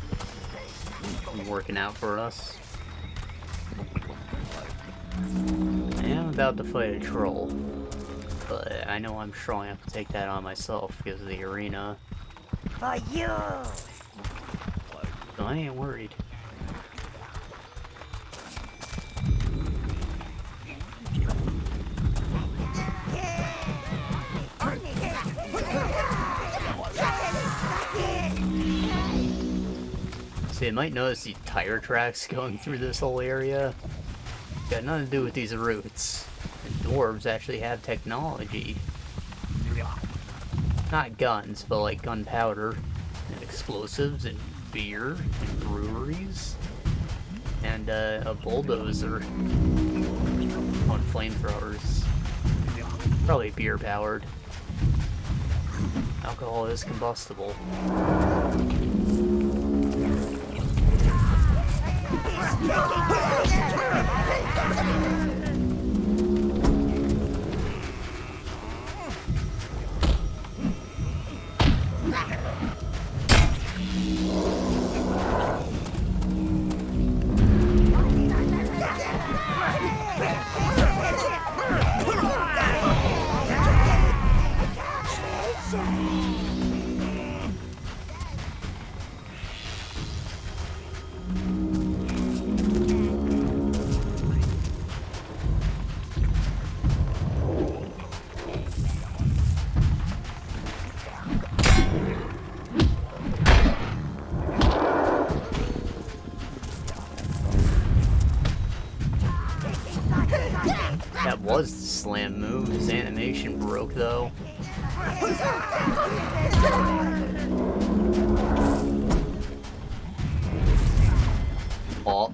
Working out for us. I am about to fight a troll, but I know I'm strong enough to take that on myself because of the arena. For you! So I ain't worried. See, I might notice the tire tracks going through this whole area. Got nothing to do with these roots. The dwarves actually have technology. Not guns, but like gunpowder and explosives and beer and breweries. And a bulldozer on flamethrowers. Probably beer powered. Alcohol is combustible. That was the slam move. His animation broke though. Oh.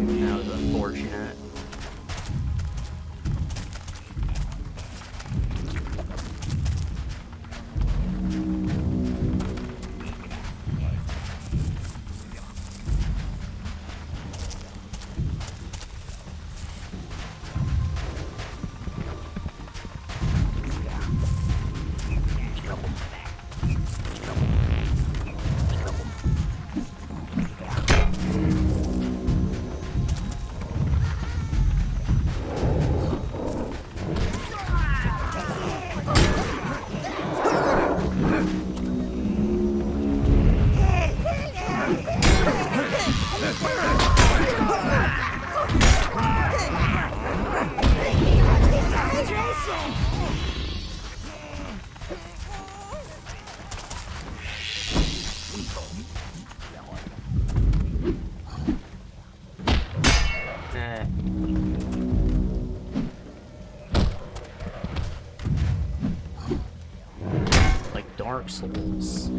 That was unfortunate. Like Dark Souls.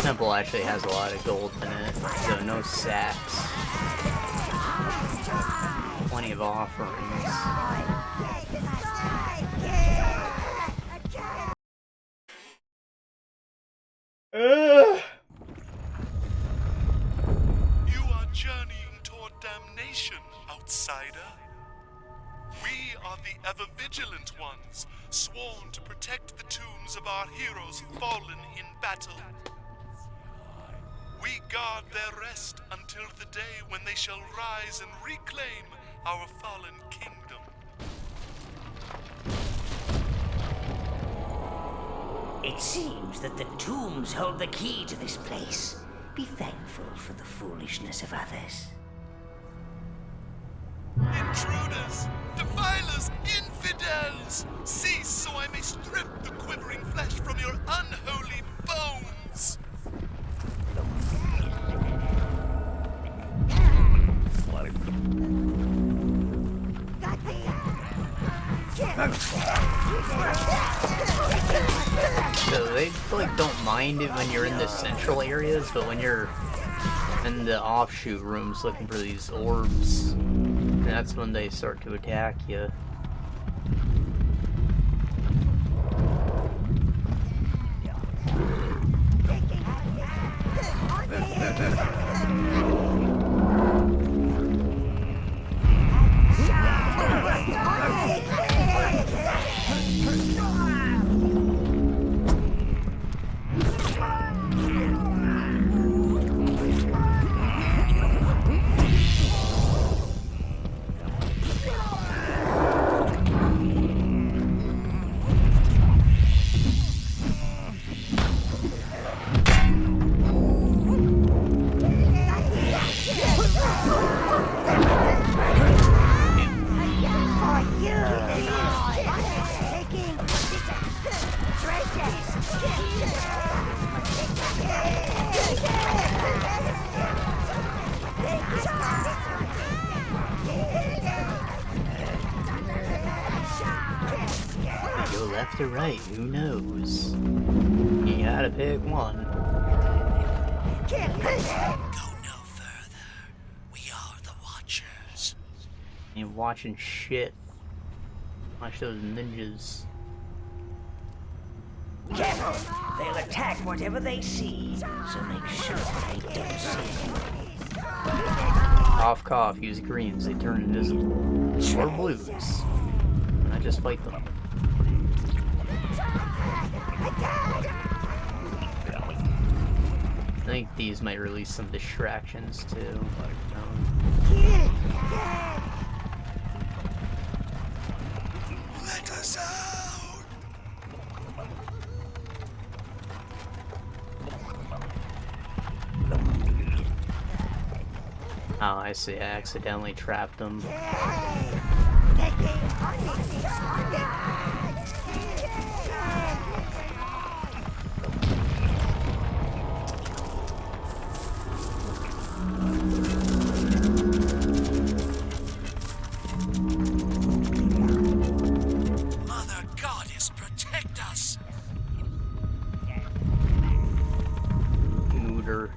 Temple actually has a lot of gold in it, so no sacks. Plenty of offerings. You are journeying toward damnation, outsider. We are the ever-vigilant ones, sworn to protect the tombs of our heroes fallen in battle. We guard their rest until the day when they shall rise and reclaim our fallen kingdom. It seems that the tombs hold the key to this place. Be thankful for the foolishness of others. Intruders! Defilers! Infidels! Cease so I may strip the quivering flesh from your unholy bones! So they like don't mind it when you're in the central areas, but when you're in the offshoot rooms looking for these orbs, that's when they start to attack you. Go left or right, who knows? You gotta pick one. Go no further. We are the Watchers. Ain't watching shit. Watch those ninjas. Careful! They'll attack whatever they see, so make sure they don't see you. Cough, cough, use greens, they turn invisible. Or blues. And I just fight them. I think these might release some distractions too. Let us out! Oh, I see. I accidentally trapped them. Mother Goddess, protect us! Mooter.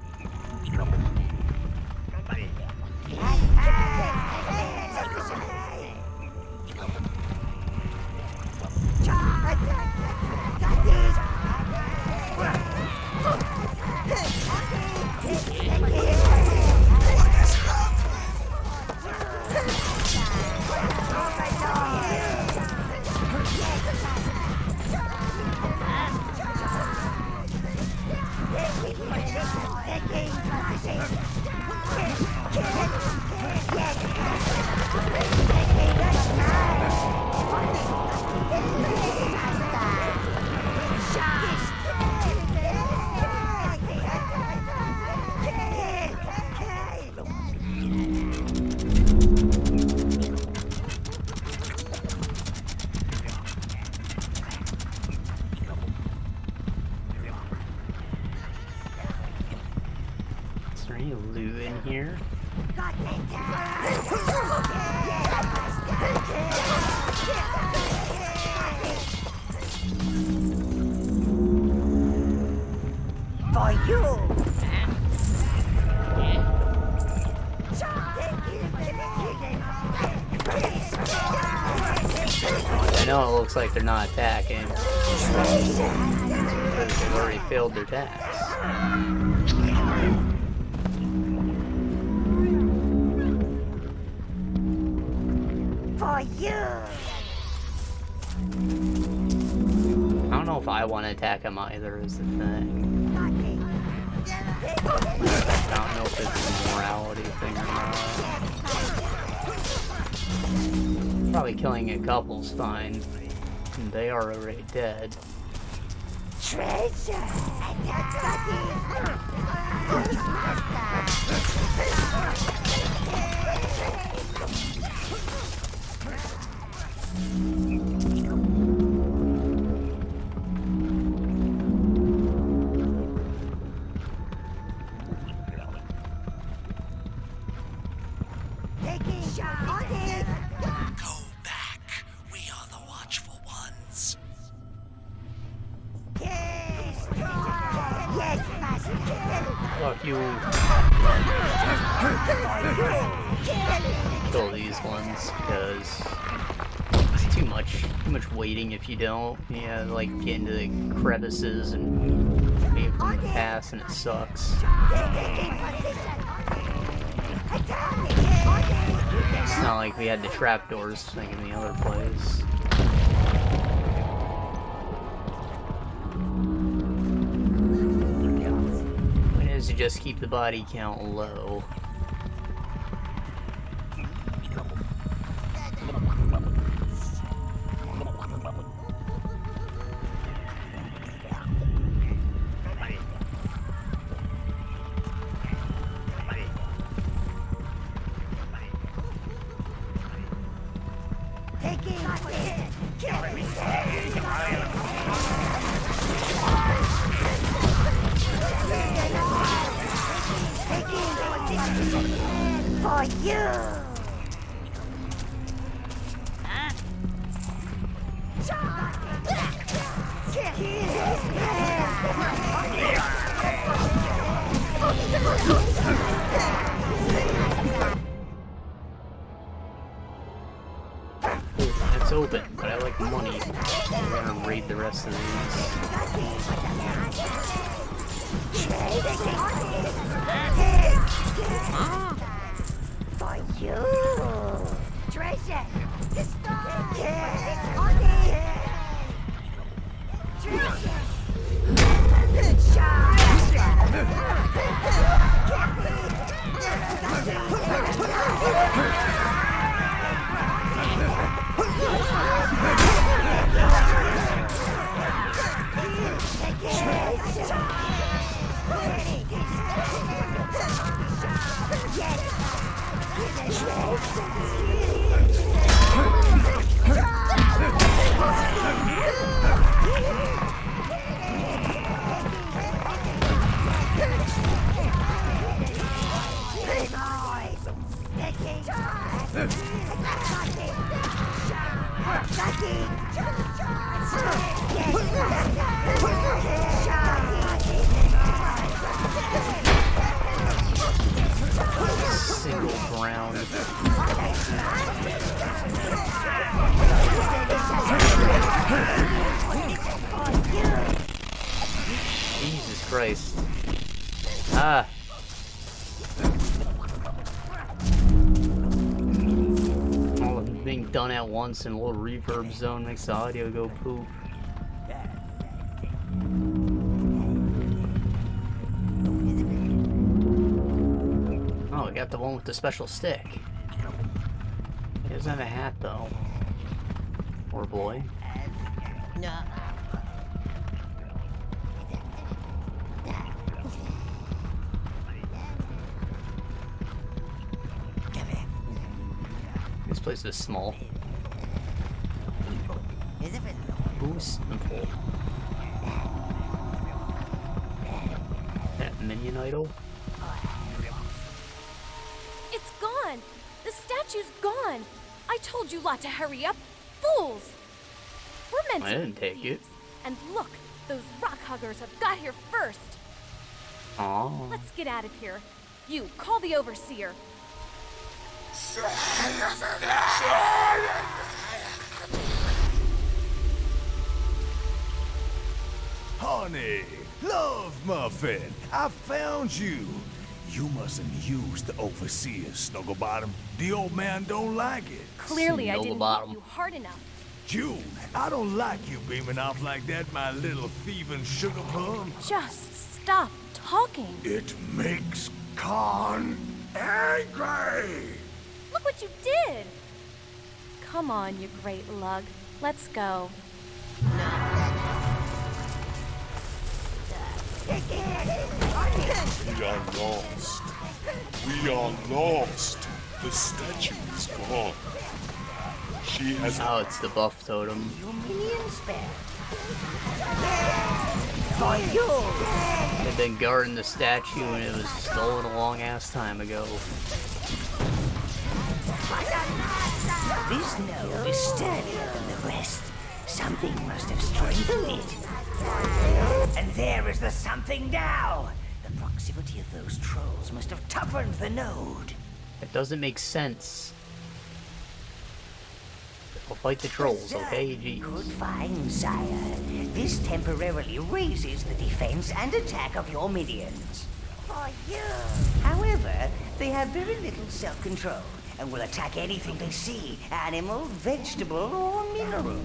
Is there any loot in here? For you! I know it looks like they're not attacking. Because they've already failed their task. For you! I don't know if I want to attack them either, is the thing. I don't know if it's a morality thing or not. Probably killing a couple's fine. They are already dead. Treasure! Go back. We are the Watch these ones because it's too much waiting if you don't. Yeah, like get into the crevices and wait for them to pass, and it sucks. It's not like we had the trapdoors like in the other place. Point is to just keep the body count low. For you! It's open, but I like money. We're gonna raid the rest of these. For you! Treasure! Single ground. Jesus Christ. Ah. All of them being done at once in a little reverb zone makes the audio go poop. Oh, we got the one with the special stick. He doesn't have a hat though. Poor boy. No. This place is small. Boost and pull. That minion idol? It's gone! The statue's gone! I told you lot to hurry up! Fools! We're meant to I didn't take it. And look, those rock huggers have got here first! Aww. Let's get out of here. You, call the overseer. Honey, love muffin, I found you. You mustn't use the overseer, Snugglebottom. The old man don't like it. Clearly I didn't hit you hard enough. June, I don't like you beaming off like that, my little thieving sugar plum. Just stop talking. It makes Khan angry. Look what you did! Come on, you great lug. Let's go. We are lost. We are lost. The statue is gone. She has... Oh, it's the buff totem. For you! They've been guarding the statue and it was stolen a long ass time ago. This node is sturdier than the rest. Something must have strengthened it. And there is the something now. The proximity of those trolls must have toughened the node. It doesn't make sense. I'll fight the trolls, okay? Jeez. Good find, sire. This temporarily raises the defense and attack of your minions. For you. However, they have very little self-control and will attack anything they see, animal, vegetable, or mineral.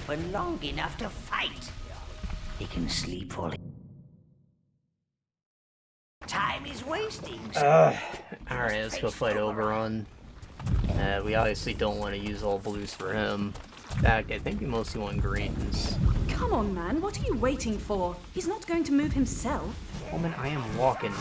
Open long enough to fight. He can sleep while time is wasting. Alright, let's go fight Oberon. We obviously don't want to use all blues for him. In fact, I think we mostly want greens. Come on, man, what are you waiting for? He's not going to move himself. Woman, I am walking.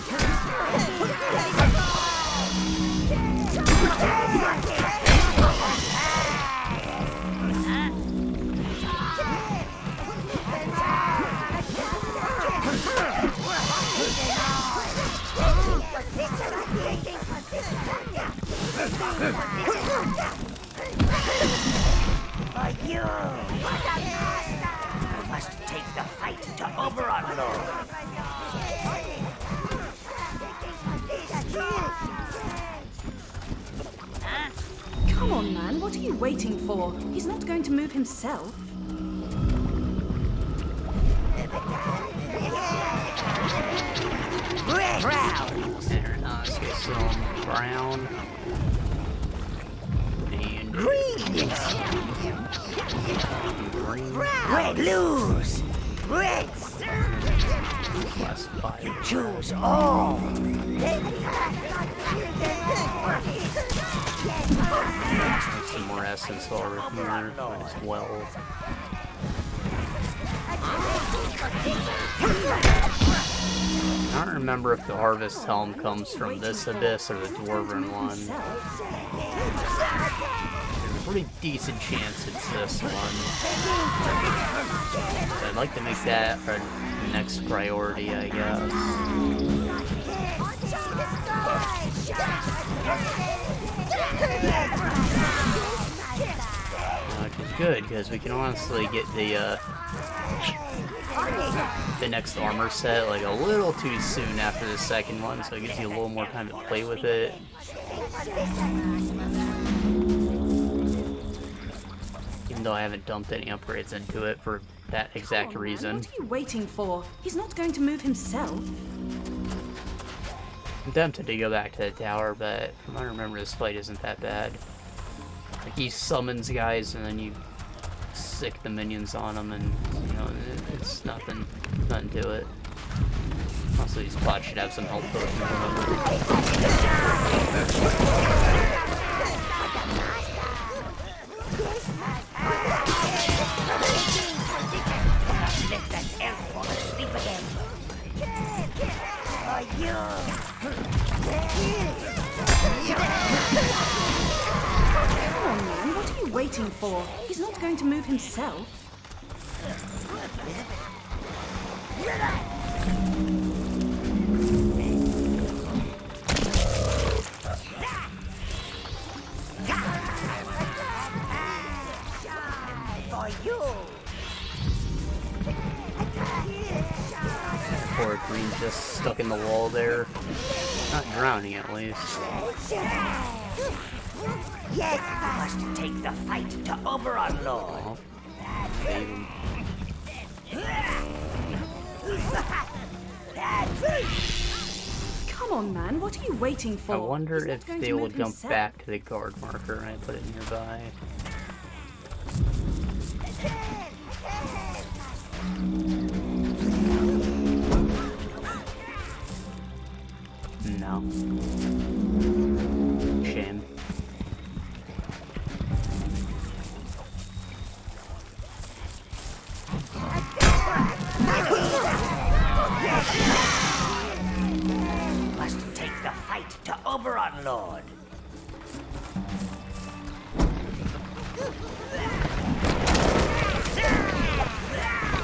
You! I must take the fight to Oberon, Lord. Come on, man, what are you waiting for? He's not going to move himself. Brown! There, let's get some brown. And green! Red, lose! Red! You choose all! Some more essence over here as well. I don't remember if the Harvest Helm comes from this abyss or the Dwarven one. There's a pretty decent chance it's this one. So I'd like to make that our next priority, I guess. Which is good, because we can honestly get the next armor set like a little too soon after the second one, so it gives you a little more time to play with it. Even though I haven't dumped any upgrades into it for that exact reason. What are you waiting for? He's not going to move himself. I'm tempted to go back to the tower, but from what I remember, this fight isn't that bad. Like, he summons guys and then you sick the minions on them, and you know, it's nothing to it. Also, these pots should have some health potions Let that elf fall asleep again. Come on, man, what are you waiting for? He's not going to move himself. For you. Poor green just stuck in the wall there. Not drowning, at least. Yes, I must take the fight to Oberon, Lord. save him. Come on, man. What are you waiting for? I wonder He's not if going they to will move jump himself. back to the guard marker and I put it nearby. No. Shame. Must take the fight to Oberon, Lord.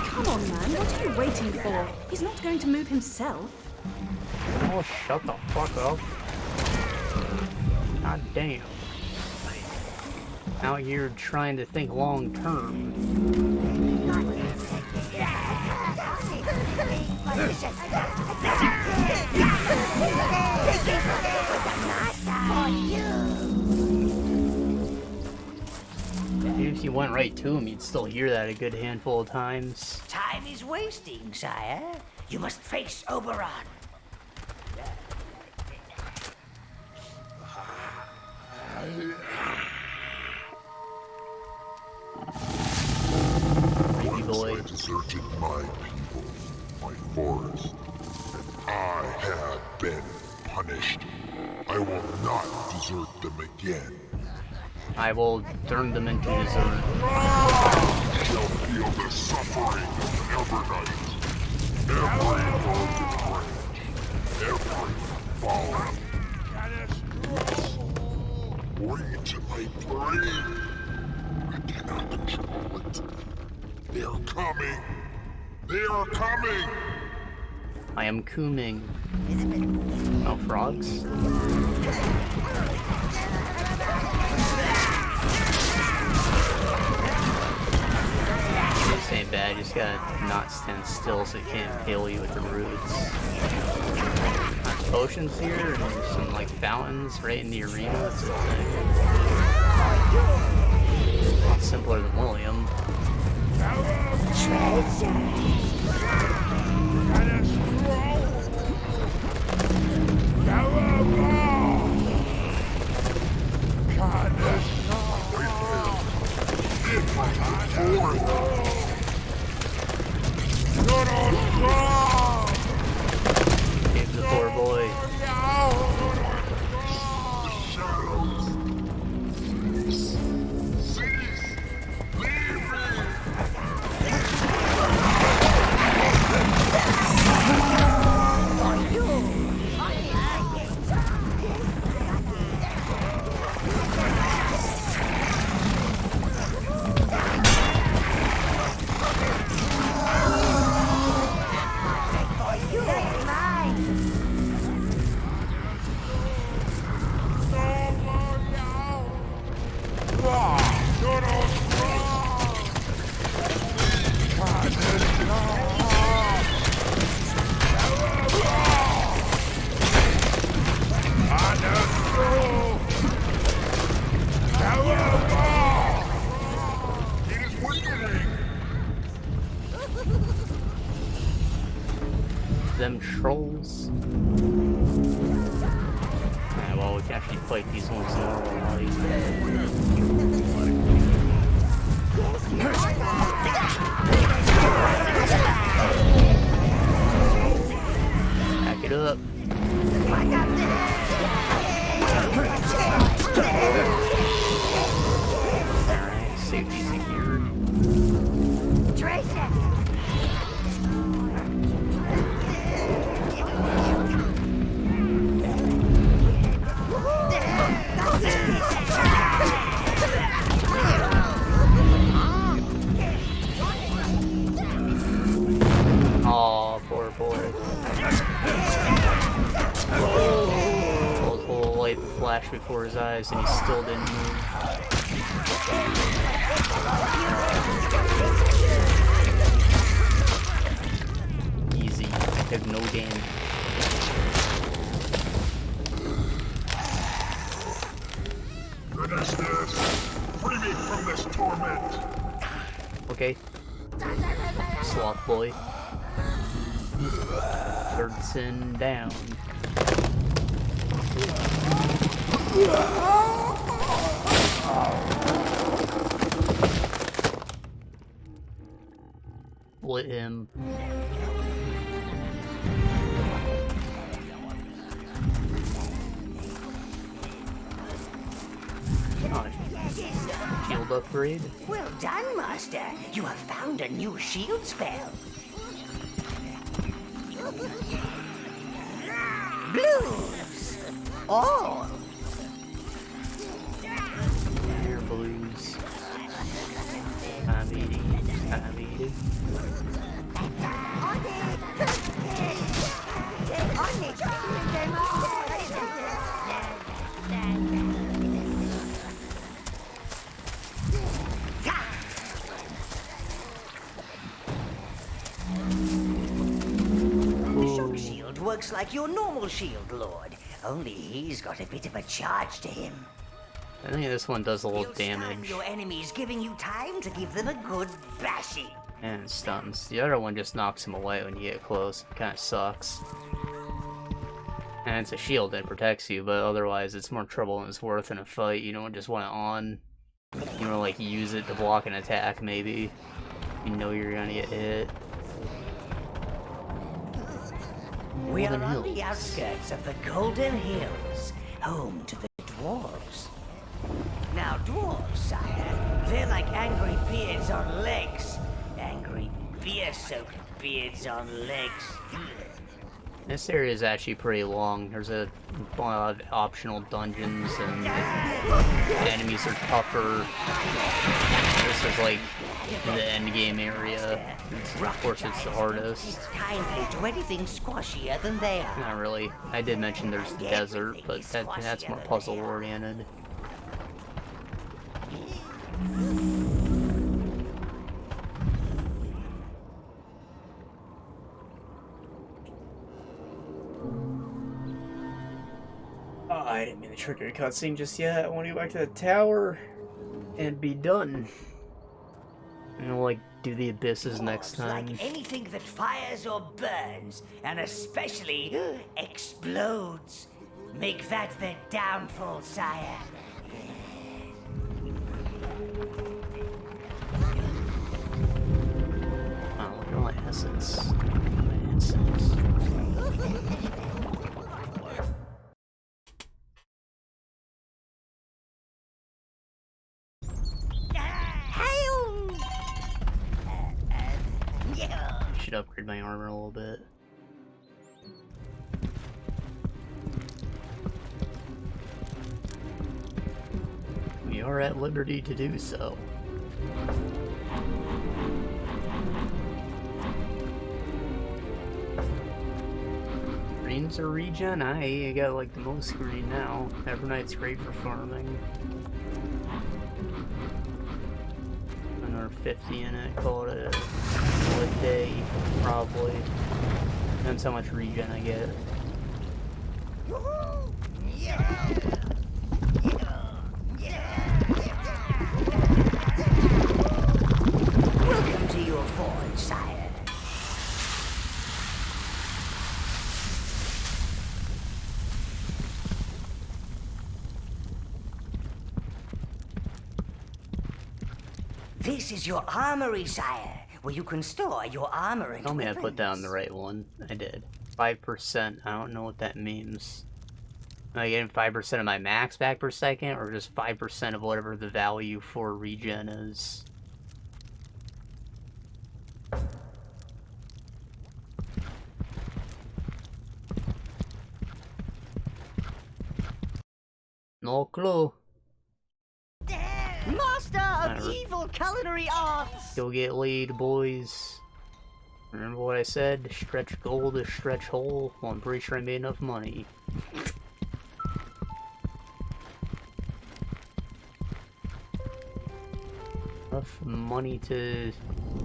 Come on, man. What are you waiting for? He's not going to move himself. Oh, shut the fuck up. God damn. Out here trying to think long term. Dude, if you went right to him, you'd still hear that a good handful of times. Time is wasting, sire. You must face Oberon. Baby boy. I deserted my people, my forest, and I have been punished. I will not desert them again. I will turn them into dessert. You shall feel the suffering of Evernight. Every broken branch, every fallen bring to my brain. I cannot control it. They are coming. They are coming. I am cooming. Oh, frogs? This ain't bad, you just gotta not stand still so it can't impale you with the roots. There's potions here, and there's some like fountains right in the arena. That's a lot simpler than William. Save the poor boy. Them trolls. Alright, well, we can actually fight these ones normally. Back it up. Alright, safety secured. Aw, poor boy. A whole light flashed before his eyes and he still didn't move. Easy. Took no damage. Finish this! Free me from this torment! Okay. Sloth boy. Third down. Split him. Oh, shield upgrade. Well done, Master. You have found a new shield spell. Blues! All! Air blues. I'm eating. The shock shield works like your normal shield, Lord. Only he's got a bit of a charge to him. I think this one does a little He'll stun damage. your enemies, giving you time to give them a good bashing. And it stuns. The other one just knocks him away when you get close. Kinda sucks. And it's a shield that protects you, but otherwise it's more trouble than it's worth in a fight. You don't just want it on. You want to like use it to block an attack, maybe. You know you're gonna get hit. We are Golden on the Hills. outskirts of the Golden Hills, home to the dwarves. Now, dwarves, sire, they're like angry beards on legs. Angry beer-soaked beards on legs. This area is actually pretty long. There's a lot of optional dungeons, and the enemies are tougher. This is like the end game area. Of course, it's the hardest. Kindly to anything squashier than they are. Not really. I did mention there's the desert, but that's more puzzle oriented. Oh, I didn't mean to trigger a cutscene just yet. I want to go back to the tower and be done. And we'll, like, do the abysses next time. Like anything that fires or burns, and especially explodes. Make that their downfall, sire. Oh, look at all my essence. My essence. Should upgrade my armor a little bit. We are at liberty to do so. Greens are regen? I got like the most green now. Evernight's great for farming. Another 50 in it, call it a day, probably. Depends how much regen I get. Welcome to your forge, sire. This is your armory, sire, where you can store your armor and Tell me I weapons. put down the right one. I did. 5%. I don't know what that means. Am I getting 5% of my max back per second, or just 5% of whatever the value for regen is? No clue. Master of evil culinary arts! Go get laid, boys. Remember what I said? Stretch gold is stretch hole. Well, I'm pretty sure I made enough money. Enough money to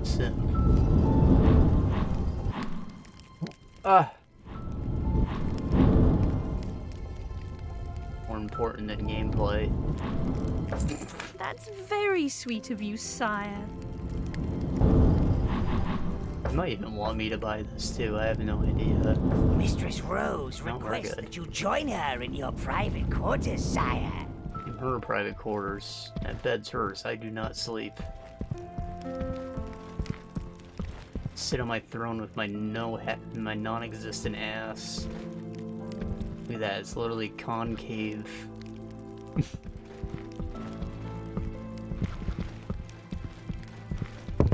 sim. Ah! More important than gameplay. That's very sweet of you, sire. might even want me to buy this too, I have no idea. Mistress Rose No, we're requests good. that you join her in your private quarters, sire. In her private quarters. That bed's hers, I do not sleep. Sit on my throne with my my non-existent ass. Look at that, it's literally concave.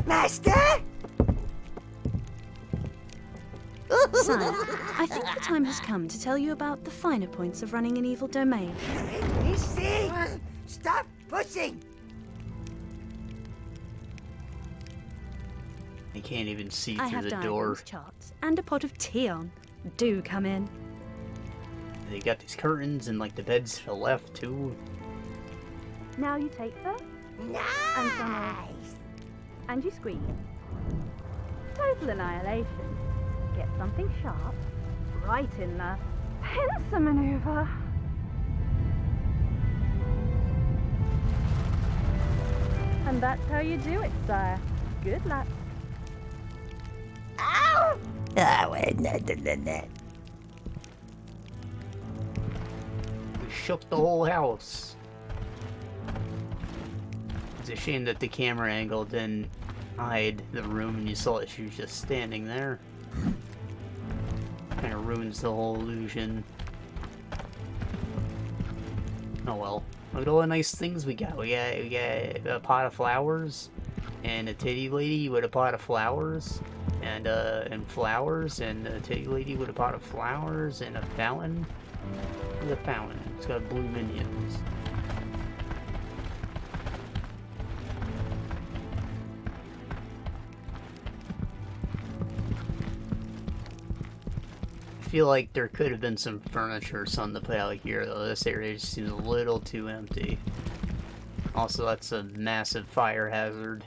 Master? Sire, I think the time has come to tell you about the finer points of running an evil domain. These things! Stop pushing! You can't even see I through have the door. diagrams, charts, and a pot of tea on. Do come in. They got these curtains and like the beds to the left too. Now you take the Nice! and you squeeze. Total annihilation. Get something sharp, right in the pincer maneuver. And that's how you do it, sire. Good luck. Ow! Ah, wait, no. We shook the whole house. It's a shame that the camera angle didn't hide the room and you saw that she was just standing there. Kind of ruins the whole illusion. Oh well. Look at all the nice things we got. We got a pot of flowers, and a titty lady with a pot of flowers, and flowers, and a titty lady with a pot of flowers, and a fountain. Look at the fountain. It's got blue minions. I feel like there could have been some furniture or something to put out here, though. This area just seems a little too empty. Also, that's a massive fire hazard.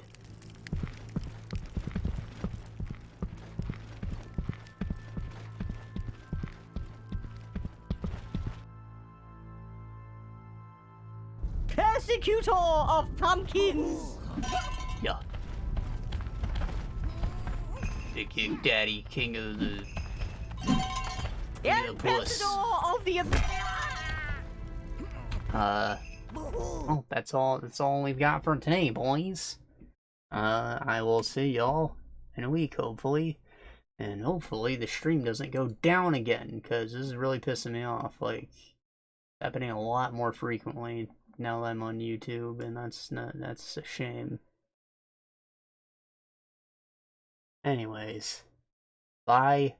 Persecutor of pumpkins! Yeah. Big King Daddy, king of the... Ambassador of the... Oh, that's all we've got for today, boys. I will see y'all in a week, hopefully. And hopefully the stream doesn't go down again, because this is really pissing me off. Like, happening a lot more frequently now that I'm on YouTube, and that's a shame. Anyways, bye.